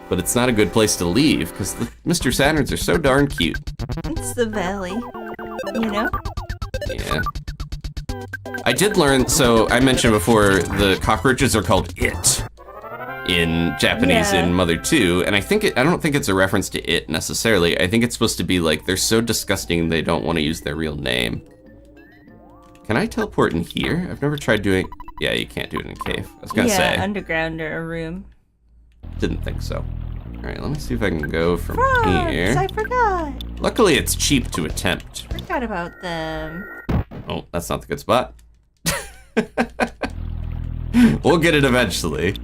Speaker 1: but it's not a good place to leave, because the Mr. Saturns are so darn cute.
Speaker 2: It's the valley, you know?
Speaker 1: Yeah. I did learn, so I mentioned before, the cockroaches are called it in Japanese in Mother 2, and I don't think it's a reference to it necessarily. I think it's supposed to be like, they're so disgusting they don't want to use their real name. Can I teleport in here? I've never tried doing, yeah, you can't do it in a cave. I was gonna say.
Speaker 2: Underground or a room.
Speaker 1: Didn't think so. All right, let me see if I can go from here.
Speaker 2: I forgot.
Speaker 1: Luckily, it's cheap to attempt.
Speaker 2: Forgot about them.
Speaker 1: Oh, that's not the good spot. We'll get it eventually.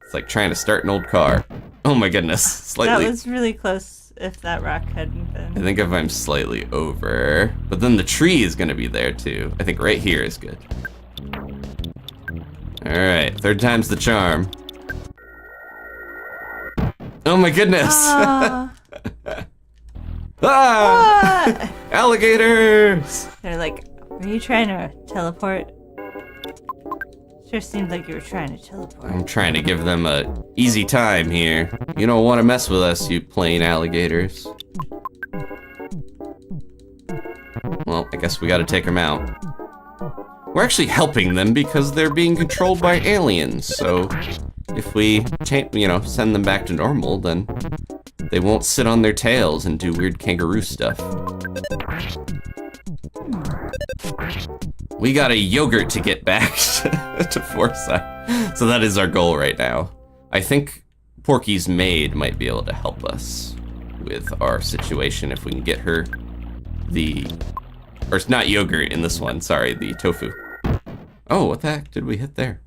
Speaker 1: It's like trying to start an old car. Oh my goodness, slightly.
Speaker 2: That was really close if that rock hadn't been.
Speaker 1: I think if I'm slightly over, but then the tree is gonna be there too. I think right here is good. All right, third time's the charm. Oh my goodness. Ah! Alligators!
Speaker 2: They're like, are you trying to teleport? Sure seemed like you were trying to teleport.
Speaker 1: I'm trying to give them a easy time here. You don't want to mess with us, you plain alligators. Well, I guess we gotta take them out. We're actually helping them because they're being controlled by aliens, so if we, send them back to normal, then they won't sit on their tails and do weird kangaroo stuff. We got a yogurt to get back to Fourside. So that is our goal right now. I think Porky's maid might be able to help us with our situation if we can get her or it's not yogurt in this one, sorry, the tofu. Oh, what the heck did we hit there?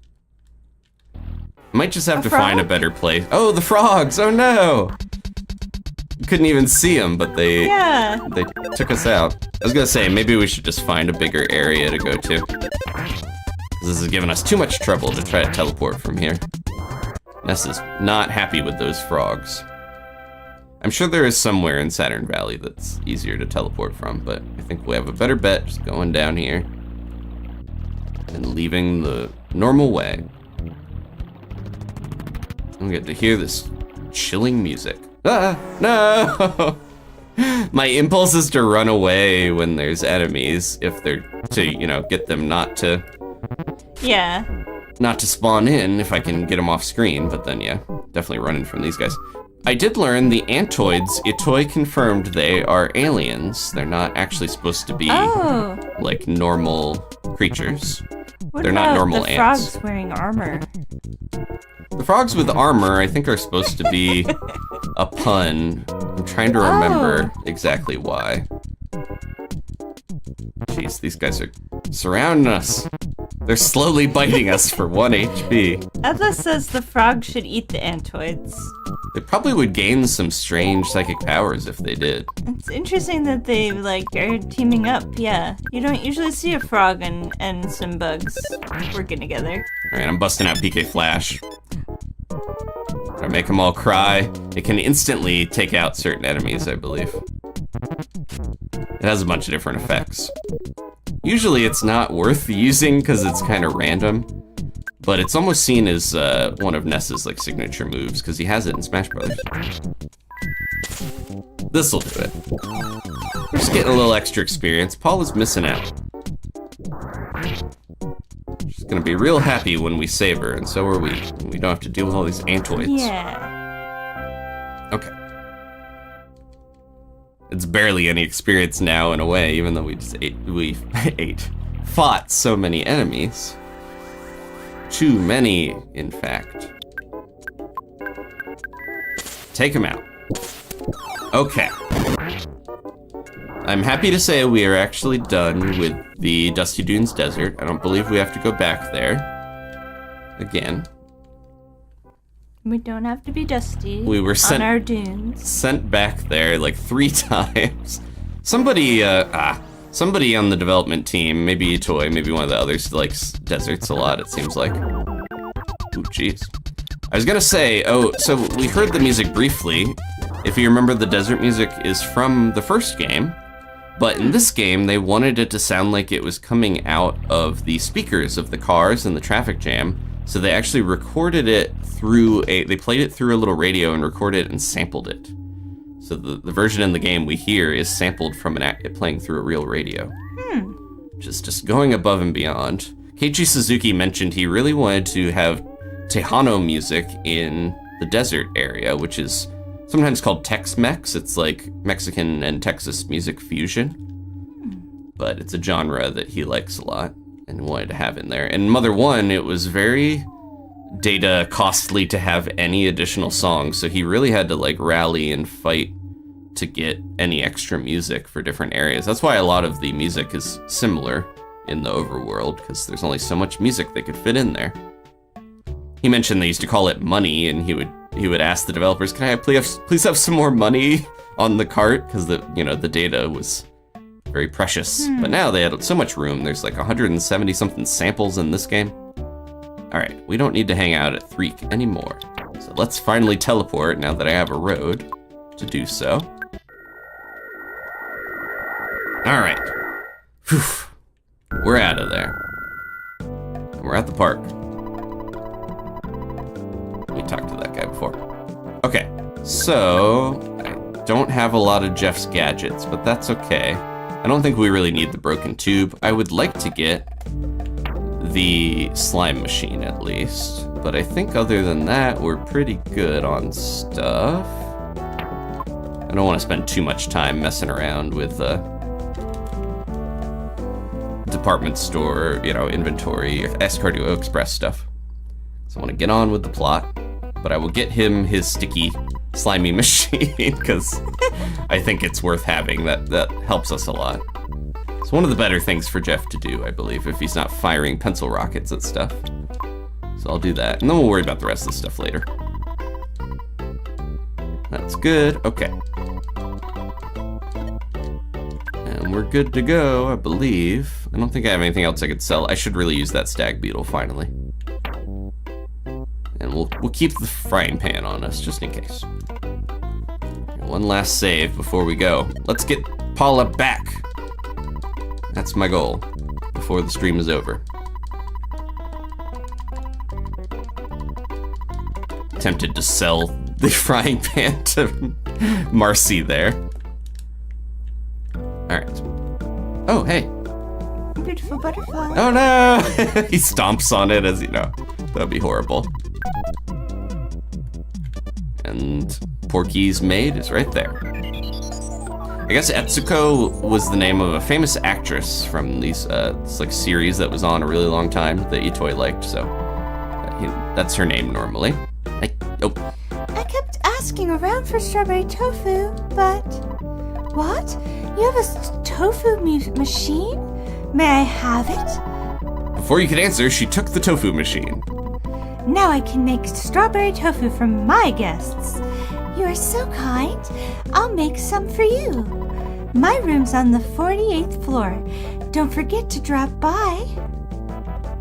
Speaker 1: Might just have to find a better place. Oh, the frogs, oh no! Couldn't even see them, but they took us out. I was gonna say, maybe we should just find a bigger area to go to. Because This is giving us too much trouble to try to teleport from here. Ness is not happy with those frogs. I'm sure there is somewhere in Saturn Valley that's easier to teleport from, but I think we have a better bet just going down here and leaving the normal way. I'm getting to hear this chilling music. Ah, no! My impulse is to run away when there's enemies, if they're to, get them not to spawn in if I can get them off screen, but then yeah, definitely running from these guys. I did learn the Antoids, Itoi confirmed they are aliens. They're not actually supposed to be like normal creatures. They're not normal
Speaker 2: the
Speaker 1: ants.
Speaker 2: Frogs wearing armor.
Speaker 1: The frogs with armor, I think, are supposed to be a pun. I'm trying to remember exactly why. Jeez, these guys are surrounding us. They're slowly biting us for 1 HP.
Speaker 2: Atlas says the frog should eat the Antoids.
Speaker 1: They probably would gain some strange psychic powers if they did.
Speaker 2: It's interesting that they are teaming up. Yeah, you don't usually see a frog and some bugs working together.
Speaker 1: All right, I'm busting out PK Flash. I make them all cry. It can instantly take out certain enemies, I believe. It has a bunch of different effects. Usually it's not worth using because it's kind of random, but it's almost seen as one of Ness's signature moves because he has it in Smash Brothers. This'll do it. We're just getting a little extra experience. Paula's missing out. She's gonna be real happy when we save her, and so are we. We don't have to deal with all these Antoids.
Speaker 2: Yeah.
Speaker 1: Okay. It's barely any experience now in a way, even though we fought so many enemies. Too many, in fact. Take him out. Okay. I'm happy to say we are actually done with the Dusty Dunes Desert. I don't believe we have to go back there again.
Speaker 2: We don't have to be dusty.
Speaker 1: We were
Speaker 2: on our dunes.
Speaker 1: Sent back there 3 times. Somebody on the development team, maybe Itoi, maybe one of the others, likes deserts a lot, it seems like. Ooh, jeez. I was gonna say, so we heard the music briefly. If you remember, the desert music is from the first game, but in this game, they wanted it to sound like it was coming out of the speakers of the cars in the traffic jam, so they actually recorded it they played it through a little radio and recorded it and sampled it. So the version in the game we hear is sampled from it playing through a real radio. Just going above and beyond. Keiichi Suzuki mentioned he really wanted to have Tejano music in the desert area, which is sometimes called Tex-Mex. It's like Mexican and Texas music fusion. But it's a genre that he likes a lot and wanted to have in there. And Mother 1, it was very data costly to have any additional songs, so he really had to rally and fight to get any extra music for different areas. That's why a lot of the music is similar in the overworld, because there's only so much music they could fit in there. He mentioned they used to call it money, and he would ask the developers, "Can I please have some more money on the cart?" Because the data was very precious. But now they had so much room. There's 170 something samples in this game. All right, we don't need to hang out at Threek anymore. So let's finally teleport now that I have a road to do so. All right. Whew. We're out of there. And we're at the park. We talked to that guy before. Okay, so I don't have a lot of Jeff's gadgets, but that's okay. I don't think we really need the broken tube. I would like to get the slime machine at least, but I think other than that, we're pretty good on stuff. I don't want to spend too much time messing around with department store, inventory, Escardio Express stuff. So I want to get on with the plot, but I will get him his sticky, slimy machine because I think it's worth having. That helps us a lot. It's one of the better things for Jeff to do, I believe, if he's not firing pencil rockets at stuff. So I'll do that, and then we'll worry about the rest of the stuff later. That's good. Okay. And we're good to go, I believe. I don't think I have anything else I could sell. I should really use that stag beetle finally. And we'll keep the frying pan on us, just in case. One last save before we go. Let's get Paula back. That's my goal before the stream is over. Tempted to sell the frying pan to Marcy there. Alright. Oh, hey.
Speaker 2: Beautiful butterfly.
Speaker 1: Oh no! He stomps on it as you know. That'd be horrible. And Porky's maid is right there. I guess Etsuko was the name of a famous actress from these this like series that was on a really long time that Itoi liked, so that's her name normally.
Speaker 4: I kept asking around for strawberry tofu, but... What? You have a tofu machine? May I have it?
Speaker 1: Before you could answer, she took the tofu machine.
Speaker 4: Now I can make strawberry tofu for my guests. You are so kind. I'll make some for you. My room's on the 48th floor. Don't forget to drop by.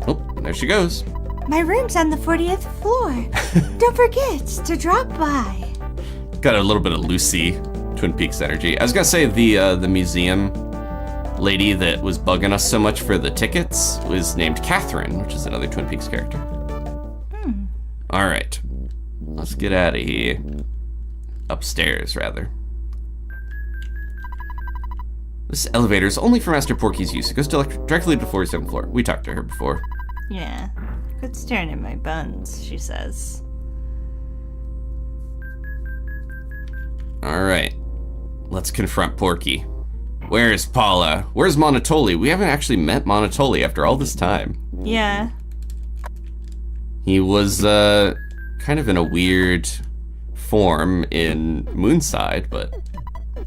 Speaker 1: Oh, there she goes.
Speaker 4: My room's on the 40th floor. Don't forget to drop by.
Speaker 1: Got a little bit of Lucy Twin Peaks energy. I was gonna say the museum lady that was bugging us so much for the tickets was named Catherine, which is another Twin Peaks character. All right, let's get out of here. Upstairs, rather. This elevator is only for Master Porky's use. It goes directly to the 47th floor. We talked to her before.
Speaker 2: Yeah. Quit staring at my buns, she says.
Speaker 1: All right, let's confront Porky. Where's Paula? Where's Monotoly? We haven't actually met Monotoly after all this time.
Speaker 2: Yeah.
Speaker 1: He was kind of in a weird form in Moonside, but...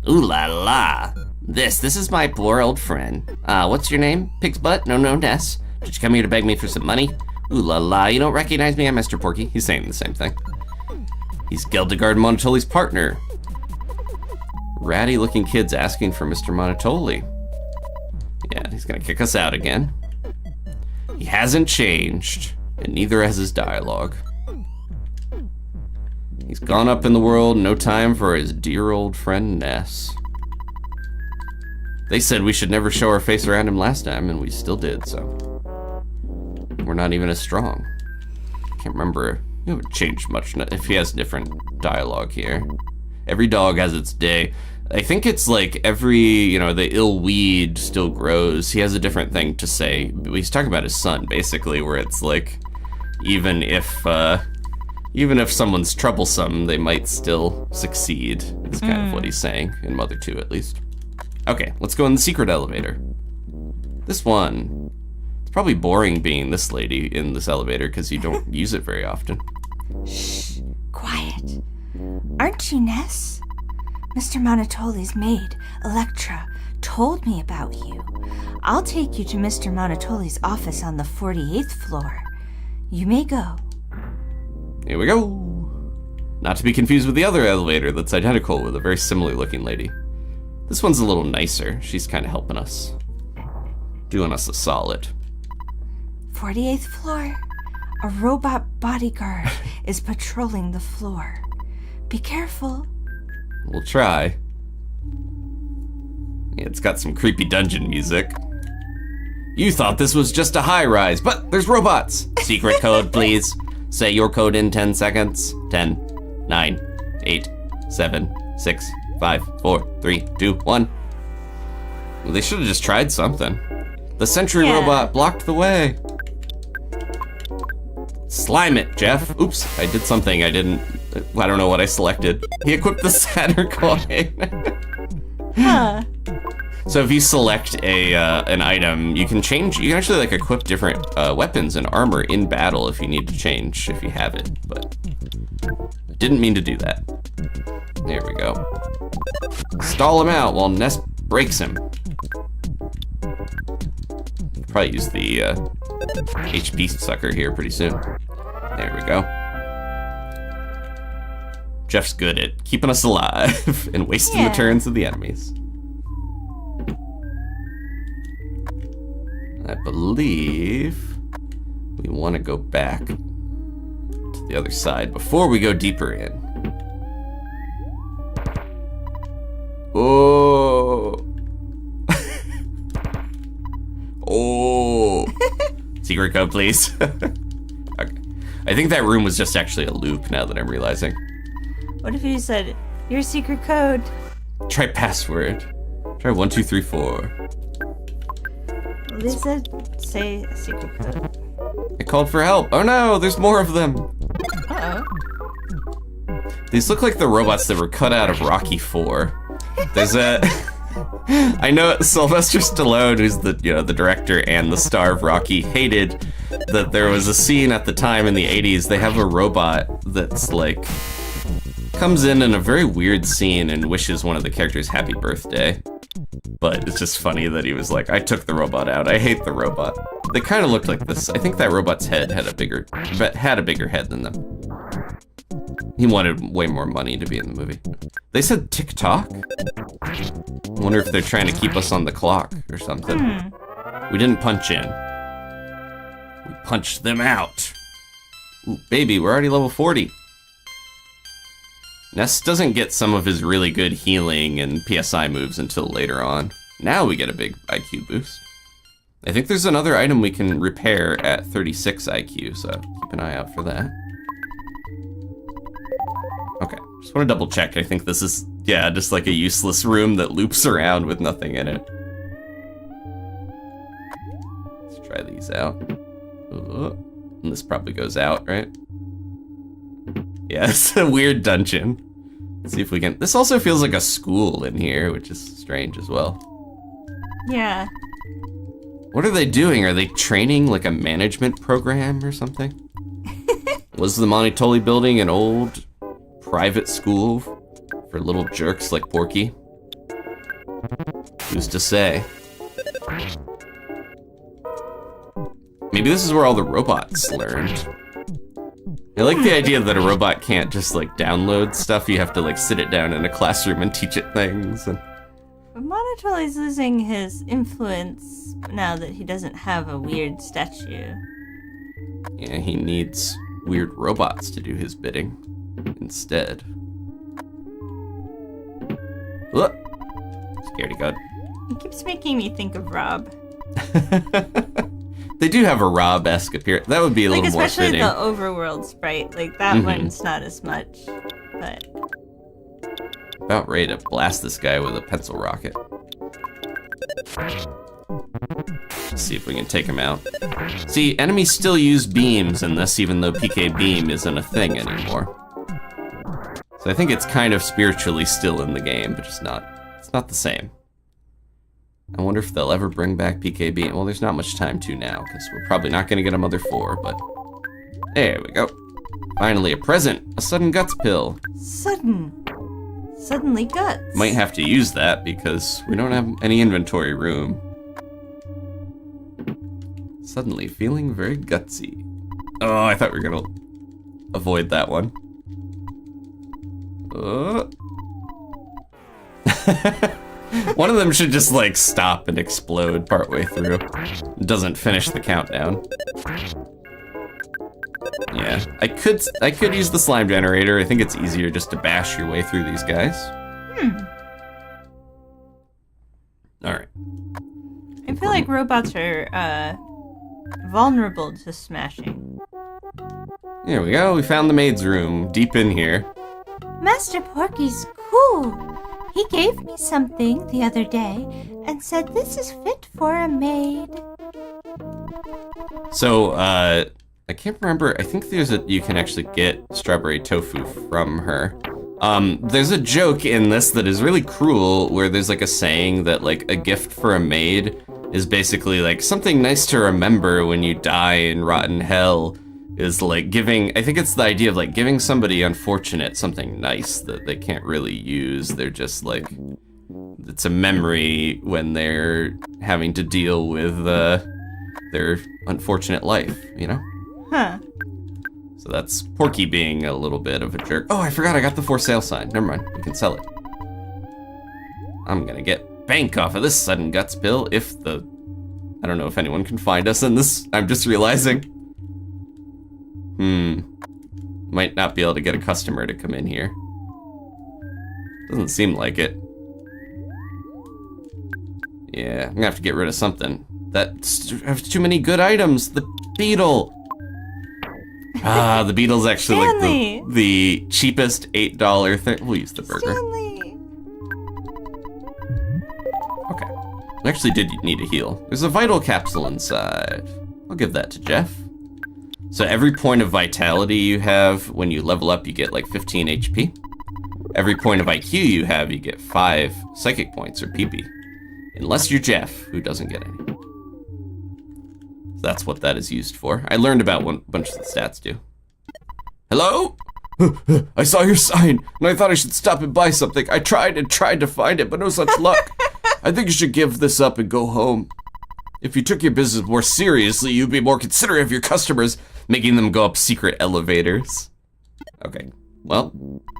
Speaker 3: Ooh la la. This is my poor old friend. What's your name? Pig's butt? No, Ness. Did you come here to beg me for some money? Ooh la la, you don't recognize me? I'm Mr. Porky.
Speaker 1: He's saying the same thing. He's Geldegard Monotoly's partner. Ratty looking kid's asking for Mr. Monotoly. Yeah, he's gonna kick us out again. He hasn't changed, and neither has his dialogue. He's gone up in the world, no time for his dear old friend Ness. They said we should never show our face around him last time, and we still did, so. We're not even as strong. Can't remember. We haven't changed much if he has different dialogue here. Every dog has its day. I think it's like every, the ill weed still grows. He has a different thing to say. He's talking about his son, basically, where it's like, even if someone's troublesome, they might still succeed, is kind of what he's saying, in Mother 2 at least. Okay, let's go in the secret elevator. This one. It's probably boring being this lady in this elevator because you don't use it very often.
Speaker 4: Shh, quiet. Aren't you Ness? Mr. Monotoly's maid, Electra, told me about you. I'll take you to Mr. Monotoly's office on the 48th floor. You may go.
Speaker 1: Here we go. Not to be confused with the other elevator that's identical with a very similar looking lady. This one's a little nicer. She's kind of helping us. Doing us a solid.
Speaker 4: 48th floor. A robot bodyguard is patrolling the floor. Be careful.
Speaker 1: We'll try. Yeah, it's got some creepy dungeon music. You thought this was just a high rise, but there's robots.
Speaker 3: Secret code, please. Say your code in 10 seconds. 10, 9, 8, 7, 6, 5, 4, 3, 2, 1.
Speaker 1: Well, they should have just tried something. The sentry robot blocked the way. Slime it, Jeff. Oops, I did something I didn't. I don't know what I selected. He equipped the Saturn coin.
Speaker 2: Huh.
Speaker 1: So if you select an item, you can actually like equip different weapons and armor in battle if you need to change, if you have it, but I didn't mean to do that. There we go. Stall him out while Ness breaks him. Probably use the HP sucker here pretty soon. There we go. Jeff's good at keeping us alive and wasting the turns of the enemies. I believe we want to go back to the other side before we go deeper in. Oh. Oh. Secret code, please. Okay. I think that room was just actually a loop now that I'm realizing.
Speaker 2: What if you said, your secret code?
Speaker 1: Try password. Try 1, 2, 3, 4.
Speaker 2: Well, they said, say a secret code.
Speaker 1: I called for help. Oh no, there's more of them.
Speaker 2: Uh-oh.
Speaker 1: These look like the robots that were cut out of Rocky 4. There's a... I know Sylvester Stallone, who's the director and the star of Rocky, hated that there was a scene at the time in the 80s. They have a robot that's like comes in a very weird scene and wishes one of the characters happy birthday. But it's just funny that he was like, I took the robot out. I hate the robot. They kind of looked like this. I think that robot's head had a bigger head than them. He wanted way more money to be in the movie. They said TikTok? I wonder if they're trying to keep us on the clock or something. We didn't punch in. We punched them out. Ooh, baby, we're already level 40. Ness doesn't get some of his really good healing and PSI moves until later on. Now we get a big IQ boost. I think there's another item we can repair at 36 IQ, so keep an eye out for that. Okay, just want to double check. I think this is, yeah, just like a useless room that loops around with nothing in it. Let's try these out. And this probably goes out, right? Yeah, it's a weird dungeon. Let's see if we can... This also feels like a school in here, which is strange as well.
Speaker 2: Yeah.
Speaker 1: What are they doing? Are they training like a management program or something? Was the Monotoly building an old private school for little jerks like Porky? Who's to say? Maybe this is where all the robots learned. I like the idea that a robot can't just like download stuff. You have to like sit it down in a classroom and teach it things. And...
Speaker 2: But Monotoly's losing his influence now that he doesn't have a weird statue.
Speaker 1: Yeah, he needs weird robots to do his bidding instead. Look, scaredy god.
Speaker 2: He keeps making me think of Rob.
Speaker 1: They do have a Rob-esque appearance. That would be a little more fitting.
Speaker 2: Especially the overworld sprite. Like, that one's not as much, but...
Speaker 1: About ready to blast this guy with a pencil rocket. Let's see if we can take him out. See, enemies still use beams in this, even though PK Beam isn't a thing anymore. So I think it's kind of spiritually still in the game, but it's not the same. I wonder if they'll ever bring back PK Beam. Well, there's not much time to now, because we're probably not going to get a Mother 4, but... There we go. Finally, a present. A sudden guts pill.
Speaker 2: Suddenly guts.
Speaker 1: Might have to use that, because we don't have any inventory room. Suddenly feeling very gutsy. Oh, I thought we were going to avoid that one. One of them should just like stop and explode partway through. It doesn't finish the countdown. Yeah, I could use the slime generator. I think it's easier just to bash your way through these guys. All right.
Speaker 2: I feel like robots are vulnerable to smashing.
Speaker 1: Here we go. We found the maid's room deep in here.
Speaker 4: Master Porky's cool. He gave me something the other day and said this is fit for a maid.
Speaker 1: So, I can't remember. I think you can actually get strawberry tofu from her. There's a joke in this that is really cruel where there's like a saying that like a gift for a maid is basically like something nice to remember when you die in rotten hell. Is like giving, I think it's the idea of like giving somebody unfortunate something nice that they can't really use. They're just like, it's a memory when they're having to deal with their unfortunate life, you know?
Speaker 2: Huh.
Speaker 1: So that's Porky being a little bit of a jerk. Oh, I forgot I got the for sale sign. Never mind, we can sell it. I'm gonna get bank off of this sudden guts pill if the I don't know if anyone can find us in this. I'm just realizing. Might not be able to get a customer to come in here. Doesn't seem like it. Yeah, I'm gonna have to get rid of something. That's too many good items. The beetle. Ah, the beetle's actually
Speaker 2: Stanley.
Speaker 1: like the cheapest $8 thing. We'll use the burger.
Speaker 2: Stanley.
Speaker 1: Okay. I actually did need a heal. There's a vital capsule inside. I'll give that to Jeff. So every point of vitality you have, when you level up, you get like 15 HP. Every point of IQ you have, you get 5 psychic points, or PP. Unless you're Jeff, who doesn't get any. So that's what that is used for. I learned about what a bunch of the stats do. Hello? I saw your sign, and I thought I should stop and buy something. I tried and tried to find it, but no such luck. I think you should give this up and go home. If you took your business more seriously, you'd be more considerate of your customers, making them go up secret elevators. Okay, well,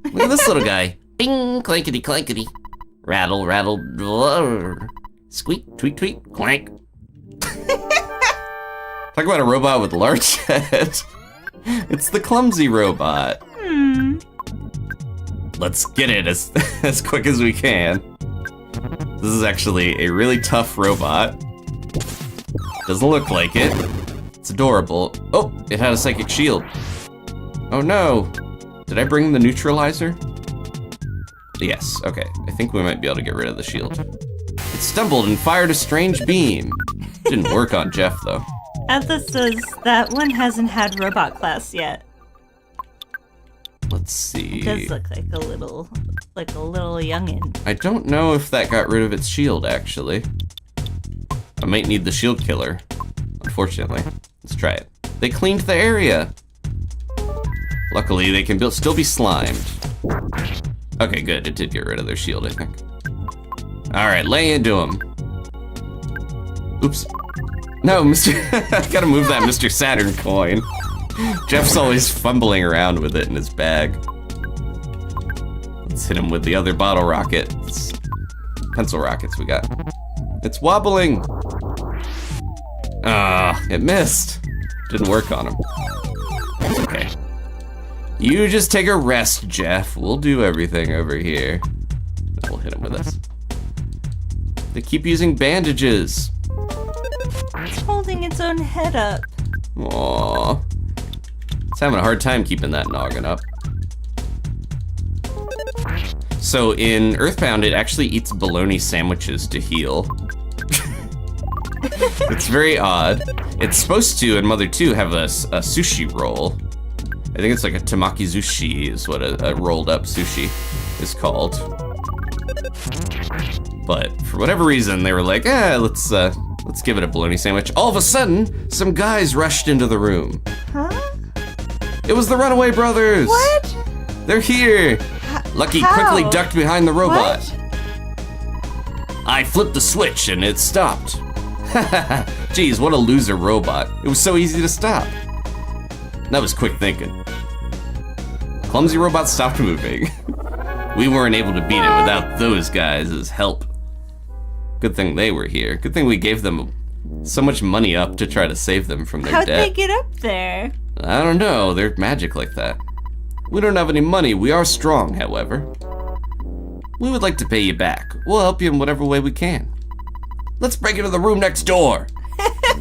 Speaker 1: look at this little guy.
Speaker 3: Bing, clankety, clankety. Rattle, rattle, blur. Squeak, tweak, tweak, clank.
Speaker 1: Talk about a robot with large head. It's the Clumsy Robot. Let's get it as quick as we can. This is actually a really tough robot. Doesn't look like it. It's adorable. Oh, it had a psychic shield. Oh no. Did I bring the neutralizer? Yes, okay. I think we might be able to get rid of the shield. It stumbled and fired a strange beam. Didn't work on Jeff though.
Speaker 2: Atlas says that one hasn't had robot class yet.
Speaker 1: Let's see.
Speaker 2: It does look like a little youngin.
Speaker 1: I don't know if that got rid of its shield actually. I might need the shield killer, unfortunately. Let's try it. They cleaned the area. Luckily, they can still be slimed. Okay, good. It did get rid of their shield, I think. All right, lay into him. Oops. No, I gotta move that Mr. Saturn coin. Jeff's always fumbling around with it in his bag. Let's hit him with the other bottle rockets. Pencil rockets we got. It's wobbling. Ah, it missed. Didn't work on him. It's okay. You just take a rest, Jeff. We'll do everything over here. Now we'll hit him with this. They keep using bandages.
Speaker 2: It's holding its own head up.
Speaker 1: Aww. It's having a hard time keeping that noggin up. So in EarthBound, it actually eats bologna sandwiches to heal. It's very odd. It's supposed to, in Mother 2, have a sushi roll. I think it's like a tamakizushi is what a rolled up sushi is called. But for whatever reason, they were like, let's give it a bologna sandwich. All of a sudden, some guys rushed into the room.
Speaker 2: Huh?
Speaker 1: It was the Runaway Brothers!
Speaker 2: What?
Speaker 1: They're here! Lucky
Speaker 2: How?
Speaker 1: quickly ducked behind the robot.
Speaker 2: What?
Speaker 1: I flipped the switch and it stopped. Geez, what a loser robot. It was so easy to stop. That was quick thinking. Clumsy Robot stopped moving. We weren't able to beat it without those guys as help. Good thing they were here. Good thing we gave them so much money up to try to save them from their
Speaker 2: How'd
Speaker 1: debt.
Speaker 2: they get up there?
Speaker 1: I don't know, they're magic like that. We don't have any money, we are strong, however. We would like to pay you back. We'll help you in whatever way we can. Let's break into the room next door.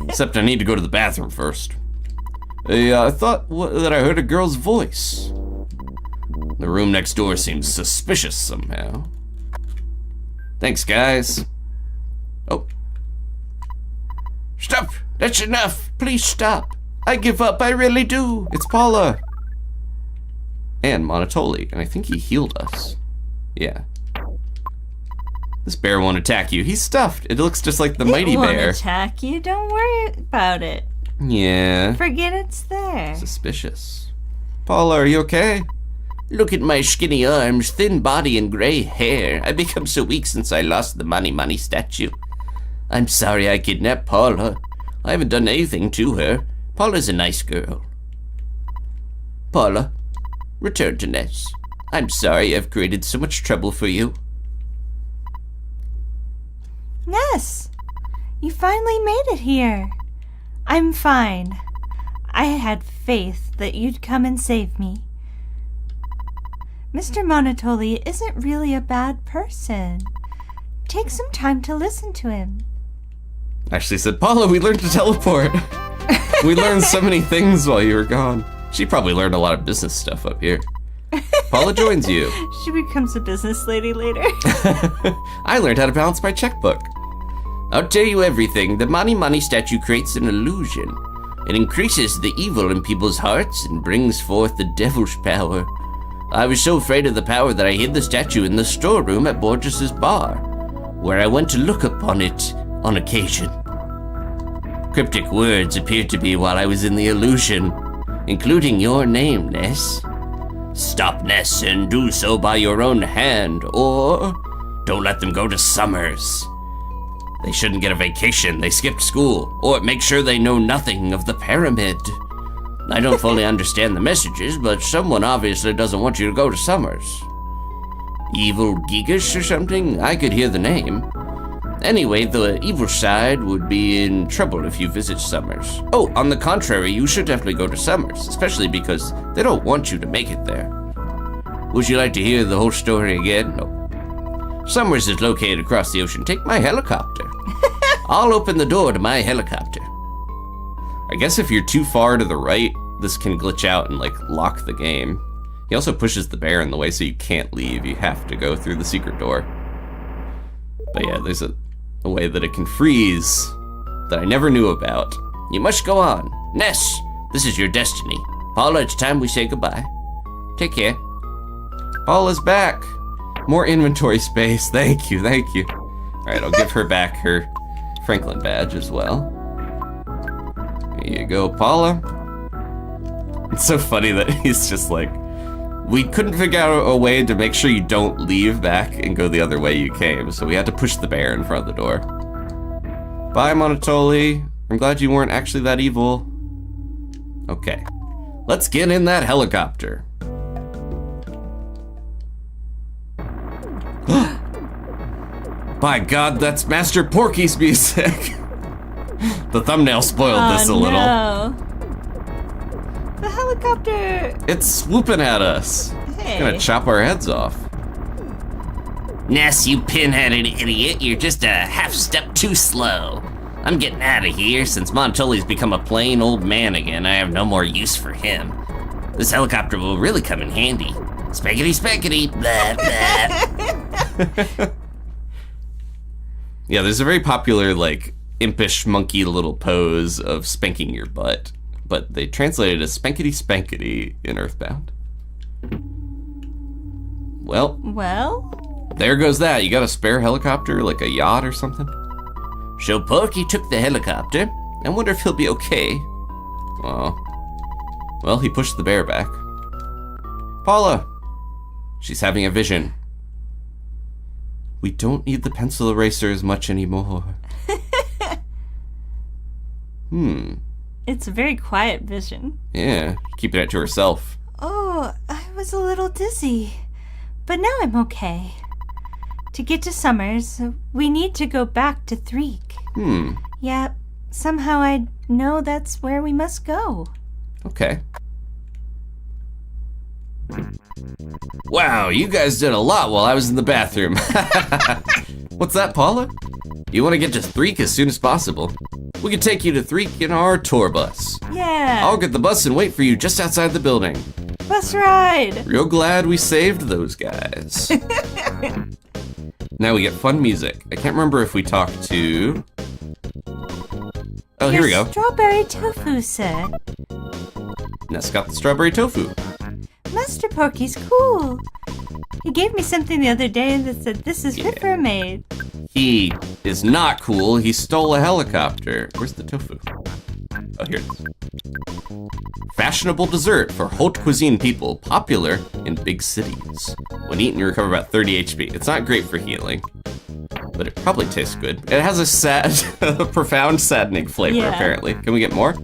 Speaker 1: Except I need to go to the bathroom first. I thought that I heard a girl's voice. The room next door seems suspicious somehow. Thanks, guys. Oh. Stop! That's enough! Please stop! I give up, I really do! It's Paula! And Monotoly, and I think he healed us. Yeah. This bear won't attack you. He's stuffed. It looks just like the mighty
Speaker 2: It won't
Speaker 1: bear.
Speaker 2: attack you. Don't worry about it.
Speaker 1: Yeah.
Speaker 2: Forget it's there.
Speaker 1: Suspicious. Paula, are you okay?
Speaker 3: Look at my skinny arms, thin body, and gray hair. I've become so weak since I lost the money statue. I'm sorry I kidnapped Paula. I haven't done anything to her. Paula's a nice girl. Paula, return to Ness. I'm sorry I've created so much trouble for you.
Speaker 2: Ness,
Speaker 4: You finally made it here. I'm fine. I had faith that you'd come and save me. Mr. Monotoly isn't really a bad person. Take some time to listen to him.
Speaker 1: Actually said, Paula, we learned to teleport. We learned so many things while you were gone. She probably learned a lot of business stuff up here. Paula joins you.
Speaker 2: She becomes a business lady later.
Speaker 1: I learned how to balance my checkbook.
Speaker 3: I'll tell you everything. The money statue creates an illusion. It increases the evil in people's hearts and brings forth the devil's power. I was so afraid of the power that I hid the statue in the storeroom at Borges's bar, where I went to look upon it on occasion. Cryptic words appeared to me while I was in the illusion, including your name, Ness. Stop Ness and do so by your own hand, or don't let them go to Summers. They shouldn't get a vacation, they skipped school, or make sure they know nothing of the pyramid. I don't fully understand the messages, but someone obviously doesn't want you to go to Summers. Evil Gigas or something? I could hear the name. Anyway, the evil side would be in trouble if you visit Summers. Oh, on the contrary, you should definitely go to Summers, especially because they don't want you to make it there. Would you like to hear the whole story again? No. Summers is located across the ocean. Take my helicopter. I'll open the door to my helicopter.
Speaker 1: I guess if you're too far to the right, this can glitch out and, lock the game. He also pushes the bear in the way so you can't leave. You have to go through the secret door. But yeah, there's a way that it can freeze that I never knew about.
Speaker 3: You must go on. Ness, this is your destiny. Paula, it's time we say goodbye. Take care.
Speaker 1: Paula's back. More inventory space. Thank you, thank you. All right, I'll give her back her Franklin badge as well. Here you go, Paula. It's so funny that he's just like, we couldn't figure out a way to make sure you don't leave back and go the other way you came, so we had to push the bear in front of the door. Bye, Monotoly. I'm glad you weren't actually that evil. Okay, let's get in that helicopter. By God, that's Master Porky's music. The thumbnail spoiled this a little.
Speaker 2: No. The helicopter!
Speaker 1: It's swooping at us.
Speaker 2: Hey.
Speaker 1: It's gonna chop our heads off.
Speaker 3: Ness, you pinheaded idiot. You're just a half step too slow. I'm getting out of here. Since Monotoly's become a plain old man again, I have no more use for him. This helicopter will really come in handy. Spankety spankety, blah blah.
Speaker 1: Yeah, there's a very popular, impish monkey little pose of spanking your butt, but they translated it as spankety spankety in EarthBound. Well, there goes that. You got a spare helicopter, like a yacht or something?
Speaker 3: So Porky took the helicopter.
Speaker 1: I wonder if he'll be okay. Oh. Well, he pushed the bear back. Paula! She's having a vision. We don't need the pencil eraser as much anymore.
Speaker 2: It's a very quiet vision.
Speaker 1: Yeah, keeping it to herself.
Speaker 4: Oh, I was a little dizzy. But now I'm okay. To get to Summers, we need to go back to Threek. Yeah, somehow I know that's where we must go.
Speaker 1: Okay. Wow, you guys did a lot while I was in the bathroom. What's that, Paula? You want to get to Threek as soon as possible? We can take you to Threek in our tour bus.
Speaker 2: Yeah.
Speaker 1: I'll get the bus and wait for you just outside the building.
Speaker 2: Bus ride.
Speaker 1: Real glad we saved those guys. Now we get fun music. I can't remember if we talked to... Oh, here we go.
Speaker 4: Strawberry tofu, sir.
Speaker 1: Ness got the strawberry tofu.
Speaker 4: Master Porky's cool. He gave me something the other day that said this is fit for a maid.
Speaker 1: He is not cool. He stole a helicopter. Where's the tofu? Oh, here it is. Fashionable dessert for haute cuisine people, popular in big cities. When eaten, you recover about 30 HP. It's not great for healing, but it probably tastes good. It has a sad, profound, saddening flavor, apparently. Can we get more?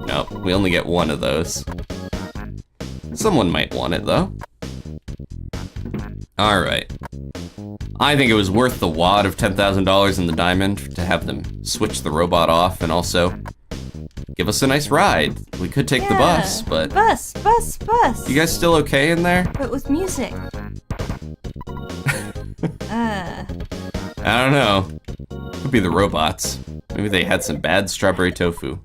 Speaker 1: No, we only get one of those. Someone might want it, though. Alright. I think it was worth the wad of $10,000 in the diamond to have them switch the robot off and also give us a nice ride. We could take the bus, but...
Speaker 2: Bus.
Speaker 1: You guys still okay in there?
Speaker 2: But with music.
Speaker 1: I don't know. Could be the robots. Maybe they had some bad strawberry tofu.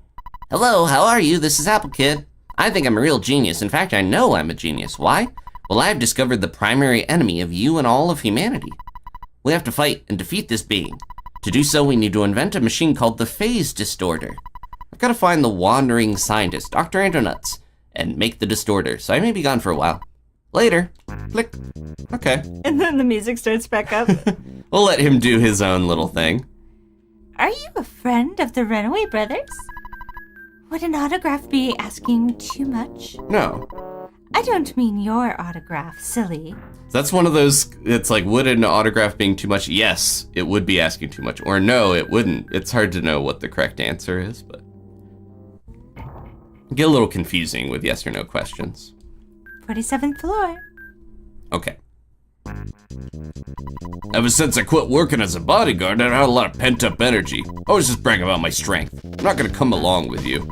Speaker 3: Hello, how are you? This is Apple Kid. I think I'm a real genius. In fact, I know I'm a genius. Why? Well, I've discovered the primary enemy of you and all of humanity. We have to fight and defeat this being. To do so, we need to invent a machine called the Phase Distorter. I've got to find the wandering scientist, Dr. Andronuts, and make the distorter, so I may be gone for a while. Later. Click.
Speaker 1: Okay.
Speaker 2: And then the music starts back up.
Speaker 1: We'll let him do his own little thing.
Speaker 4: Are you a friend of the Runaway Brothers? Would an autograph be asking too much?
Speaker 1: No.
Speaker 4: I don't mean your autograph, silly.
Speaker 1: That's one of those, it's like, would an autograph being too much? Yes, it would be asking too much. Or no, it wouldn't. It's hard to know what the correct answer is, but... Get a little confusing with yes or no questions.
Speaker 4: 47th floor.
Speaker 1: Okay.
Speaker 3: Ever since I quit working as a bodyguard, I had a lot of pent-up energy. I was just bragging about my strength. I'm not gonna come along with you.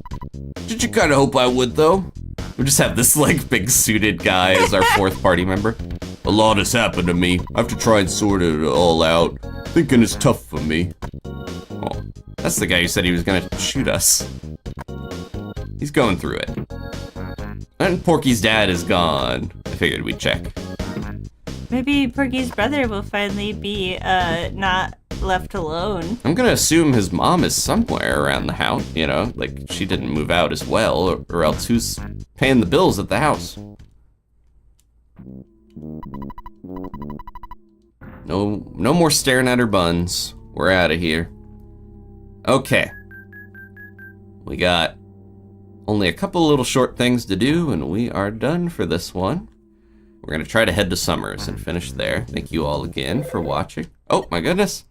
Speaker 3: Did you kinda hope I would, though?
Speaker 1: We just have this, like, big suited guy as our fourth party member.
Speaker 3: A lot has happened to me. I have to try and sort it all out. Thinking is tough for me.
Speaker 1: Oh, that's the guy who said he was gonna shoot us. He's going through it. And Porky's dad is gone. I figured we'd check.
Speaker 2: Maybe Porky's brother will finally be not left alone.
Speaker 1: I'm gonna assume his mom is somewhere around the house, you know? Like, she didn't move out as well, or else who's paying the bills at the house? No more staring at her buns. We're out of here. Okay. We got only a couple little short things to do, and we are done for this one. We're gonna try to head to Summers and finish there. Thank you all again for watching. Oh my goodness.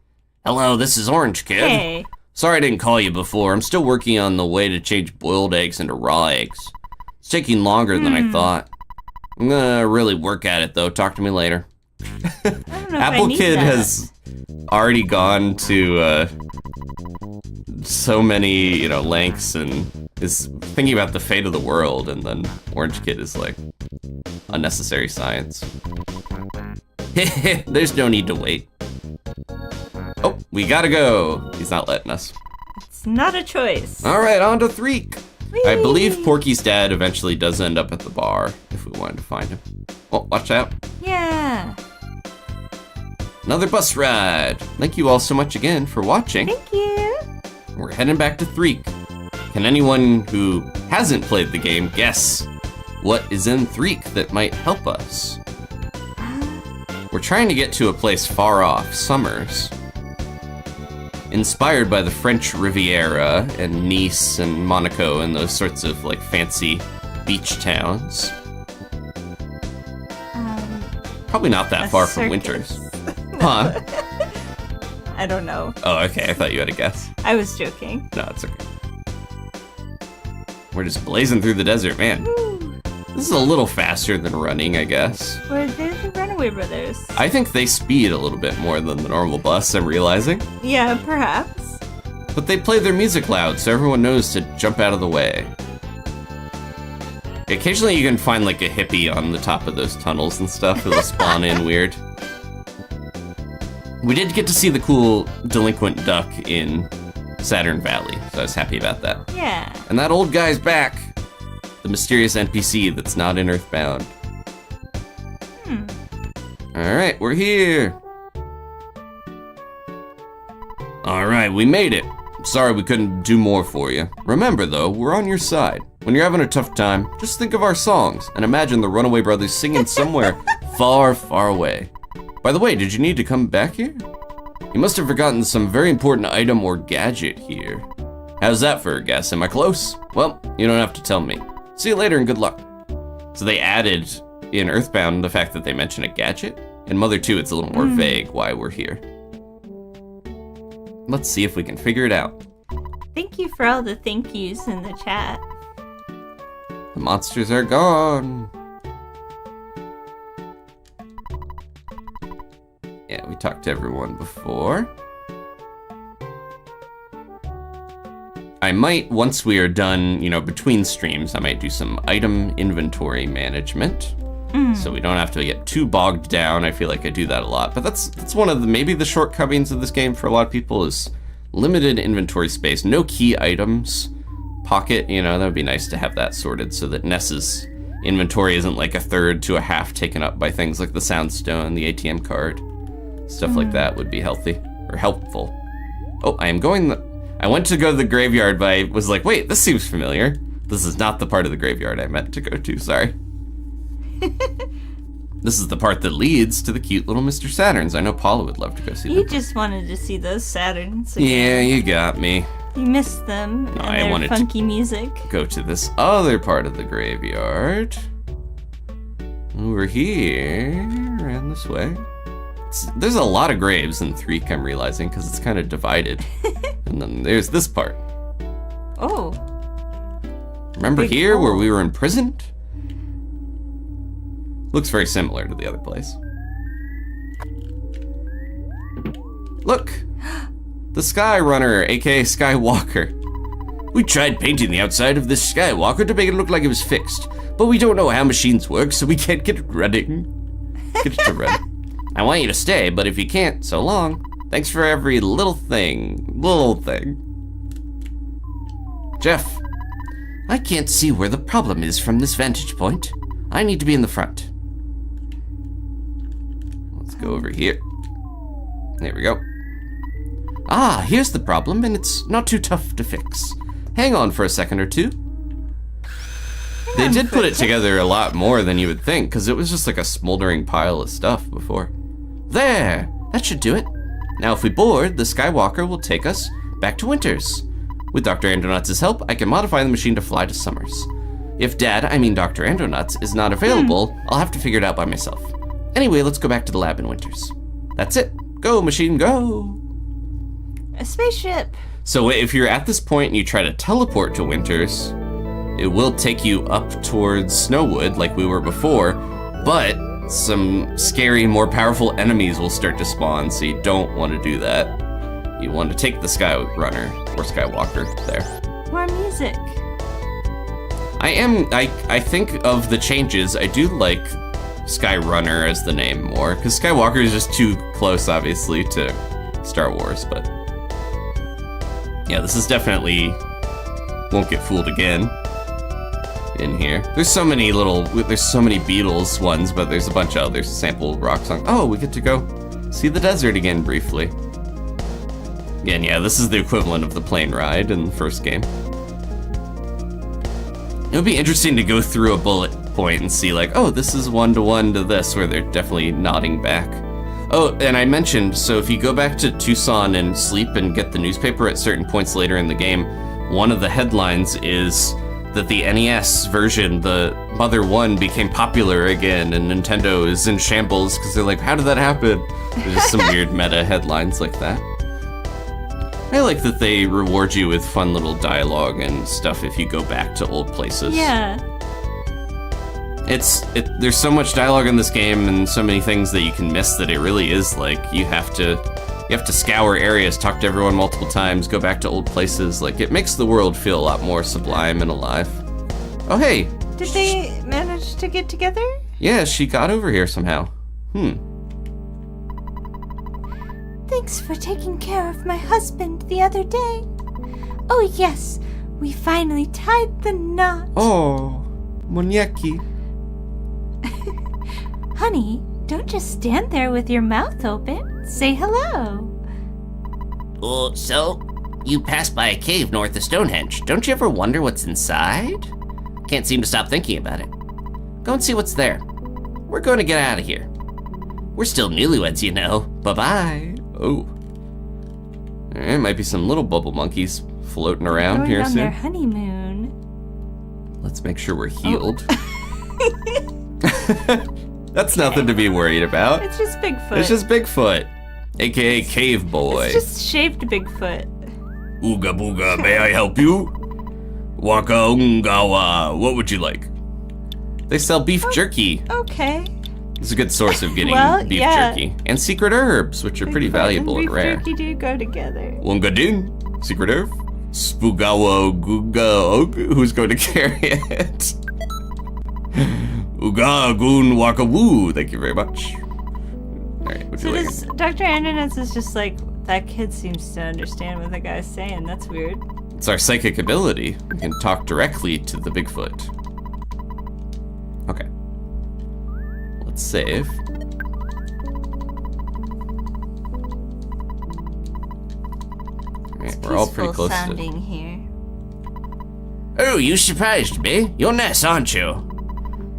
Speaker 3: Hello, this is Orange Kid.
Speaker 2: Hey.
Speaker 3: Sorry I didn't call you before. I'm still working on the way to change boiled eggs into raw eggs. It's taking longer than I thought. I'm gonna really work at it though. Talk to me later.
Speaker 2: I don't know if I
Speaker 1: Apple
Speaker 2: need
Speaker 1: Kid
Speaker 2: that.
Speaker 1: has already gone to so many, you know, lengths and is thinking about the fate of the world, and then Orange Kid is like, unnecessary science.
Speaker 3: There's no need to wait.
Speaker 1: Oh, we gotta go. He's not letting us.
Speaker 2: It's not a choice.
Speaker 1: All right, on to Threek. I
Speaker 2: Whee!
Speaker 1: believe Porky's dad eventually does end up at the bar if we wanted to find him. Oh, watch out.
Speaker 2: Yeah.
Speaker 1: Another bus ride. Thank you all so much again for watching.
Speaker 2: Thank you.
Speaker 1: We're heading back to Threek. Can anyone who hasn't played the game guess what is in Threek that might help us? We're trying to get to a place far off, Summers. Inspired by the French Riviera and Nice and Monaco and those sorts of like fancy beach towns. Probably not that
Speaker 2: A
Speaker 1: far from
Speaker 2: circus.
Speaker 1: Winters. Huh?
Speaker 2: I don't know.
Speaker 1: Oh, okay. I thought you had a guess.
Speaker 2: I was joking.
Speaker 1: No, it's okay. We're just blazing through the desert, man. This is a little faster than running, I guess.
Speaker 2: Well, they're the Runaway Brothers.
Speaker 1: I think they speed a little bit more than the normal bus, I'm realizing.
Speaker 2: Yeah, perhaps.
Speaker 1: But they play their music loud, so everyone knows to jump out of the way. Occasionally you can find like a hippie on the top of those tunnels and stuff. It'll spawn in weird. We did get to see the cool delinquent duck in Saturn Valley, so I was happy about that.
Speaker 2: Yeah.
Speaker 1: And that old guy's back. The mysterious NPC that's not in EarthBound. Alright, we're here.
Speaker 3: Alright, we made it.
Speaker 1: Sorry we couldn't do more for you. Remember though, we're on your side. When you're having a tough time, just think of our songs and imagine the Runaway Brothers singing somewhere far, far away. By the way, did you need to come back here? You must have forgotten some very important item or gadget here. How's that for a guess? Am I close? Well, you don't have to tell me. See you later and good luck. So they added in EarthBound the fact that they mention a gadget. In Mother 2, it's a little more vague why we're here. Let's see if we can figure it out.
Speaker 2: Thank you for all the thank yous in the chat.
Speaker 1: The monsters are gone. Yeah, we talked to everyone before. I might, once we are done, between streams, I might do some item inventory management. So we don't have to get too bogged down. I feel like I do that a lot. But that's one of maybe the shortcomings of this game for a lot of people is limited inventory space. No key items. Pocket, that would be nice to have that sorted so that Ness's inventory isn't like a third to a half taken up by things like the Soundstone, the ATM card. Stuff like that would be healthy or helpful. Oh, I went to go to the graveyard, but I was like, wait, this seems familiar. This is not the part of the graveyard I meant to go to, sorry. This is the part that leads to the cute little Mr. Saturns. I know Paula would love to go see them.
Speaker 2: You just wanted to see those Saturns again.
Speaker 1: Yeah, you got me.
Speaker 2: You missed them and
Speaker 1: I
Speaker 2: their
Speaker 1: wanted
Speaker 2: funky music.
Speaker 1: Go to this other part of the graveyard. Over here, around this way. There's a lot of graves in 3, I'm realizing, because it's kind of divided. And then there's this part.
Speaker 2: Oh.
Speaker 1: Remember
Speaker 2: Big
Speaker 1: here
Speaker 2: hole.
Speaker 1: where we were imprisoned? Looks very similar to the other place. Look! The Sky Runner, aka Skywalker.
Speaker 3: We tried painting the outside of this Skywalker to make it look like it was fixed, but we don't know how machines work, so we can't get it running.
Speaker 1: Get it to red.
Speaker 3: I want you to stay, but if you can't, so long.
Speaker 1: Thanks for every little thing. Little thing. Jeff.
Speaker 3: I can't see where the problem is from this vantage point. I need to be in the front.
Speaker 1: Let's go over here. There we go.
Speaker 3: Ah, here's the problem, and it's not too tough to fix.
Speaker 1: Hang on for a second or two. They did put it together a lot more than you would think, because it was just like a smoldering pile of stuff before.
Speaker 3: There! That should do it.
Speaker 1: Now if we board, the Skywalker will take us back to Winters. With Dr. Andonuts' help, I can modify the machine to fly to Summers. If Dr. Andonuts is not available, I'll have to figure it out by myself. Anyway, let's go back to the lab in Winters. That's it. Go, machine, go!
Speaker 2: A spaceship.
Speaker 1: So if you're at this point and you try to teleport to Winters, it will take you up towards Snowwood like we were before, but some scary, more powerful enemies will start to spawn, so you don't want to do that. You want to take the Sky Runner or Skywalker there.
Speaker 2: More music.
Speaker 1: I think of the changes, I do like Sky Runner as the name more, because Skywalker is just too close, obviously, to Star Wars, but yeah, this is definitely won't get fooled again in here. There's so many Beatles ones, but there's a bunch of other sample rock songs. Oh, we get to go see the desert again briefly. Again, yeah, this is the equivalent of the plane ride in the first game. It would be interesting to go through a bullet point and see like, oh, this is 1-to-1 to this, where they're definitely nodding back. Oh, and I mentioned, so if you go back to Tucson and sleep and get the newspaper at certain points later in the game, one of the headlines is that the NES version, the Mother 1, became popular again, and Nintendo is in shambles because they're like, how did that happen? There's just some weird meta headlines like that. I like that they reward you with fun little dialogue and stuff if you go back to old places.
Speaker 2: Yeah.
Speaker 1: There's so much dialogue in this game and so many things that you can miss that it really is like you have to scour areas, talk to everyone multiple times, go back to old places. Like, it makes the world feel a lot more sublime and alive. Oh, hey.
Speaker 2: Did they manage to get together?
Speaker 1: Yeah, she got over here somehow.
Speaker 4: Thanks for taking care of my husband the other day. Oh yes, we finally tied the knot.
Speaker 1: Oh, Muñequi.
Speaker 4: Honey, don't just stand there with your mouth open. Say hello.
Speaker 3: Oh, so? You passed by a cave north of Stonehenge. Don't you ever wonder what's inside? Can't seem to stop thinking about it. Go and see what's there. We're going to get out of here. We're still newlyweds, you know. Bye-bye.
Speaker 1: Oh. There might be some little bubble monkeys floating around
Speaker 2: Going
Speaker 1: here
Speaker 2: on
Speaker 1: soon.
Speaker 2: their honeymoon.
Speaker 1: Let's make sure we're healed. That's nothing to be worried about.
Speaker 2: It's just Bigfoot.
Speaker 1: It's just Bigfoot, aka Cave Boy.
Speaker 2: It's just shaved Bigfoot.
Speaker 3: Ooga booga, may I help you? Waka ungawa, what would you like?
Speaker 1: They sell beef jerky.
Speaker 2: Okay.
Speaker 1: It's a good source of getting beef jerky. And secret herbs, which are pretty valuable and rare.
Speaker 2: Beef jerky do go together.
Speaker 1: Wungadin, secret herb. Spugawa Guga, who's going to carry it? Uga Goon Waka Woo, thank you very much. Alright, what you like?
Speaker 2: So Dr. Ananas is just like, that kid seems to understand what the guy's saying. That's weird.
Speaker 1: It's our psychic ability. We can talk directly to the Bigfoot. Okay. Let's save. Alright, we're all pretty close
Speaker 2: sounding
Speaker 1: to...
Speaker 2: here.
Speaker 3: Oh, you surprised me. You're nice, aren't you?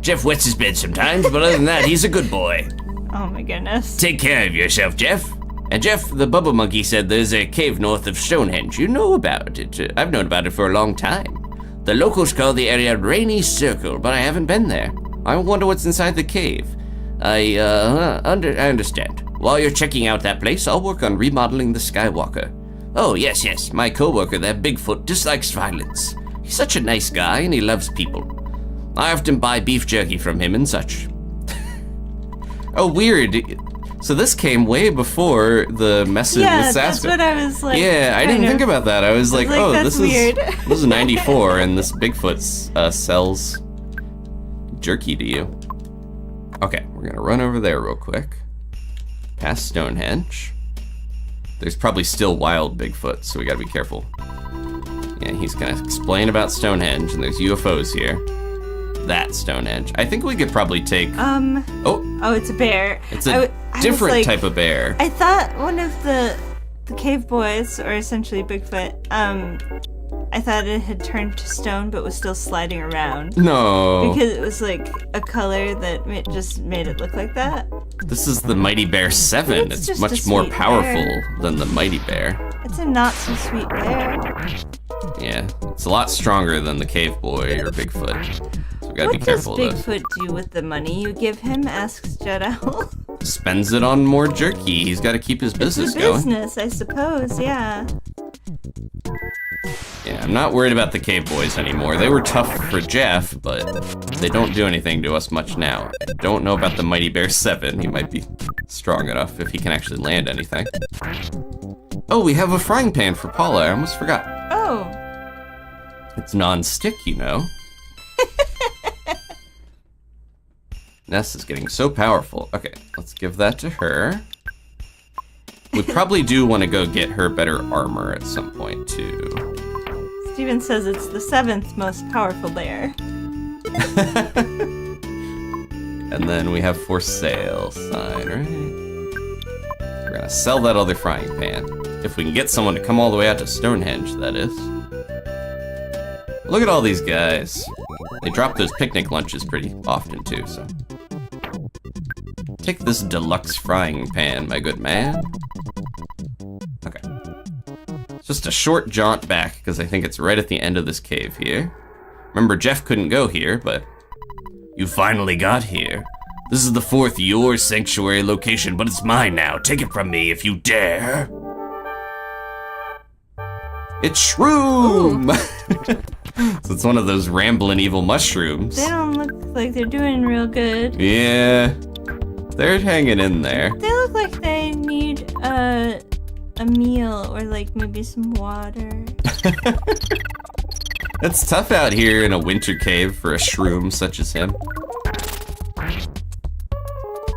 Speaker 3: Jeff wets his bed sometimes, but other than that, he's a good boy.
Speaker 2: Oh my goodness.
Speaker 3: Take care of yourself, Jeff. And Jeff, the Bubble Monkey, said there's a cave north of Stonehenge. You know about it. I've known about it for a long time. The locals call the area Rainy Circle, but I haven't been there. I wonder what's inside the cave. I understand. While you're checking out that place, I'll work on remodeling the Skywalker. Oh, yes. My coworker there, Bigfoot, dislikes violence. He's such a nice guy, and he loves people. I often buy beef jerky from him and such. Oh, weird. So this came way before the message with Sasquatch.
Speaker 2: That's what I was like.
Speaker 1: Yeah, I didn't think about that. I was like, oh,
Speaker 2: that's weird.
Speaker 1: This is 94, and this Bigfoot sells jerky to you. Okay, we're gonna run over there real quick. Past Stonehenge. There's probably still wild Bigfoot, so we gotta be careful. Yeah, he's gonna explain about Stonehenge, and there's UFOs here. That's Stonehenge. I think we could probably take...
Speaker 2: Oh, it's a bear.
Speaker 1: It's a different type of bear.
Speaker 2: I thought one of the cave boys, or essentially Bigfoot, I thought it had turned to stone but was still sliding around.
Speaker 1: No.
Speaker 2: Because it was like a color that just made it look like that.
Speaker 1: This is the Mighty Bear 7. It's much more powerful than the Mighty Bear.
Speaker 2: It's a not so sweet bear.
Speaker 1: Yeah, it's a lot stronger than the cave boy or Bigfoot. So we gotta be careful of
Speaker 2: What
Speaker 1: this.
Speaker 2: does Bigfoot do with the money you give him? Asks Jet Owl.
Speaker 1: Spends it on more jerky. He's got to keep his business going.
Speaker 2: Business, I suppose, yeah.
Speaker 1: Yeah, I'm not worried about the cave boys anymore. They were tough for Jeff, but they don't do anything to us much now. I don't know about the Mighty Bear 7. He might be strong enough if he can actually land anything. Oh, we have a frying pan for Paula. I almost forgot.
Speaker 2: Oh.
Speaker 1: It's non-stick, you know. Ness is getting so powerful. Okay, let's give that to her. We probably do want to go get her better armor at some point, too.
Speaker 2: Steven says it's the 7th most powerful bear.
Speaker 1: And then we have for sale sign, right? We're gonna sell that other frying pan. If we can get someone to come all the way out to Stonehenge, that is. Look at all these guys. They drop those picnic lunches pretty often, too, so. Take this deluxe frying pan, my good man. Okay. It's just a short jaunt back, because I think it's right at the end of this cave here. Remember, Jeff couldn't go here, but...
Speaker 3: You finally got here. This is the 4th your sanctuary location, but it's mine now. Take it from me if you dare.
Speaker 1: It's shroom! So it's one of those rambling evil mushrooms.
Speaker 2: They don't look like they're doing real good.
Speaker 1: Yeah. They're hanging in there.
Speaker 2: They look like they need a meal or like maybe some water.
Speaker 1: It's tough out here in a winter cave for a shroom such as him.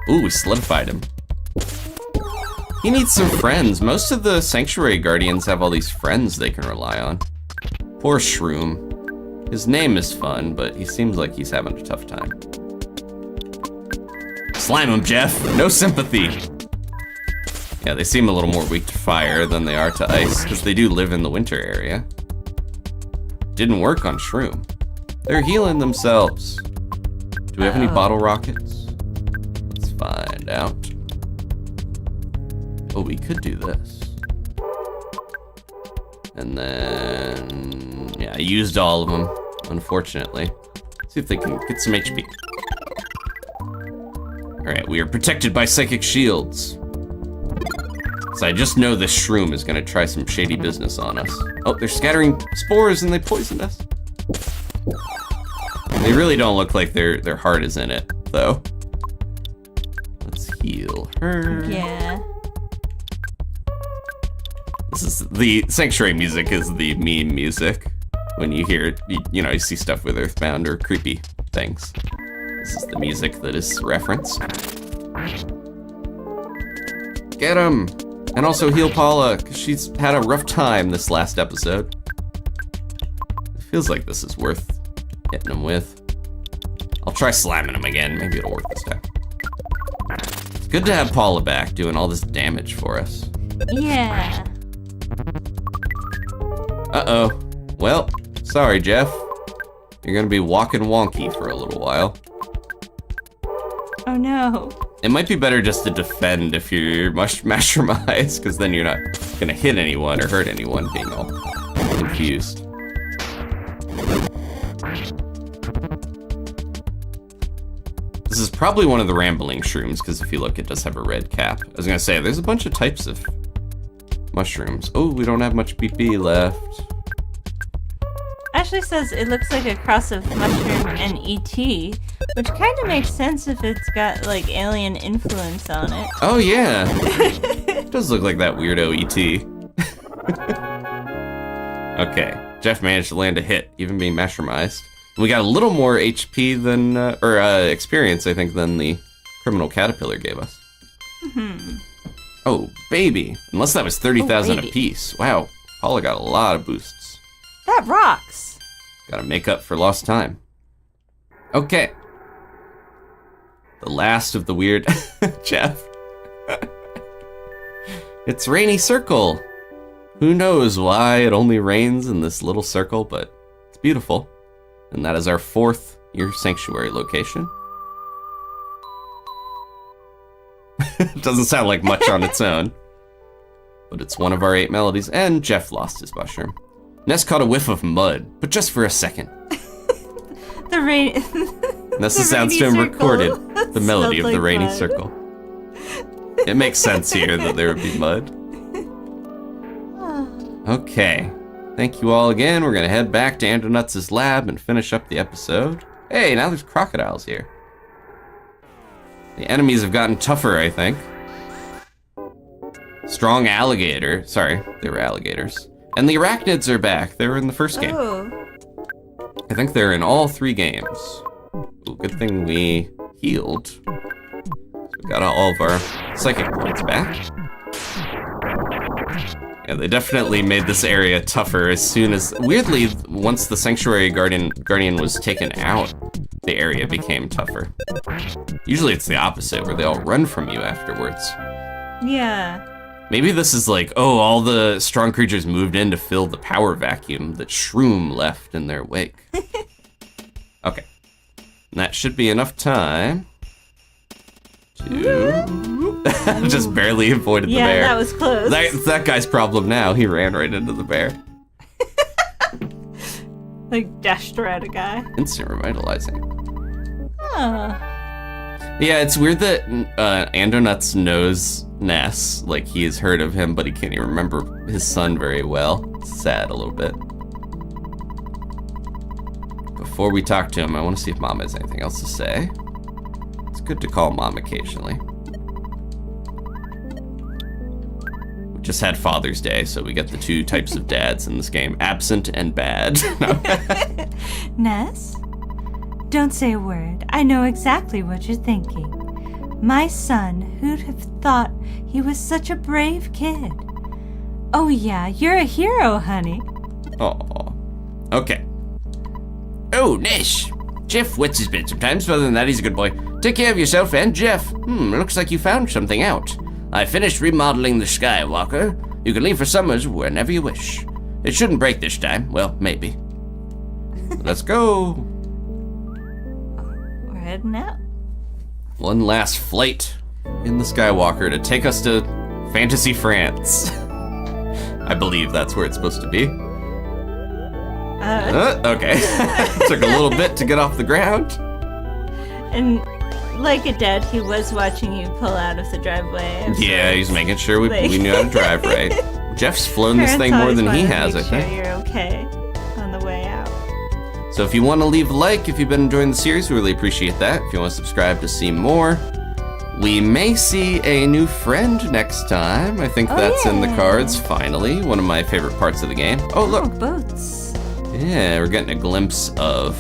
Speaker 1: Ooh, we solidified him. He needs some friends. Most of the sanctuary guardians have all these friends they can rely on. Poor shroom. His name is fun, but he seems like he's having a tough time. Slime him, Jeff. No sympathy. Yeah, they seem a little more weak to fire than they are to ice, because they do live in the winter area. Didn't work on shroom. They're healing themselves. Do we have any bottle rockets? Let's find out. Oh, we could do this. And then... yeah, I used all of them, unfortunately. Let's see if they can get some HP. Alright, we are protected by psychic shields. So I just know this shroom is gonna try some shady business on us. Oh, they're scattering spores and they poisoned us. They really don't look like their heart is in it, though. heal her.
Speaker 2: Yeah.
Speaker 1: This is the sanctuary music is the meme music. When you hear, you see stuff with EarthBound or creepy things. This is the music that is referenced. Get him! And also heal Paula, because she's had a rough time this last episode. It feels like this is worth hitting him with. I'll try slamming him again, maybe it'll work this time. It's good to have Paula back doing all this damage for us.
Speaker 2: Yeah.
Speaker 1: Uh-oh. Well, sorry, Jeff. You're gonna be walking wonky for a little while.
Speaker 2: Oh no.
Speaker 1: It might be better just to defend if you're mushroomized, because then you're not gonna hit anyone or hurt anyone being all confused. This is probably one of the rambling shrooms, because if you look, it does have a red cap. I was gonna say, there's a bunch of types of mushrooms. Oh, we don't have much PP left.
Speaker 2: Ashley says it looks like a cross of mushroom and ET, which kind of makes sense if it's got like alien influence on it.
Speaker 1: Oh yeah, it does look like that weirdo ET. Okay, Jeff managed to land a hit, even being mushroomized. We got a little more HP than, experience, I think, than the criminal caterpillar gave us. Oh, baby. Unless that was 30,000 apiece. Wow, Paula got a lot of boosts.
Speaker 2: That rocks.
Speaker 1: Gotta make up for lost time. Okay. The last of the weird... Jeff. It's Rainy Circle. Who knows why it only rains in this little circle, but it's beautiful. And that is our 4th year sanctuary location. It doesn't sound like much on its own, but it's one of our 8 melodies, and Jeff lost his mushroom. Ness caught a whiff of mud, but just for a second.
Speaker 2: The rain.
Speaker 1: Nessa sounds to him recorded the melody of the Rainy Circle. It makes sense here that there would be mud. Okay. Thank you all again. We're gonna head back to Andronuts' lab and finish up the episode. Hey, now there's crocodiles here. The enemies have gotten tougher, I think. Strong alligator. Sorry, they were alligators. And the arachnids are back. They were in the first game.
Speaker 2: Oh.
Speaker 1: I think they're in all 3 games. Ooh, good thing we healed. So we got all of our psychic points back. Yeah, they definitely made this area tougher as soon as... Weirdly, once the Sanctuary Guardian was taken out, the area became tougher. Usually it's the opposite, where they all run from you afterwards.
Speaker 2: Yeah.
Speaker 1: Maybe this is like, oh, all the strong creatures moved in to fill the power vacuum that Shroom left in their wake. Okay. And that should be enough time to... Just barely avoided the bear.
Speaker 2: Yeah, that was close.
Speaker 1: That's that guy's problem now. He ran right into the bear.
Speaker 2: Like, dashed around a guy.
Speaker 1: Instant revitalizing.
Speaker 2: Oh.
Speaker 1: Yeah, it's weird that Andronuts knows Ness. Like, he has heard of him, but he can't even remember his son very well. It's sad a little bit. Before we talk to him, I want to see if Mom has anything else to say. It's good to call Mom occasionally. We just had Father's Day, so we get the 2 types of dads in this game, absent and bad.
Speaker 4: Ness? Don't say a word. I know exactly what you're thinking. My son, who'd have thought he was such a brave kid? Oh yeah, you're a hero, honey.
Speaker 1: Aw. Okay.
Speaker 3: Oh, Ness. Jeff wets his bed sometimes, but other than that, he's a good boy. Take care of yourself and Jeff. Looks like you found something out. I finished remodeling the Skywalker. You can leave for summers whenever you wish. It shouldn't break this time. Well, maybe.
Speaker 1: Let's go.
Speaker 2: We're heading out.
Speaker 1: One last flight in the Skywalker to take us to Fantasy France. I believe that's where it's supposed to be. Okay. Took a little bit to get off the ground.
Speaker 2: And like a dad, he was watching you pull out of the driveway.
Speaker 1: Yeah, he's making sure we knew how to drive right. Jeff's flown this thing more than he has, I think.
Speaker 2: You're okay on the way out.
Speaker 1: So if you want to leave a like, if you've been enjoying the series, we really appreciate that. If you want to subscribe to see more, We may see a new friend next time. I think that's in the cards, finally. One of my favorite parts of the game. Oh, look.
Speaker 2: Boats.
Speaker 1: Yeah, we're getting a glimpse of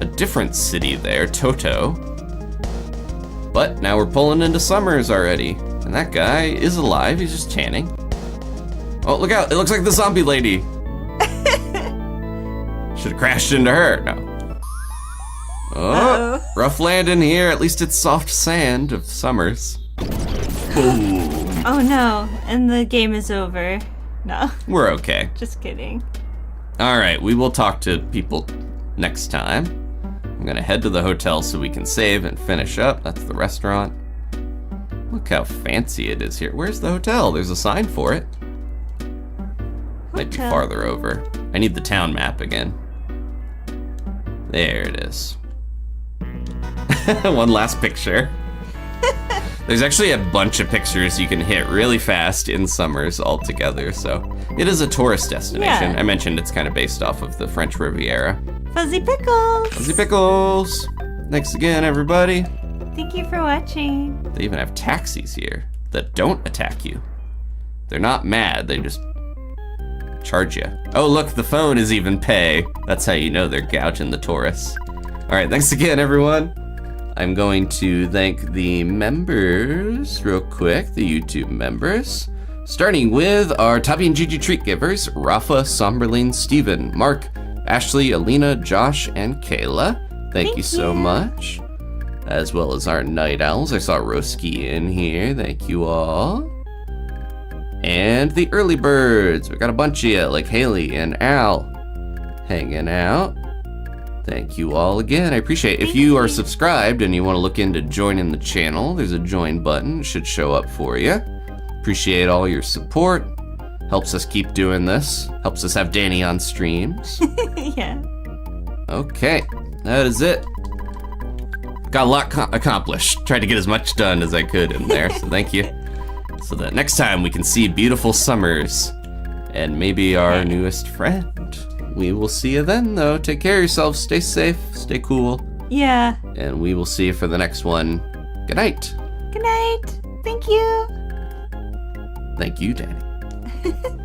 Speaker 1: a different city there, Toto. But now we're pulling into Summers already. And that guy is alive, he's just tanning. Oh, look out, it looks like the zombie lady. Should've crashed into her, no. Oh, rough landing here, at least it's soft sand of Summers. Boom.
Speaker 2: Oh no, and the game is over. No,
Speaker 1: We're okay.
Speaker 2: just kidding.
Speaker 1: All right, we will talk to people next time. I'm gonna head to the hotel so we can save and finish up. That's the restaurant. Look how fancy it is here. Where's the hotel? There's a sign for it. Might be
Speaker 2: Hotel.
Speaker 1: farther over. I need the town map again. There it is. One last picture. There's actually a bunch of pictures you can hit really fast in Summers altogether, so it is a tourist destination.
Speaker 2: Yeah.
Speaker 1: I mentioned it's kind of based off of the French Riviera.
Speaker 2: Fuzzy Pickles!
Speaker 1: Fuzzy Pickles! Thanks again, everybody.
Speaker 2: Thank you for watching.
Speaker 1: They even have taxis here that don't attack you. They're not mad, they just charge you. Oh, look, the phone is even pay. That's how you know they're gouging the tourists. All right, thanks again, everyone. I'm going to thank the members real quick, the YouTube members. Starting with our Tabi and Gigi treat givers, Rafa, Somberlin, Steven, Mark, Ashley, Alina, Josh, and Kayla. Thank you so much. As well as our night owls. I saw Roski in here. Thank you all. And the early birds. We got a bunch of you, like Haley and Al, hanging out. Thank you all again. I appreciate it. If you are subscribed and you want to look into joining the channel, there's a join button. It should show up for you. Appreciate all your support. Helps us keep doing this. Helps us have Dani on streams.
Speaker 2: Yeah.
Speaker 1: Okay, that is it. Got a lot accomplished. Tried to get as much done as I could in there, so thank you. So that next time we can see beautiful Summers and maybe our newest friend. We will see you then, though. Take care of yourselves. Stay safe. Stay cool.
Speaker 2: Yeah.
Speaker 1: And we will see you for the next one. Good night.
Speaker 2: Good night. Thank you.
Speaker 1: Thank you, Dani.